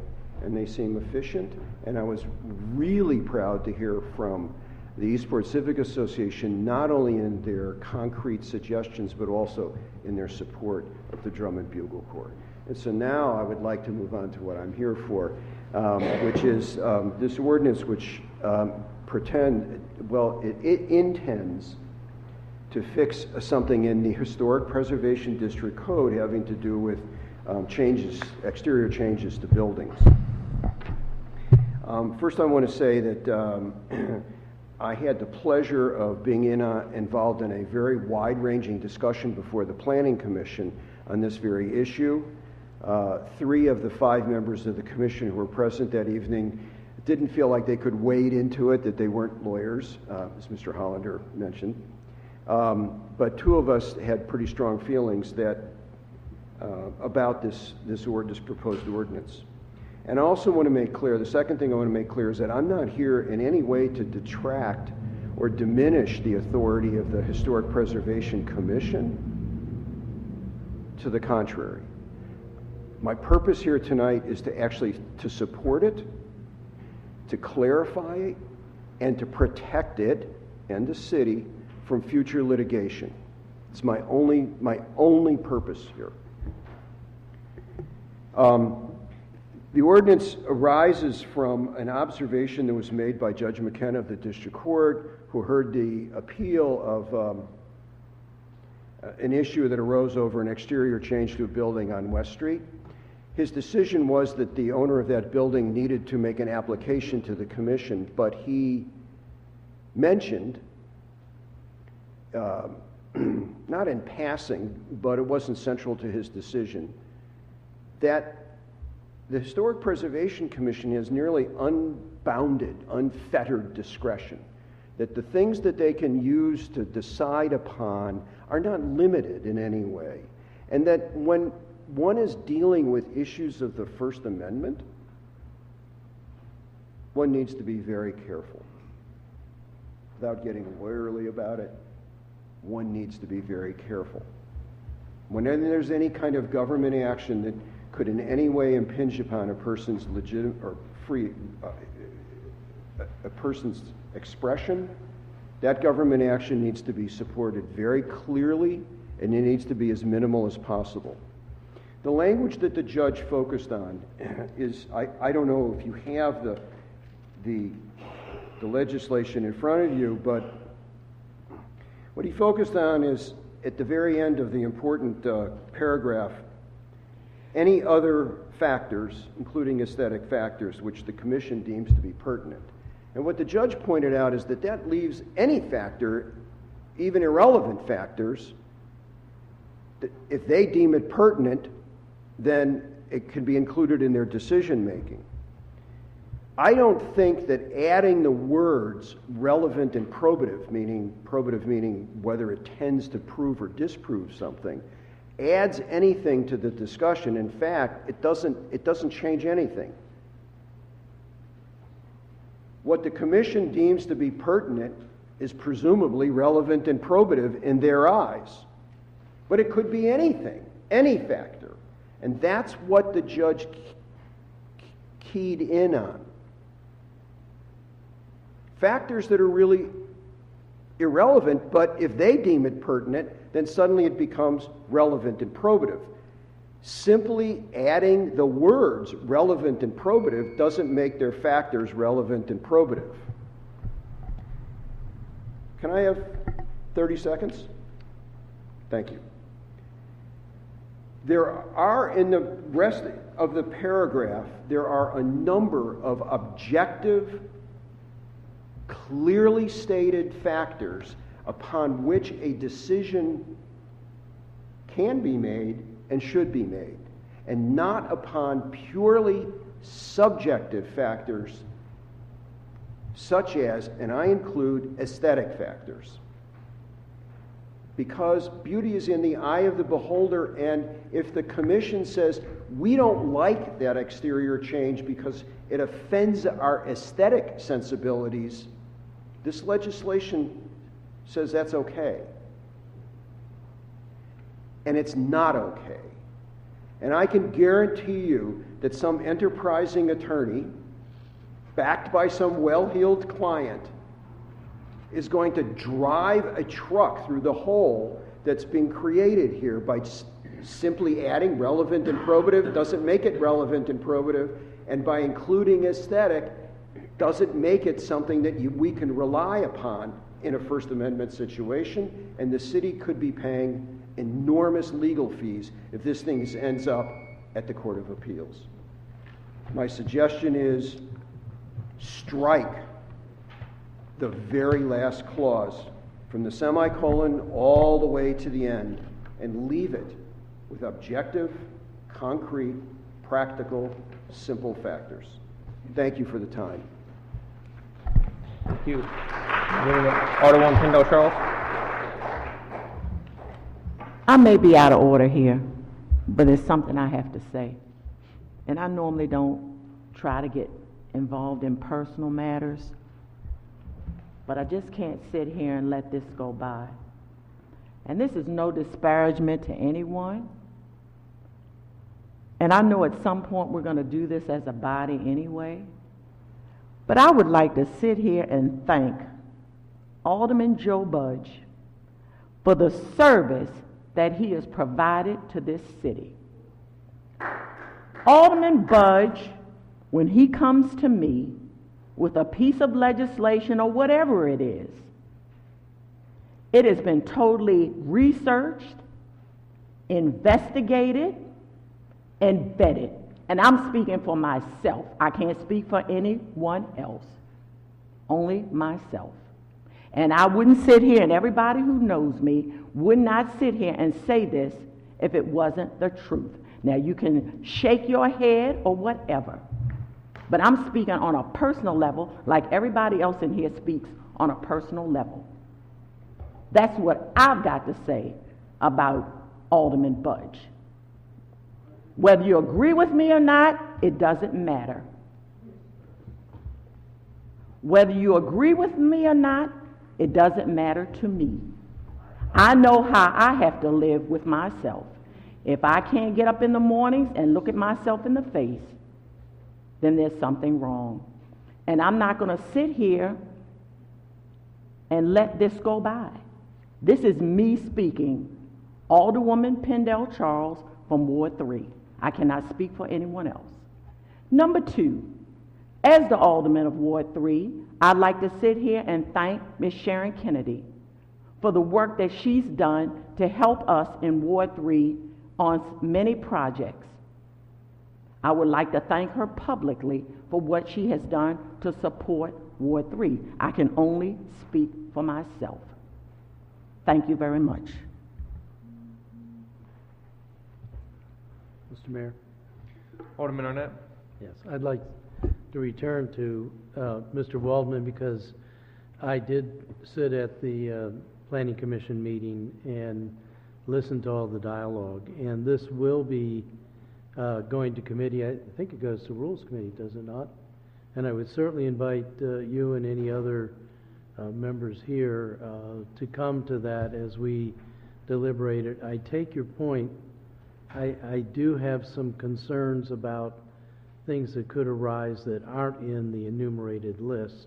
and they seem efficient, and I was really proud to hear from the Eastport Civic Association, not only in their concrete suggestions, but also in their support of the Drum and Bugle Corps. And so now I would like to move on to what I'm here for, which is this ordinance which it intends to fix something in the Historic Preservation District Code having to do with exterior changes to buildings. First, I want to say that I had the pleasure of being involved in a very wide-ranging discussion before the Planning Commission on this very issue. 3 of the 5 members of the commission who were present that evening didn't feel like they could wade into it, that they weren't lawyers, as Mr. Hollander mentioned. But 2 of us had pretty strong feelings that about this proposed ordinance. And I also want to make clear, the second thing I want to make clear is that I'm not here in any way to detract or diminish the authority of the Historic Preservation Commission. To the contrary. My purpose here tonight is to support it, to clarify it, and to protect it and the city from future litigation. It's my only purpose here. The ordinance arises from an observation that was made by Judge McKenna of the District Court, who heard the appeal of an issue that arose over an exterior change to a building on West Street. His decision was that the owner of that building needed to make an application to the commission, but he mentioned, not in passing, but it wasn't central to his decision, that the Historic Preservation Commission has nearly unbounded, unfettered discretion, that the things that they can use to decide upon are not limited in any way, and that when one is dealing with issues of the First Amendment, one needs to be very careful. Without getting lawyerly about it, one needs to be very careful. Whenever there's any kind of government action that could in any way impinge upon a person's legitimate or free a person's expression, that government action needs to be supported very clearly, and it needs to be as minimal as possible. The language that the judge focused on is, I don't know if you have the legislation in front of you, but what he focused on is at the very end of the important paragraph, any other factors, including aesthetic factors, which the commission deems to be pertinent. And what the judge pointed out is that that leaves any factor, even irrelevant factors, that if they deem it pertinent, then it can be included in their decision making. I don't think that adding the words relevant and probative meaning whether it tends to prove or disprove something, adds anything to the discussion. In fact, it doesn't change anything. What the commission deems to be pertinent is presumably relevant and probative in their eyes. But it could be anything, any factor. And that's what the judge keyed in on. Factors that are really irrelevant, but if they deem it pertinent, then suddenly it becomes relevant and probative. Simply adding the words relevant and probative doesn't make their factors relevant and probative. Can I have 30 seconds? Thank you. There are, in the rest of the paragraph, there are a number of objective, clearly stated factors upon which a decision can be made and should be made, and not upon purely subjective factors such as, and I include, aesthetic factors. Because beauty is in the eye of the beholder, and if the commission says, we don't like that exterior change because it offends our aesthetic sensibilities, this legislation says that's okay. And it's not okay. And I can guarantee you that some enterprising attorney, backed by some well-heeled client, is going to drive a truck through the hole that's being created here by simply adding relevant and probative. Doesn't make it relevant and probative, and by including aesthetic doesn't make it something that we can rely upon in a First Amendment situation, and the city could be paying enormous legal fees if this thing ends up at the Court of Appeals. My suggestion is strike the very last clause from the semicolon all the way to the end and leave it with objective, concrete, practical, simple factors. Thank you for the time. Thank you. Alderman Kendall Charles. I may be out of order here, but it's something I have to say. And I normally don't try to get involved in personal matters, but I just can't sit here and let this go by. And this is no disparagement to anyone. And I know at some point we're going to do this as a body anyway. But I would like to sit here and thank Alderman Joe Budge for the service that he has provided to this city. Alderman Budge, when he comes to me with a piece of legislation or whatever it has been totally researched, investigated, and vetted. And I'm speaking for myself. I can't speak for anyone else. Only myself. And I wouldn't sit here, and everybody who knows me would not sit here and say this if it wasn't the truth. Now, you can shake your head or whatever, but I'm speaking on a personal level like everybody else in here speaks on a personal level. That's what I've got to say about Alderman Budge. Whether you agree with me or not, it doesn't matter. Whether you agree with me or not, it doesn't matter to me. I know how I have to live with myself. If I can't get up in the mornings and look at myself in the face, then there's something wrong. And I'm not going to sit here and let this go by. This is me speaking, Alderwoman Pendell Charles from Ward 3. I cannot speak for anyone else. Number 2, as the Alderman of Ward 3, I'd like to sit here and thank Ms. Sharon Kennedy for the work that she's done to help us in Ward 3 on many projects. I would like to thank her publicly for what she has done to support Ward 3. I can only speak for myself. Thank you very much. Mr. Mayor? Alderman Arnett? Yes, I'd like to return to Mr. Waldman because I did sit at the Planning Commission meeting and listen to all the dialogue, and this will be going to committee. I think it goes to Rules Committee, does it not? And I would certainly invite you and any other members here to come to that as we deliberate it. I take your point. I do have some concerns about things that could arise that aren't in the enumerated list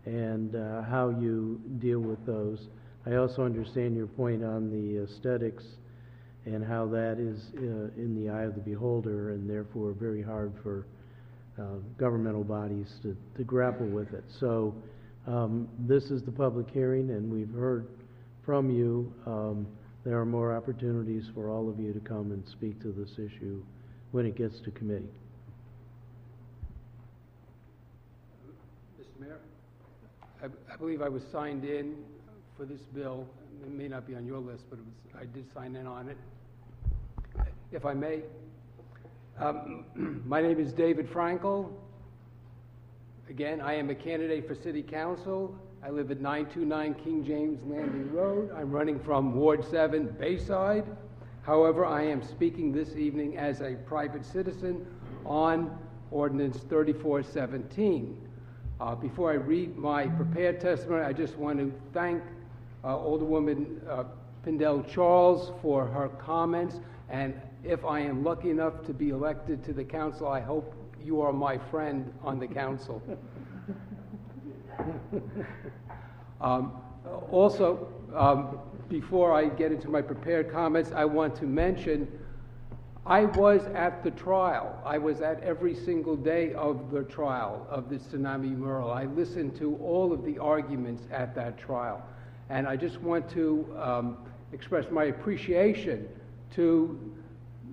and how you deal with those. I also understand your point on the aesthetics and how that is in the eye of the beholder and therefore very hard for governmental bodies to grapple with it. So this is the public hearing, and we've heard from you. There are more opportunities for all of you to come and speak to this issue when it gets to committee. Mr. Mayor, I believe I was signed in for this bill. It may not be on your list, but I did sign in on it. If I may, my name is David Frankel. Again, I am a candidate for City Council. I live at 929 King James Landing Road. I'm running from Ward 7, Bayside. However, I am speaking this evening as a private citizen on Ordinance 3417. Before I read my prepared testimony, I just want to thank Alderwoman Pendell Charles for her comments, and if I am lucky enough to be elected to the council, I hope you are my friend on the council. Also, before I get into my prepared comments, I want to mention I was at the trial. I was at every single day of the trial of the tsunami mural. I listened to all of the arguments at that trial. And I just want to express my appreciation to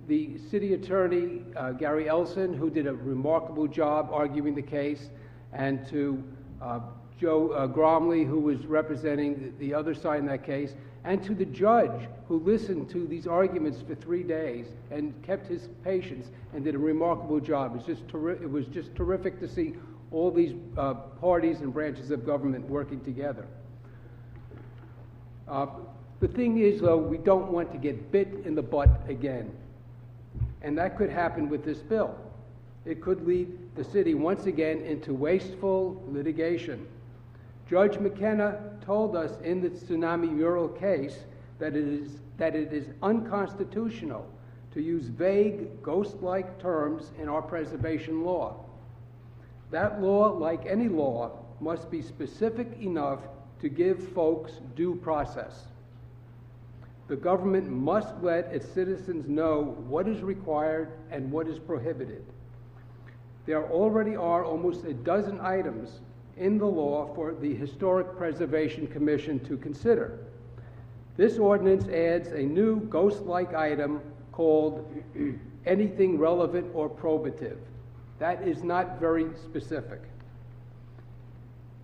the city attorney, Gary Elson, who did a remarkable job arguing the case, and to Joe Gromley, who was representing the other side in that case, and to the judge who listened to these arguments for 3 days and kept his patience and did a remarkable job. It was just terrific to see all these parties and branches of government working together. The thing is, though, we don't want to get bit in the butt again. And that could happen with this bill. It could lead the city once again into wasteful litigation. Judge McKenna told us in the tsunami mural case that it is unconstitutional to use vague, ghost-like terms in our preservation law. That law, like any law, must be specific enough to give folks due process. the government must let its citizens know what is required and what is prohibited. There already are almost a dozen items in the law for the Historic Preservation Commission to consider. This ordinance adds a new ghost-like item called anything relevant or probative. That is not very specific.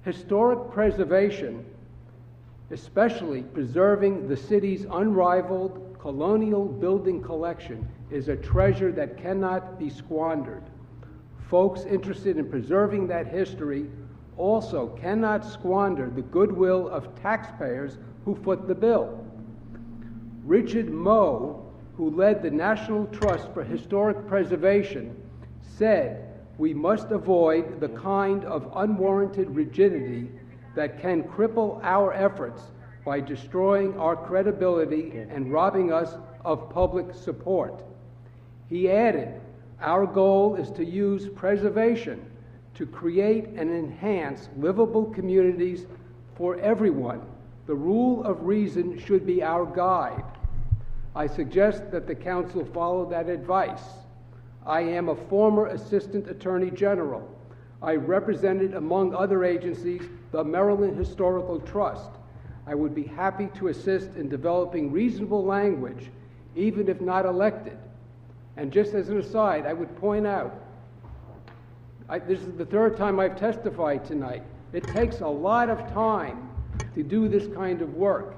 Historic preservation, especially preserving the city's unrivaled colonial building collection, is a treasure that cannot be squandered. Folks interested in preserving that history also cannot squander the goodwill of taxpayers who foot the bill. Richard Moe, who led the National Trust for Historic Preservation, said, "We must avoid the kind of unwarranted rigidity that can cripple our efforts by destroying our credibility and robbing us of public support." He added, "Our goal is to use preservation to create and enhance livable communities for everyone. The rule of reason should be our guide." I suggest that the council follow that advice. I am a former Assistant Attorney General. I represented, among other agencies, the Maryland Historical Trust. I would be happy to assist in developing reasonable language, even if not elected. And just as an aside, I would point out, this is the third time I've testified tonight. It takes a lot of time to do this kind of work.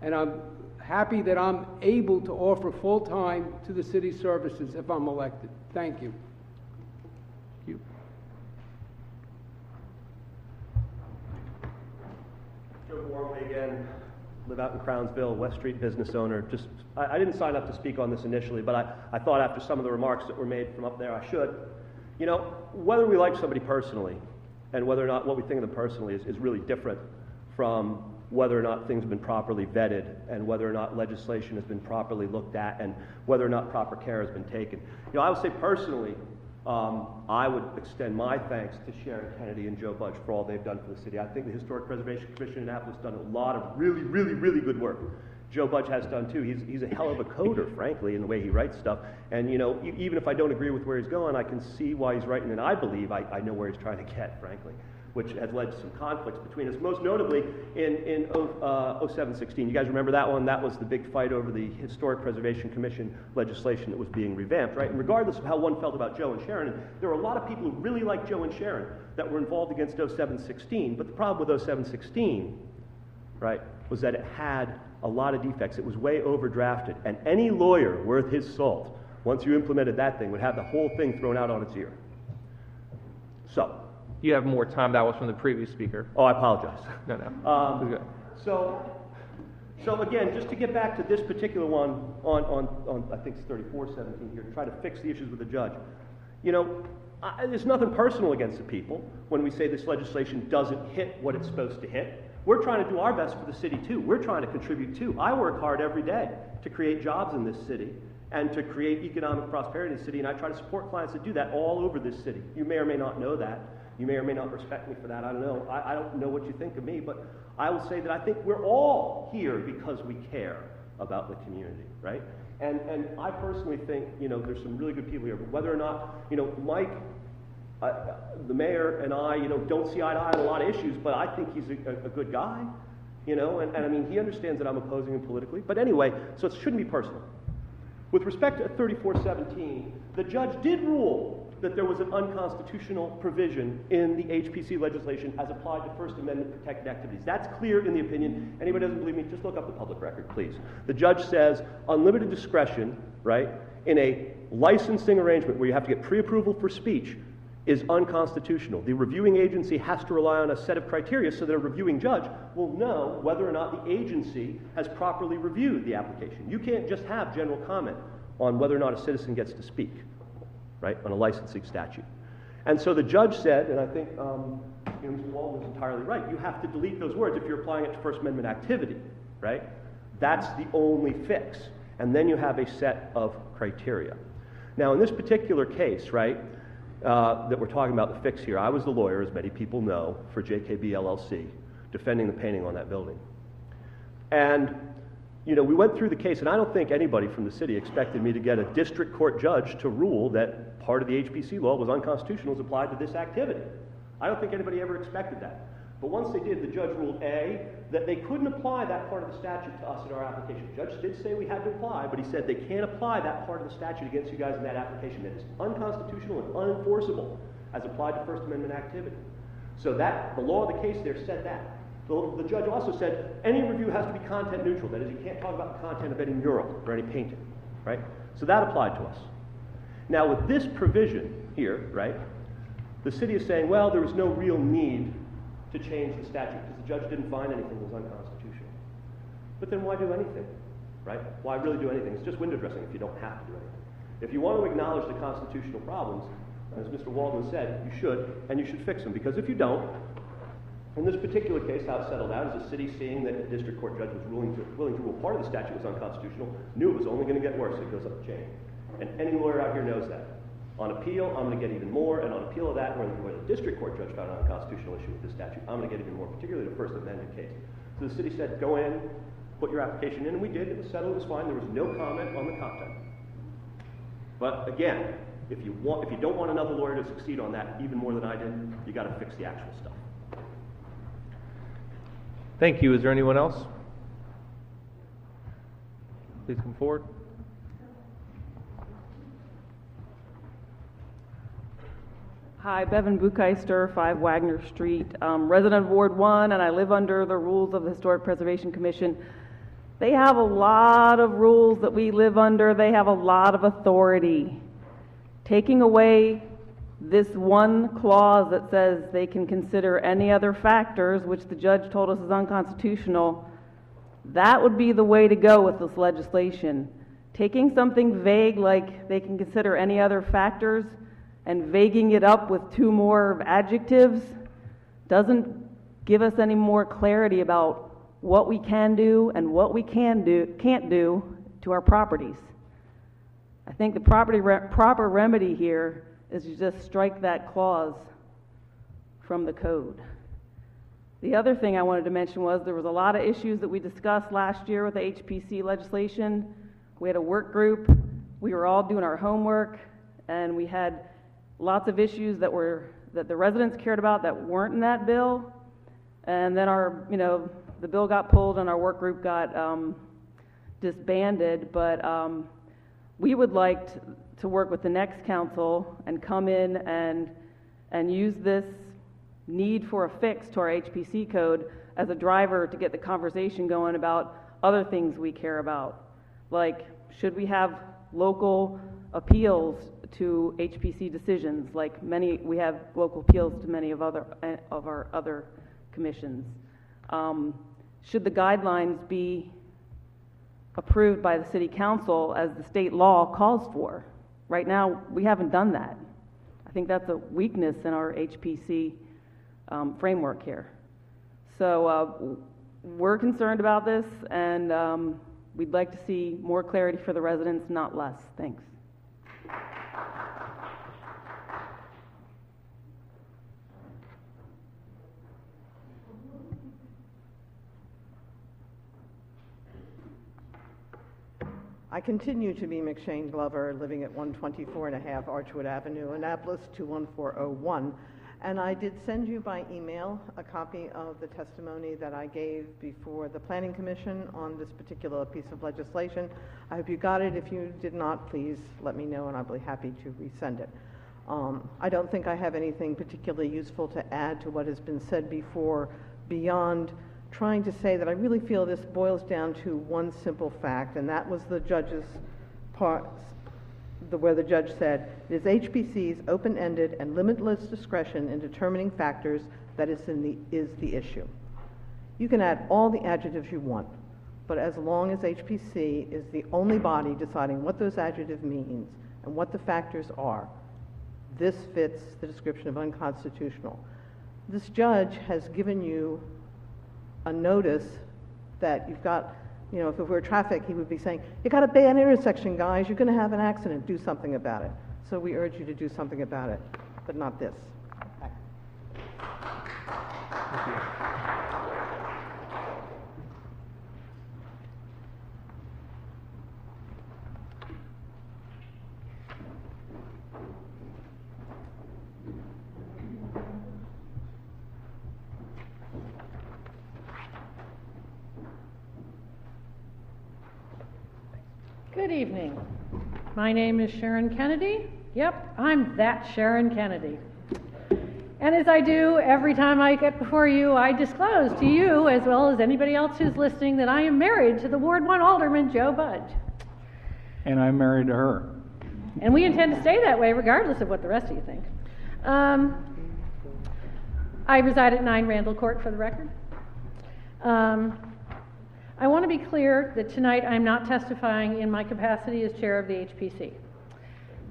And I'm happy that I'm able to offer full time to the city services if I'm elected. Thank you. Thank you. Joe Gormley again, live out in Crownsville, West Street business owner. I didn't sign up to speak on this initially, but I thought after some of the remarks that were made from up there, I should. You know, whether we like somebody personally and whether or not what we think of them personally is really different from whether or not things have been properly vetted and whether or not legislation has been properly looked at and whether or not proper care has been taken. You know, I would say personally, I would extend my thanks to Sharon Kennedy and Joe Budge for all they've done for the city. I think the Historic Preservation Commission in Annapolis has done a lot of really, really, really good work. Joe Budge has done too. He's a hell of a coder, frankly, in the way he writes stuff. And, you know, even if I don't agree with where he's going, I can see why he's writing, and I believe I know where he's trying to get, frankly, which has led to some conflicts between us, most notably in 07-16. You guys remember that one? That was the big fight over the Historic Preservation Commission legislation that was being revamped, right? And regardless of how one felt about Joe and Sharon, there were a lot of people who really liked Joe and Sharon that were involved against 07-16. But the problem with 07-16, right, was that it had a lot of defects. It was way overdrafted. And any lawyer worth his salt, once you implemented that thing, would have the whole thing thrown out on its ear. So, you have more time. That was from the previous speaker. Oh, I apologize. No. So again, just to get back to this particular one on I think it's 3417 here, to try to fix the issues with the judge. You know, there's nothing personal against the people when we say this legislation doesn't hit what it's supposed to hit. We're trying to do our best for the city too. We're trying to contribute too. I work hard every day to create jobs in this city and to create economic prosperity in the city, and I try to support clients that do that all over this city. You may or may not know that. You may or may not respect me for that. I don't know. I don't know what you think of me, but I will say that I think we're all here because we care about the community, right? And I personally think, you know, there's some really good people here, but whether or not, you know, Mike, the mayor and I, you know, don't see eye to eye on a lot of issues, but I think he's a good guy, you know, and I mean, he understands that I'm opposing him politically. But anyway, so it shouldn't be personal. With respect to 3417, the judge did rule that there was an unconstitutional provision in the HPC legislation as applied to First Amendment protected activities. That's clear in the opinion. Anybody doesn't believe me, just look up the public record, please. The judge says unlimited discretion, right, in a licensing arrangement where you have to get pre-approval for speech is unconstitutional. The reviewing agency has to rely on a set of criteria so that a reviewing judge will know whether or not the agency has properly reviewed the application. You can't just have general comment on whether or not a citizen gets to speak, right, on a licensing statute. And so the judge said, and I think Mr. Waldman's entirely right, you have to delete those words if you're applying it to First Amendment activity, right? That's the only fix. And then you have a set of criteria. Now, in this particular case, right, that we're talking about the fix here, I was the lawyer, as many people know, for JKB LLC, defending the painting on that building. And you know, we went through the case, and I don't think anybody from the city expected me to get a district court judge to rule that part of the HPC law was unconstitutional as applied to this activity. I don't think anybody ever expected that. But once they did, the judge ruled, A, that they couldn't apply that part of the statute to us in our application. The judge did say we had to apply, but he said they can't apply that part of the statute against you guys in that application. That is unconstitutional and unenforceable as applied to First Amendment activity. So that, the law of the case there said that. The judge also said any review has to be content neutral. That is, you can't talk about the content of any mural or any painting, right? So that applied to us. Now with this provision here, right, the city is saying, well, there was no real need to change the statute because the judge didn't find anything that was unconstitutional. But then why do anything, right? Why really do anything? It's just window dressing if you don't have to do anything. If you want to acknowledge the constitutional problems, as Mr. Waldman said, you should, and you should fix them. Because if you don't, in this particular case, how it settled out is the city, seeing that the district court judge was willing to rule part of the statute was unconstitutional, knew it was only going to get worse. It goes up the chain. And any lawyer out here knows that. On appeal, I'm going to get even more, and on appeal of that, where the district court judge found an unconstitutional issue with this statute, I'm going to get even more, particularly the First Amendment case. So the city said, go in, put your application in, and we did. It was settled, it was fine. There was no comment on the content. But again, if you don't want another lawyer to succeed on that even more than I did, you got to fix the actual stuff. Thank you. Is there anyone else? Please come forward. Hi, Bevan Bucheister, 5 Wagner Street, resident of Ward 1, and I live under the rules of the Historic Preservation Commission. They have a lot of rules that we live under. They have a lot of authority. Taking away this one clause that says they can consider any other factors, which the judge told us is unconstitutional, that would be the way to go with this legislation. Taking something vague like they can consider any other factors and vaguing it up with 2 more adjectives doesn't give us any more clarity about what we can do and what we can't do to our properties. I think the proper remedy here is to just strike that clause from the code. The other thing I wanted to mention was there was a lot of issues that we discussed last year with the HPC legislation. We had a work group. We were all doing our homework, and we had lots of issues that the residents cared about that weren't in that bill. And then the bill got pulled and our work group got disbanded. But we would like to work with the next council and come in and use this need for a fix to our HPC code as a driver to get the conversation going about other things we care about. Like, should we have local appeals to HPC decisions, like we have local appeals to many of our other commissions? Should the guidelines be approved by the city council as the state law calls for? Right now, we haven't done that. I think that's a weakness in our HPC framework here. So we're concerned about this, and we'd like to see more clarity for the residents, not less. Thanks. I continue to be McShane Glover, living at 124.5 Archwood Avenue, Annapolis 21401. And I did send you by email a copy of the testimony that I gave before the Planning Commission on this particular piece of legislation. I hope you got it. If you did not, please let me know and I'll be happy to resend it. I don't think I have anything particularly useful to add to what has been said before beyond trying to say that I really feel this boils down to one simple fact, and that was the judge's part, where the judge said, it is HPC's open-ended and limitless discretion in determining factors that is the issue. You can add all the adjectives you want, but as long as HPC is the only body deciding what those adjectives means and what the factors are, this fits the description of unconstitutional. This judge has given you a notice that you've got, if it were traffic, he would be saying, you got a bad intersection, guys, you're going to have an accident, do something about it. So we urge you to do something about it, but not this. Thank Good evening. My name is Sharon Kennedy. Yep, I'm that Sharon Kennedy. And as I do every time I get before you, I disclose to you, as well as anybody else who's listening, that I am married to the Ward 1 Alderman, Joe Budge. And I'm married to her. And we intend to stay that way regardless of what the rest of you think. I reside at 9 Randall Court, for the record. I want to be clear that tonight I'm not testifying in my capacity as chair of the HPC.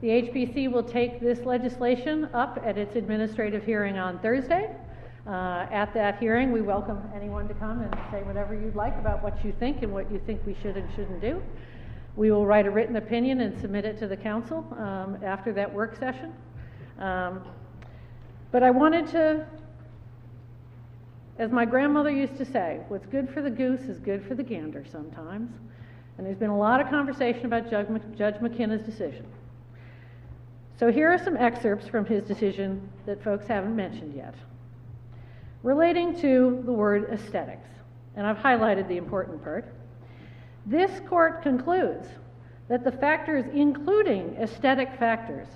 The HPC will take this legislation up at its administrative hearing on Thursday. At that hearing, we welcome anyone to come and say whatever you'd like about what you think and what you think we should and shouldn't do. We will write a written opinion and submit it to the council after that work session. But I wanted to, as my grandmother used to say, what's good for the goose is good for the gander sometimes. And there's been a lot of conversation about Judge McKenna's decision. So here are some excerpts from his decision that folks haven't mentioned yet, relating to the word aesthetics. And I've highlighted the important part. This court concludes that the factors including aesthetic factors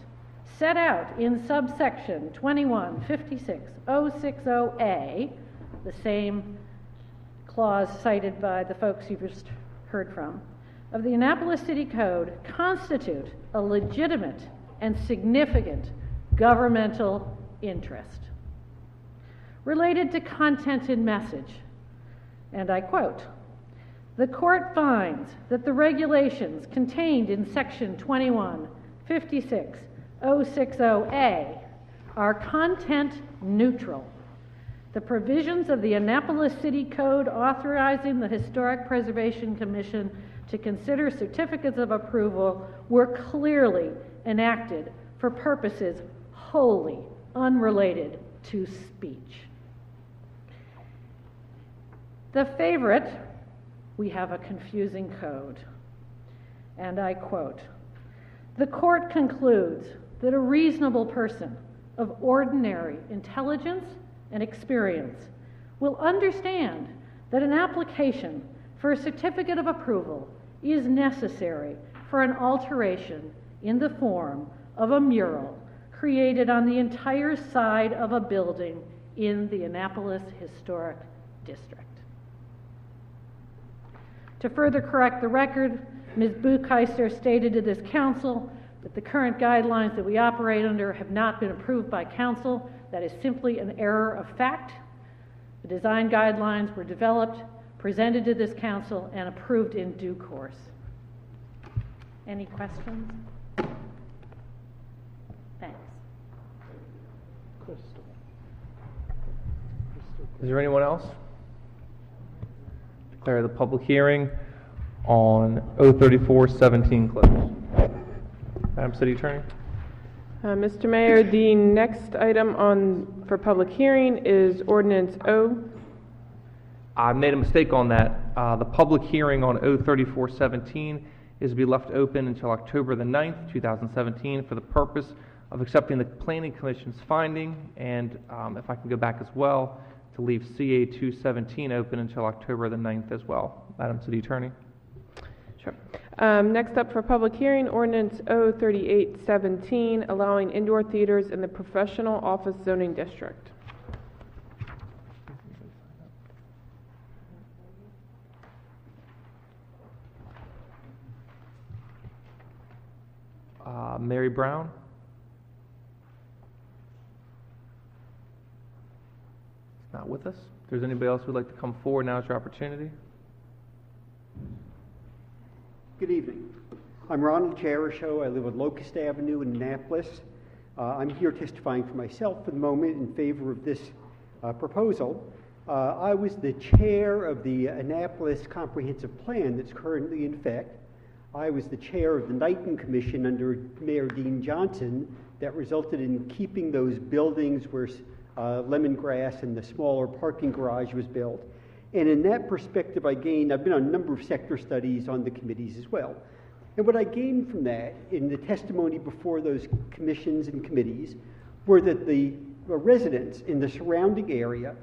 set out in subsection 2156.060A, the same clause cited by the folks you just heard from, of the Annapolis City Code constitute a legitimate and significant governmental interest related to content and message. And I quote, "The court finds that the regulations contained in section 2156.060A are content neutral. The provisions of the Annapolis City Code authorizing the Historic Preservation Commission to consider certificates of approval were clearly enacted for purposes wholly unrelated to speech." The favorite, "We have a confusing code." And I quote, "The court concludes that a reasonable person of ordinary intelligence and experience will understand that an application for a certificate of approval is necessary for an alteration in the form of a mural created on the entire side of a building in the Annapolis Historic District." To further correct the record, Ms. Buchheister stated to this council that the current guidelines that we operate under have not been approved by council. That is simply an error of fact. The design guidelines were developed, presented to this council, and approved in due course. Any questions? Thanks. Is there anyone else? Declare the public hearing on 034-17 closed. Madam City Attorney. Mr. Mayor, the next item for public hearing is ordinance I made a mistake on that. The public hearing on 034-17 is to be left open until October the 9th, 2017 for the purpose of accepting the Planning Commission's finding, and if I can go back as well, to leave CA 217 open until October the 9th as well. Madam City Attorney. Sure. Next up for public hearing, ordinance 038-17, allowing indoor theaters in the professional office zoning district. Mary Brown. Is not with us. If there's anybody else who'd like to come forward, now is your opportunity. Good evening. I'm Ronald Jericho. I live on Locust Avenue in Annapolis. I'm here testifying for myself for the moment in favor of this proposal. I was the chair of the Annapolis Comprehensive Plan that's currently in effect. I was the chair of the Knighton Commission under Mayor Dean Johnson that resulted in keeping those buildings where lemongrass and the smaller parking garage was built. And in that perspective, I've been on a number of sector studies on the committees as well. And what I gained from that in the testimony before those commissions and committees were that the residents in the surrounding area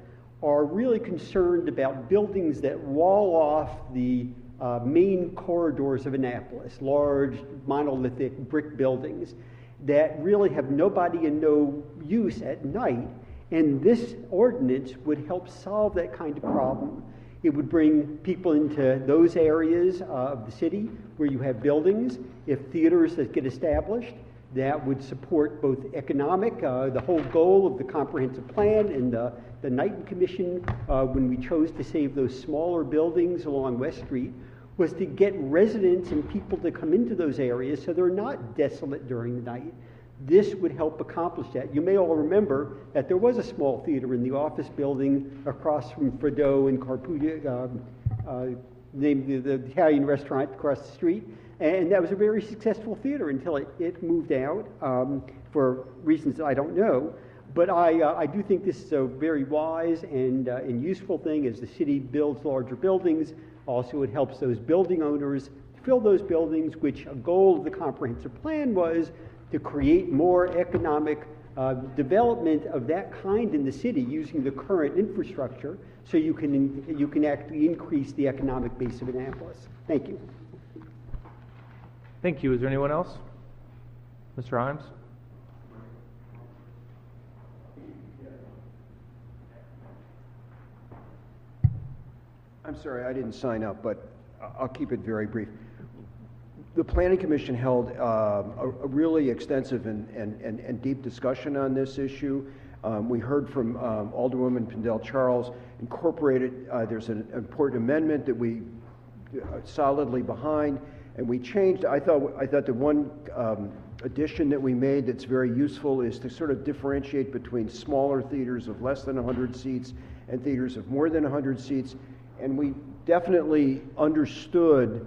are really concerned about buildings that wall off the main corridors of Annapolis, large monolithic brick buildings that really have nobody and no use at night. And this ordinance would help solve that kind of problem. It would bring people into those areas of the city where you have buildings. If theaters that get established, that would support both economic, the whole goal of the comprehensive plan and the Knighton Commission, when we chose to save those smaller buildings along West Street, was to get residents and people to come into those areas so they're not desolate during the night. This would help accomplish that. You may all remember that there was a small theater in the office building across from Fredo and Carpudia, named the Italian restaurant across the street. And that was a very successful theater until it moved out for reasons I don't know. But I do think this is a very wise and useful thing as the city builds larger buildings. Also, it helps those building owners fill those buildings, which a goal of the comprehensive plan was to create more economic development of that kind in the city using the current infrastructure so you can actually increase the economic base of Annapolis. Thank you. Thank you. Is there anyone else? Mr. Imes? I'm sorry, I didn't sign up, but I'll keep it very brief. The Planning Commission held a really extensive and deep discussion on this issue. We heard from Alderwoman Pindell Charles, incorporated, there's an important amendment that we solidly behind, and we changed. I thought the one addition that we made that's very useful is to sort of differentiate between smaller theaters of less than 100 seats and theaters of more than 100 seats. And we definitely understood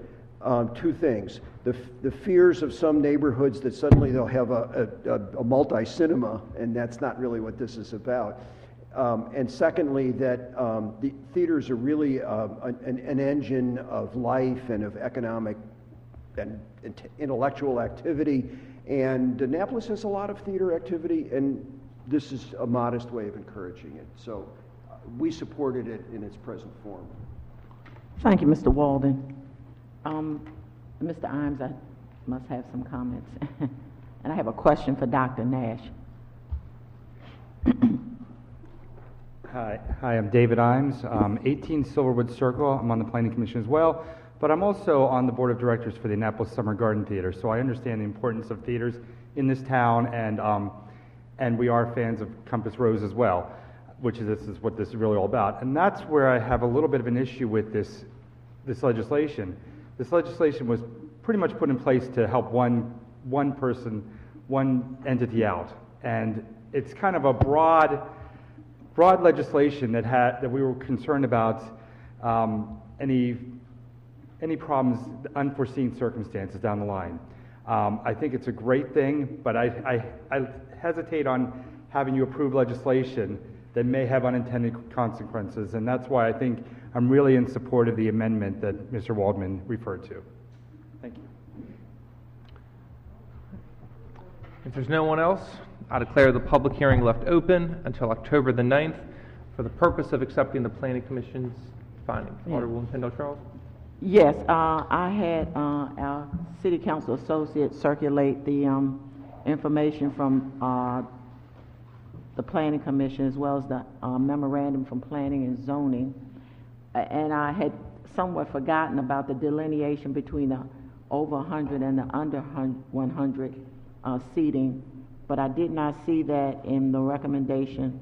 two things. The fears of some neighborhoods that suddenly they'll have a multi-cinema, and that's not really what this is about. And secondly, that the theaters are really an engine of life and of economic and intellectual activity. And Annapolis has a lot of theater activity, and this is a modest way of encouraging it. So we supported it in its present form. Thank you, Mr. Walden. Mr. Imes, I must have some comments. And I have a question for Dr. Nash. Hi, I'm David Imes, 18 Silverwood Circle. I'm on the Planning Commission as well, but I'm also on the Board of Directors for the Annapolis Summer Garden Theater, so I understand the importance of theaters in this town, and we are fans of Compass Rose as well, which is, this is what this is really all about. And that's where I have a little bit of an issue with this legislation. This legislation was pretty much put in place to help one person, one entity out, and it's kind of a broad legislation that we were concerned about any problems, unforeseen circumstances down the line. I think it's a great thing, but I hesitate on having you approve legislation that may have unintended consequences, and that's why I think I'm really in support of the amendment that Mr. Waldman referred to. Thank you. If there's no one else, I declare the public hearing left open until October the 9th for the purpose of accepting the Planning Commission's findings. Alderwoman Pindell Charles? Yes, I had our City Council associate circulate the information from the Planning Commission as well as the memorandum from Planning and Zoning. And I had somewhat forgotten about the delineation between the over 100 and the under 100 seating, but I did not see that in the recommendation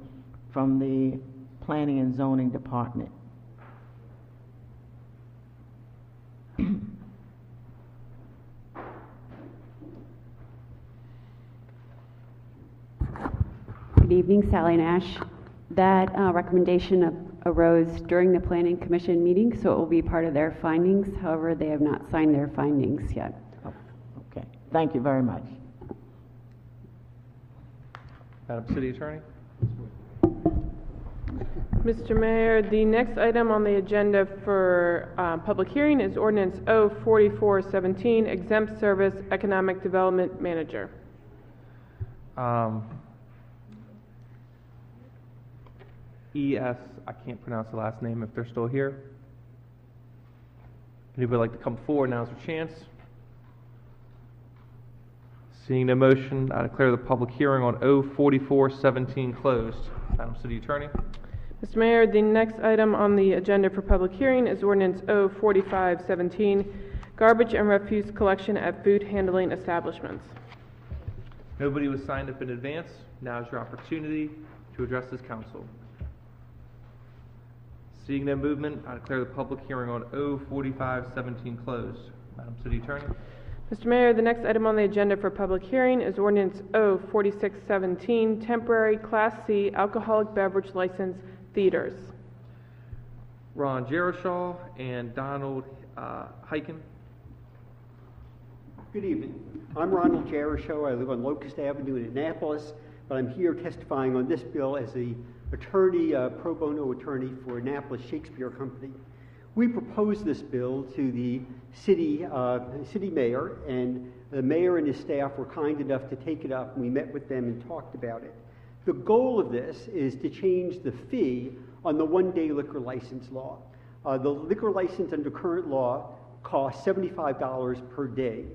from the Planning and Zoning Department. Good evening, Sally Nash. That recommendation arose during the Planning Commission meeting, so it will be part of their findings. However, they have not signed their findings yet. Okay, thank you very much. Madam City Attorney? Mr. Mayor, the next item on the agenda for public hearing is Ordinance 04417, Exempt Service Economic Development Manager. I can't pronounce the last name if they're still here. Anybody like to come forward? Now's your chance. Seeing no motion, I declare the public hearing on O4417 closed. Madam City Attorney. Mr. Mayor, the next item on the agenda for public hearing is ordinance O4517, garbage and refuse collection at food handling establishments. Nobody was signed up in advance. Now is your opportunity to address this council. Seeing no movement, I declare the public hearing on O4517 closed. Madam City Attorney. Mr. Mayor, the next item on the agenda for public hearing is ordinance O4617, temporary Class C alcoholic beverage license theaters. Ron Jerishaw and Donald Hyken. Good evening. I'm Ronald Jerishaw. I live on Locust Avenue in Annapolis, but I'm here testifying on this bill as the attorney, pro bono attorney for Annapolis Shakespeare Company. We proposed this bill to the city mayor, and the mayor and his staff were kind enough to take it up, and we met with them and talked about it. The goal of this is to change the fee on the one-day liquor license law. The liquor license under current law costs $75 per day.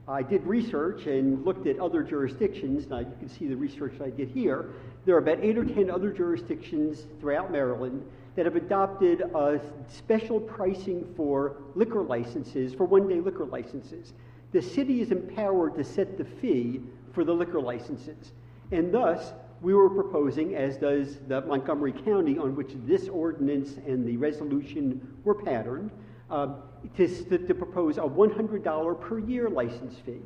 I did research and looked at other jurisdictions. Now you can see the research I did here. There are about 8 or 10 other jurisdictions throughout Maryland that have adopted a special pricing for liquor licenses, for one-day liquor licenses. The city is empowered to set the fee for the liquor licenses. And thus, we were proposing, as does the Montgomery County, on which this ordinance and the resolution were patterned, to propose a $100 per year license fee.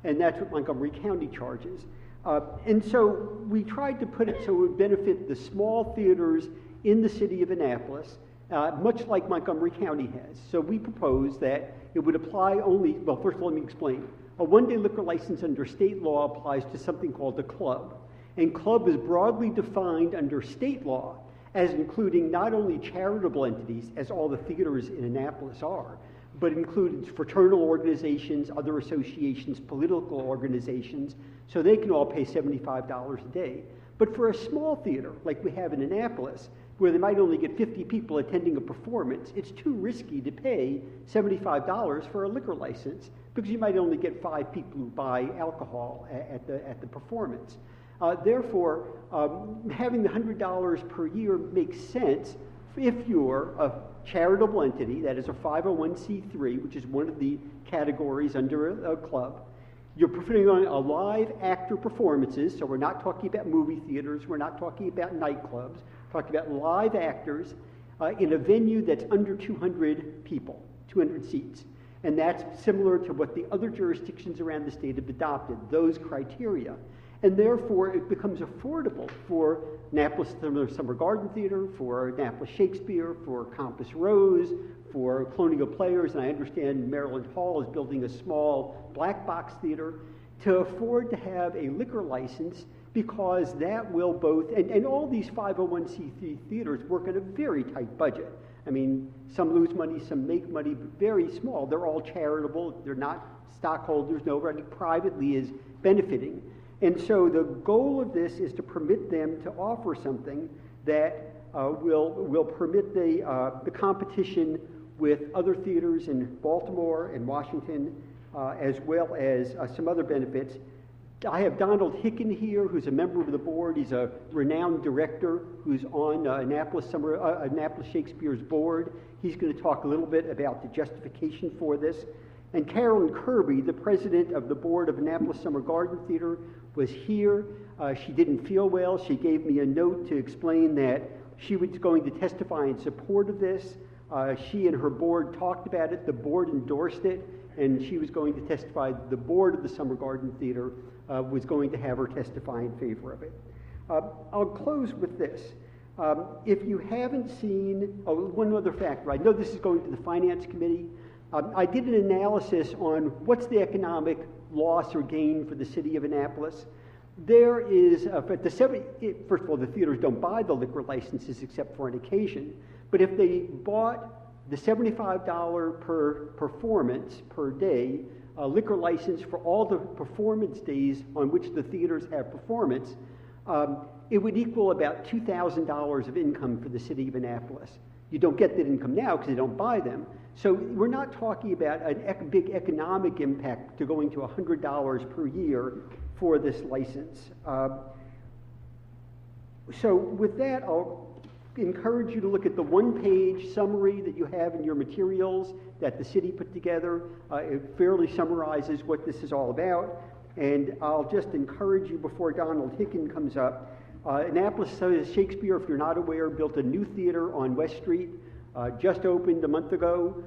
And that's what Montgomery County charges. And so we tried to put it so it would benefit the small theaters in the city of Annapolis, much like Montgomery County has. So we proposed that it would apply only, well, first of all, let me explain. A one-day liquor license under state law applies to something called a club. And club is broadly defined under state law as including not only charitable entities, as all the theaters in Annapolis are, but includes fraternal organizations, other associations, political organizations, so they can all pay $75 a day. But for a small theater, like we have in Annapolis, where they might only get 50 people attending a performance, it's too risky to pay $75 for a liquor license because you might only get 5 people who buy alcohol at the performance. Therefore, having the $100 per year makes sense if you're a charitable entity, that is a 501c3, which is one of the categories under a club. You're putting on a live actor performances, so we're not talking about movie theaters, we're not talking about nightclubs, we're talking about live actors in a venue that's under 200 people, 200 seats. And that's similar to what the other jurisdictions around the state have adopted, those criteria. And therefore, it becomes affordable for Annapolis Summer Garden Theater, for Annapolis Shakespeare, for Compass Rose, for Colonial Players, and I understand Maryland Hall is building a small black box theater, to afford to have a liquor license because that will both, and all these 501c3 theaters work on a very tight budget. I mean, some lose money, some make money, but very small. They're all charitable. They're not stockholders. Nobody privately is benefiting. And so the goal of this is to permit them to offer something that will permit the competition with other theaters in Baltimore and Washington, as well as some other benefits. I have Donald Hyken here, who's a member of the board. He's a renowned director who's on Annapolis Shakespeare's board. He's going to talk a little bit about the justification for this. And Carolyn Kirby, the president of the board of Annapolis Summer Garden Theater, was here. She didn't feel well. She gave me a note to explain that she was going to testify in support of this. She and her board talked about it. The board endorsed it, and she was going to testify. The board of the Summer Garden Theater was going to have her testify in favor of it. I'll close with this. If you haven't seen, one other factor. I know this is going to the Finance Committee. I did an analysis on what's the economic loss or gain for the city of Annapolis. There is, first of all, the theaters don't buy the liquor licenses except for an occasion, but if they bought the $75 per performance per day liquor license for all the performance days on which the theaters have performance, it would equal about $2,000 of income for the city of Annapolis. You don't get that income now because they don't buy them. So we're not talking about a big economic impact to going to $100 per year for this license. So with that, I'll encourage you to look at the one-page summary that you have in your materials that the city put together. It fairly summarizes what this is all about. And I'll just encourage you before Donald Hicken comes up. Annapolis Shakespeare, if you're not aware, built a new theater on West Street, just opened a month ago.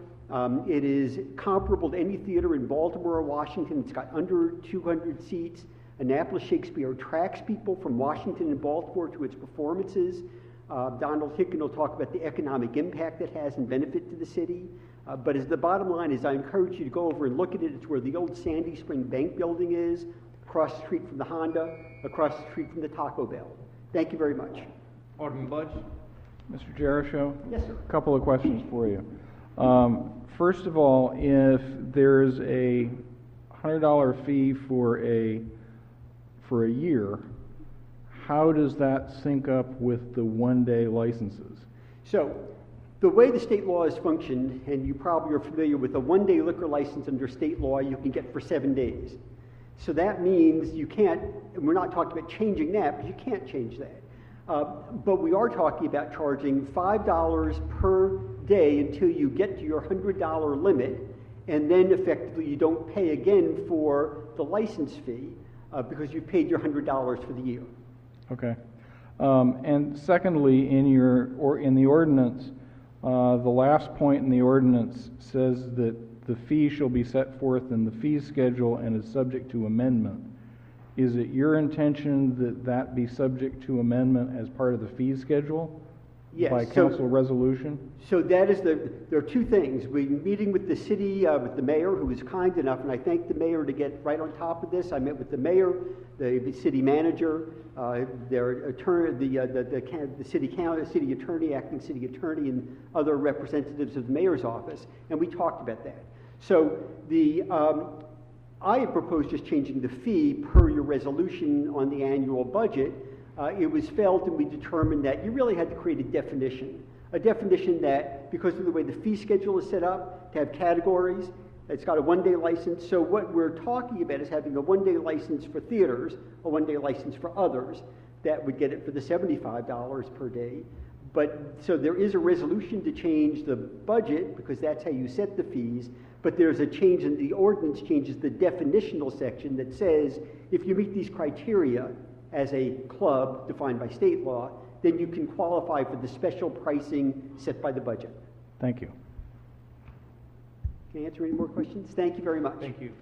It is comparable to any theater in Baltimore or Washington. It's got under 200 seats. Annapolis Shakespeare attracts people from Washington and Baltimore to its performances. Donald Hicken will talk about the economic impact it has and benefit to the city. But as the bottom line is, I encourage you to go over and look at it. It's where the old Sandy Spring Bank building is, across the street from the Honda, across the street from the Taco Bell. Thank you very much. Alderman Budge? Mr. Jericho? Yes, sir. A couple of questions for you. First of all, if there's a $100 fee for a year, how does that sync up with the one-day licenses? So, the way the state law is functioned, and you probably are familiar with a one-day liquor license under state law you can get for 7 days. So that means you can't, and we're not talking about changing that, but you can't change that. But we are talking about charging $5 per day until you get to your $100 limit, and then effectively you don't pay again for the license fee because you've paid your $100 for the year. Okay. And secondly, in the ordinance, the last point in the ordinance says that the fee shall be set forth in the fee schedule and is subject to amendment. Is it your intention that that be subject to amendment as part of the fee schedule? Yes. By council resolution? So that is there are two things. We're meeting with the city, with the mayor, who was kind enough, and I thank the mayor to get right on top of this. I met with the mayor, the city manager, their attorney, the city attorney, acting city attorney, and other representatives of the mayor's office, and we talked about that. So I had proposed just changing the fee per your resolution on the annual budget. It was felt, and we determined that you really had to create a definition that, because of the way the fee schedule is set up, to have categories. It's got a one-day license. So what we're talking about is having a one-day license for theaters, a one-day license for others. That would get it for the $75 per day. But so there is a resolution to change the budget, because that's how you set the fees. But there's a change in the ordinance, changes the definitional section that says if you meet these criteria as a club defined by state law, then you can qualify for the special pricing set by the budget. Thank you. Can I answer any more questions? Thank you very much. Thank you.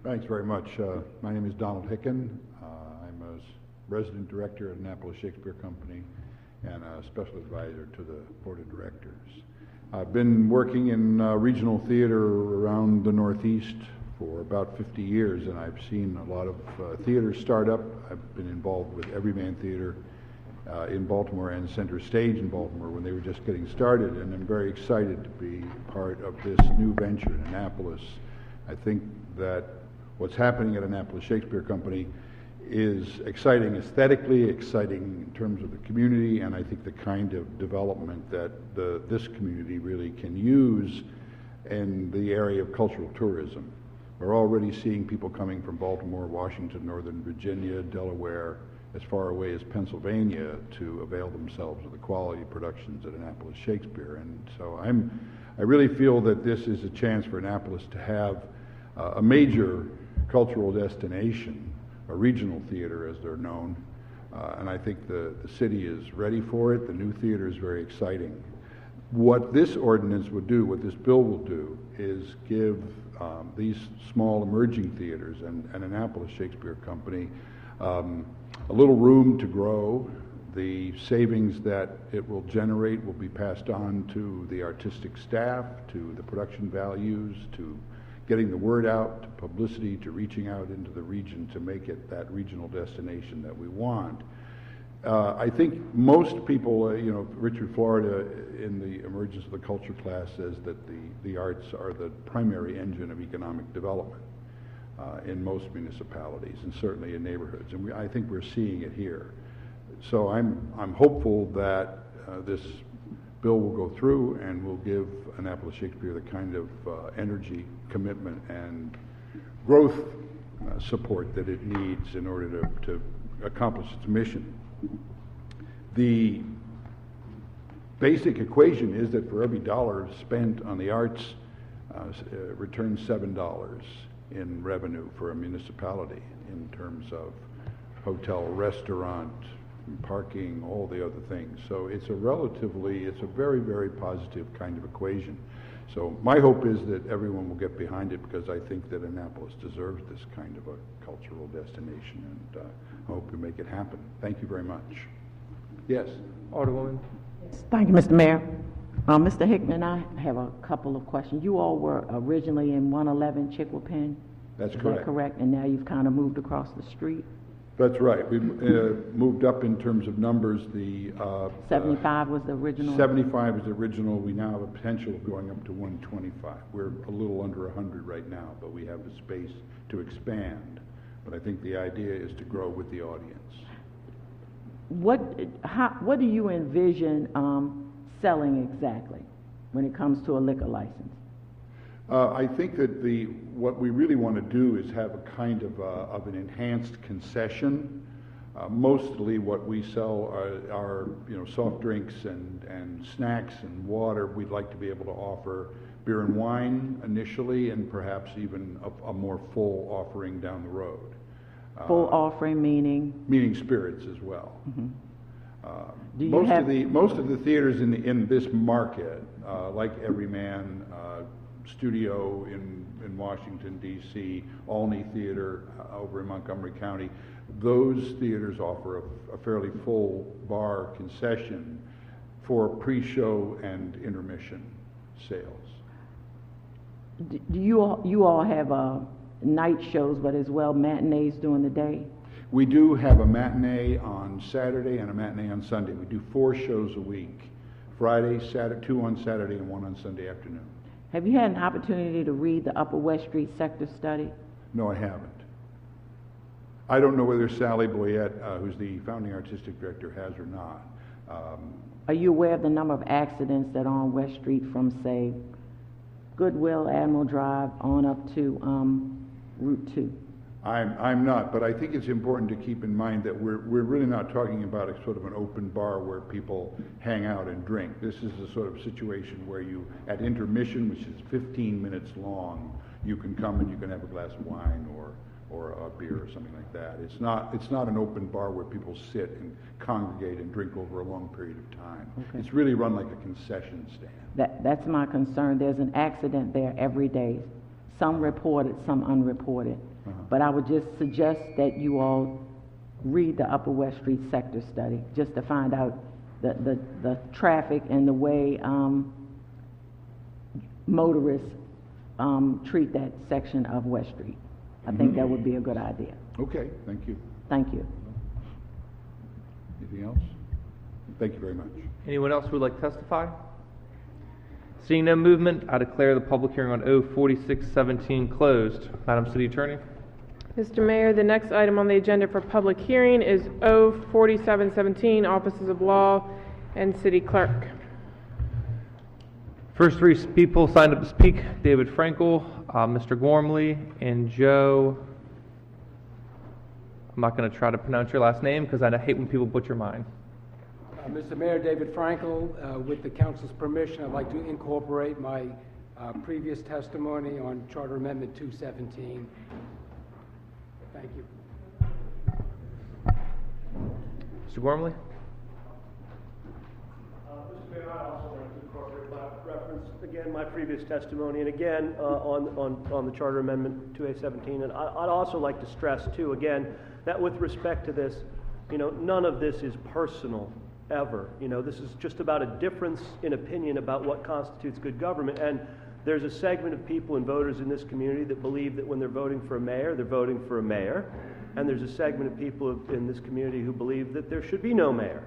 Thanks very much. My name is Donald Hicken. I'm a resident director at Annapolis Shakespeare Company and a special advisor to the board of directors. I've been working in regional theater around the Northeast for about 50 years, and I've seen a lot of theaters start up. I've been involved with Everyman Theater in Baltimore and Center Stage in Baltimore when they were just getting started, and I'm very excited to be part of this new venture in Annapolis. I think that what's happening at Annapolis Shakespeare Company is exciting aesthetically, exciting in terms of the community, and I think the kind of development that this community really can use in the area of cultural tourism. We're already seeing people coming from Baltimore, Washington, Northern Virginia, Delaware, as far away as Pennsylvania to avail themselves of the quality productions at Annapolis Shakespeare. And so I really feel that this is a chance for Annapolis to have a major cultural destination, a regional theater as they're known, and I think the city is ready for it. The new theater is very exciting. What this ordinance would do, what this bill will do, is give these small emerging theaters and Annapolis Shakespeare Company a little room to grow. The savings that it will generate will be passed on to the artistic staff, to the production values, to getting the word out, to publicity, to reaching out into the region to make it that regional destination that we want. I think most people, Richard Florida in the Emergence of the Culture class says that the arts are the primary engine of economic development. in most municipalities, and certainly in neighborhoods. And I think we're seeing it here. So I'm hopeful that this bill will go through and will give Annapolis Shakespeare the kind of energy, commitment, and growth support that it needs in order to accomplish its mission. The basic equation is that for every dollar spent on the arts, returns $7 in revenue for a municipality in terms of hotel, restaurant, parking, all the other things. So it's a very, very positive kind of equation. So my hope is that everyone will get behind it, because I think that Annapolis deserves this kind of a cultural destination, and I hope we make it happen. Thank you very much. Yes? Alderwoman. Thank you, Mr. Mayor. Mr. Hickman, I have a couple of questions. You all were originally in 111 Chickwell Pen? That's Is correct. that correct? And now you've kind of moved across the street? That's right. We moved up in terms of numbers. The 75 was the original? 75 is the original. We now have a potential of going up to 125. We're a little under 100 right now, but we have the space to expand. But I think the idea is to grow with the audience. What do you envision selling exactly when it comes to a liquor license? I think that what we really want to do is have a kind of an enhanced concession. Mostly what we sell are soft drinks and snacks and water. We'd like to be able to offer beer and wine initially, and perhaps even a more full offering down the road. Full offering meaning? Meaning spirits as well. Mm-hmm. Most of the theaters in this market, like Everyman, Studio in Washington, D.C., Olney Theater over in Montgomery County, those theaters offer a fairly full bar concession for pre-show and intermission sales. Do you all have night shows, but as well matinees during the day? We do have a matinee on Saturday and a matinee on Sunday. We do 4 shows a week. Friday, Saturday, 2 on Saturday and 1 on Sunday afternoon. Have you had an opportunity to read the Upper West Street sector study? No, I haven't. I don't know whether Sally Boyette, who's the founding artistic director, has or not. Are you aware of the number of accidents that are on West Street from, say, Goodwill, Admiral Drive, on up to Route 2? I'm not, but I think it's important to keep in mind that we're really not talking about a sort of an open bar where people hang out and drink. This is the sort of situation where you, at intermission, which is 15 minutes long, you can come and you can have a glass of wine or a beer or something like that. It's not an open bar where people sit and congregate and drink over a long period of time. Okay. It's really run like a concession stand. That's my concern. There's an accident there every day. Some reported, some unreported. But I would just suggest that you all read the Upper West Street sector study just to find out the traffic and the way motorists treat that section of West Street. I think that would be a good idea. Okay, thank you. Thank you. Anything else? Thank you very much. Anyone else who would like to testify? Seeing no movement, I declare the public hearing on O4617 closed. Madam City Attorney. Mr. Mayor, the next item on the agenda for public hearing is O4717, Offices of Law and City Clerk. First 3 people signed up to speak: David Frankel, Mr. Gormley, and Joe. I'm not going to try to pronounce your last name because I hate when people butcher mine. Mr. Mayor, David Frankel, with the council's permission, I'd like to incorporate my previous testimony on Charter Amendment 217. Thank you. Mr. Gormley? Mr. Mayor, I'd also like to incorporate my reference, again, my previous testimony, and again, on the Charter Amendment 2A17. And I'd also like to stress, too, again, that with respect to this, none of this is personal, ever. This is just about a difference in opinion about what constitutes good government. And there's a segment of people and voters in this community that believe that when they're voting for a mayor, they're voting for a mayor. And there's a segment of people in this community who believe that there should be no mayor.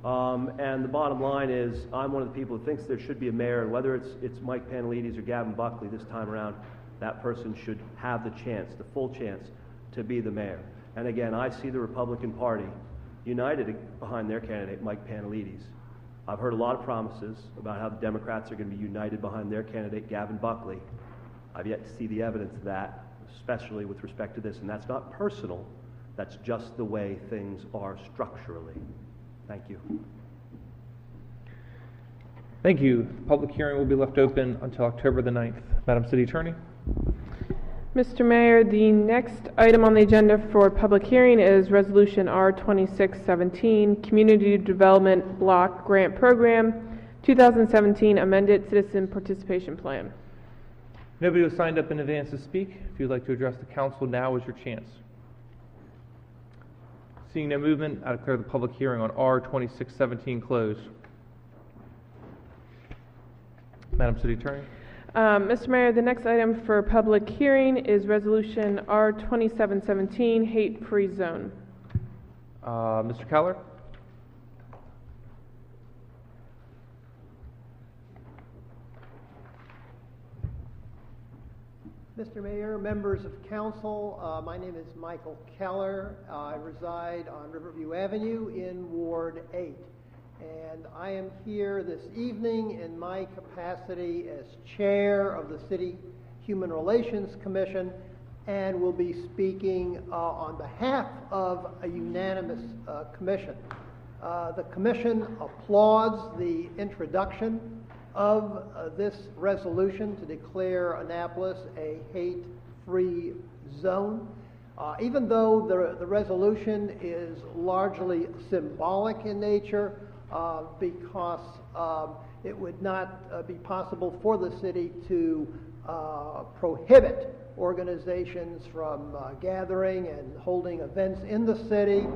And the bottom line is, I'm one of the people who thinks there should be a mayor, and whether it's Mike Panelides or Gavin Buckley this time around, that person should have the chance, the full chance, to be the mayor. And again, I see the Republican Party united behind their candidate, Mike Panelides. I've heard a lot of promises about how the Democrats are going to be united behind their candidate, Gavin Buckley. I've yet to see the evidence of that, especially with respect to this. And that's not personal. That's just the way things are structurally. Thank you. Thank you. Public hearing will be left open until October the 9th. Madam City Attorney. Mr. Mayor, the next item on the agenda for public hearing is Resolution R 2617, Community Development Block Grant Program, 2017 Amended Citizen Participation Plan. Nobody was signed up in advance to speak. If you'd like to address the council, now is your chance. Seeing no movement, I declare the public hearing on R 2617 closed. Madam City Attorney. Mr. Mayor, the next item for public hearing is Resolution R 2717, Hate-Free Zone. Mr. Keller. Mr. Mayor, members of council, my name is Michael Keller. I reside on Riverview Avenue in Ward 8. And I am here this evening in my capacity as chair of the City Human Relations Commission and will be speaking on behalf of a unanimous commission. The commission applauds the introduction of this resolution to declare Annapolis a hate-free zone. Even though the resolution is largely symbolic in nature, because it would not be possible for the city to prohibit organizations from gathering and holding events in the city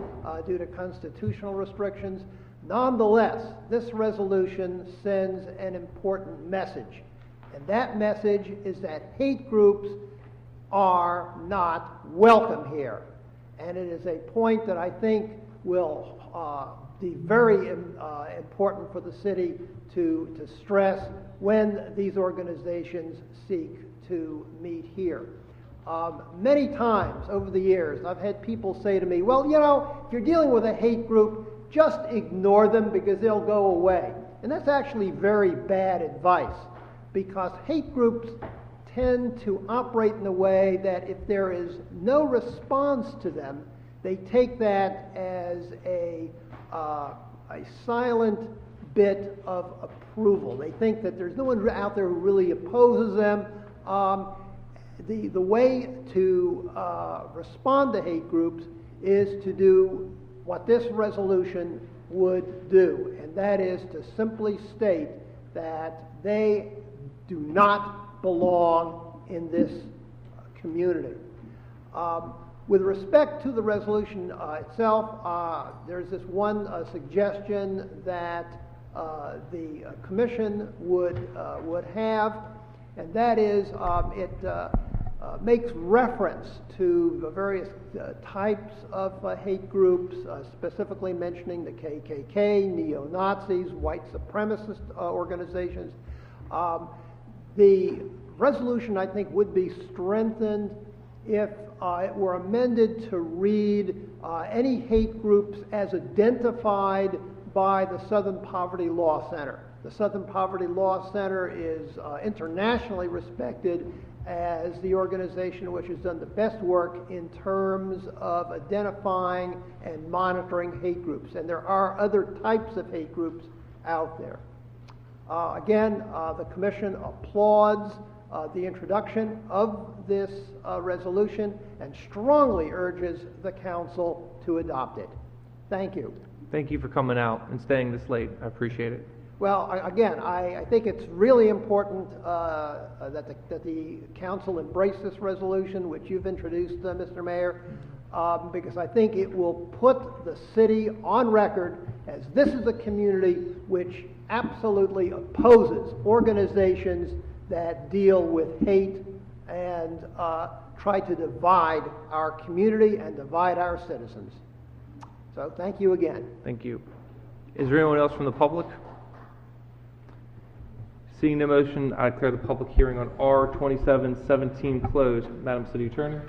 due to constitutional restrictions. Nonetheless, this resolution sends an important message, and that message is that hate groups are not welcome here. And it is a point that I think will be very important for the city to stress when these organizations seek to meet here. Many times over the years, I've had people say to me, well, you know, if you're dealing with a hate group, just ignore them because they'll go away. And that's actually very bad advice, because hate groups tend to operate in a way that if there is no response to them, they take that as a silent bit of approval. They think that there's no one out there who really opposes them. The way to respond to hate groups is to do what this resolution would do, and that is to simply state that they do not belong in this community. With respect to the resolution itself, there's this one suggestion that the commission would have, and that is it makes reference to the various types of hate groups, specifically mentioning the KKK, neo-Nazis, white supremacist organizations. The resolution, I think, would be strengthened if it were amended to read any hate groups as identified by the Southern Poverty Law Center. The Southern Poverty Law Center is internationally respected as the organization which has done the best work in terms of identifying and monitoring hate groups. And there are other types of hate groups out there. Again, the Commission applauds the introduction of this resolution and strongly urges the Council to adopt it. Thank you. Thank you for coming out and staying this late. I appreciate it. Well, again, I think it's really important that the Council embrace this resolution, which you've introduced, Mr. Mayor, because I think it will put the city on record as this is a community which absolutely opposes organizations that deal with hate and try to divide our community and divide our citizens. So thank you again. Thank you. Is there anyone else from the public? Seeing no motion, I declare the public hearing on R 2717 closed. Madam City Attorney?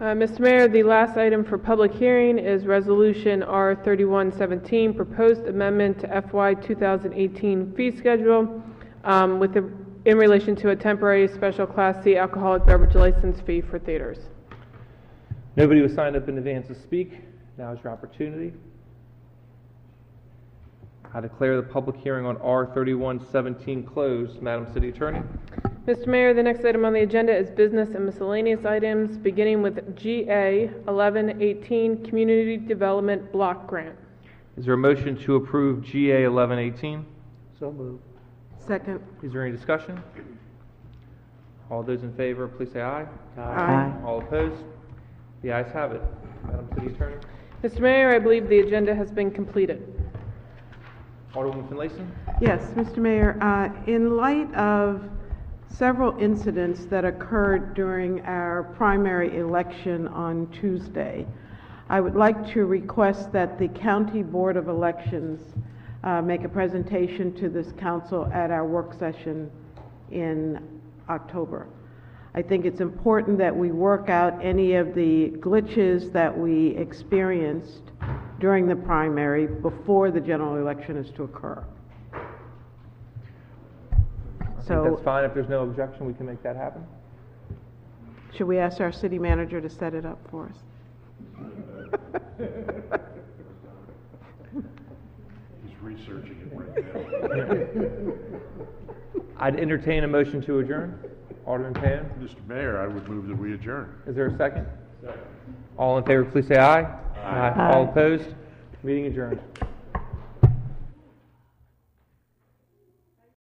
Mr. Mayor, the last item for public hearing is Resolution R 3117, Proposed Amendment to FY 2018 Fee Schedule in relation to a temporary special Class C alcoholic beverage license fee for theaters. Nobody was signed up in advance to speak. Now is your opportunity. I declare the public hearing on R 3117 closed. Madam City Attorney? Mr. Mayor, the next item on the agenda is business and miscellaneous items, beginning with GA 1118, Community Development Block Grant. Is there a motion to approve GA 1118? So moved. Second. Is there any discussion? All those in favor, please say aye. Aye. All opposed? The ayes have it. Madam City Attorney? Mr. Mayor, I believe the agenda has been completed. Alderwoman Finlayson? Yes, Mr. Mayor, in light of several incidents that occurred during our primary election on Tuesday, I would like to request that the County Board of Elections make a presentation to this council at our work session in October. I think it's important that we work out any of the glitches that we experienced during the primary before the general election is to occur. I think that's fine. If there's no objection, we can make that happen. Should we ask our city manager to set it up for us? He's researching it right now. I'd entertain a motion to adjourn. Alderman Pan? Mr. Mayor, I would move that we adjourn. Is there a second? Second. All in favor, please say aye. Aye. All opposed? Meeting adjourned.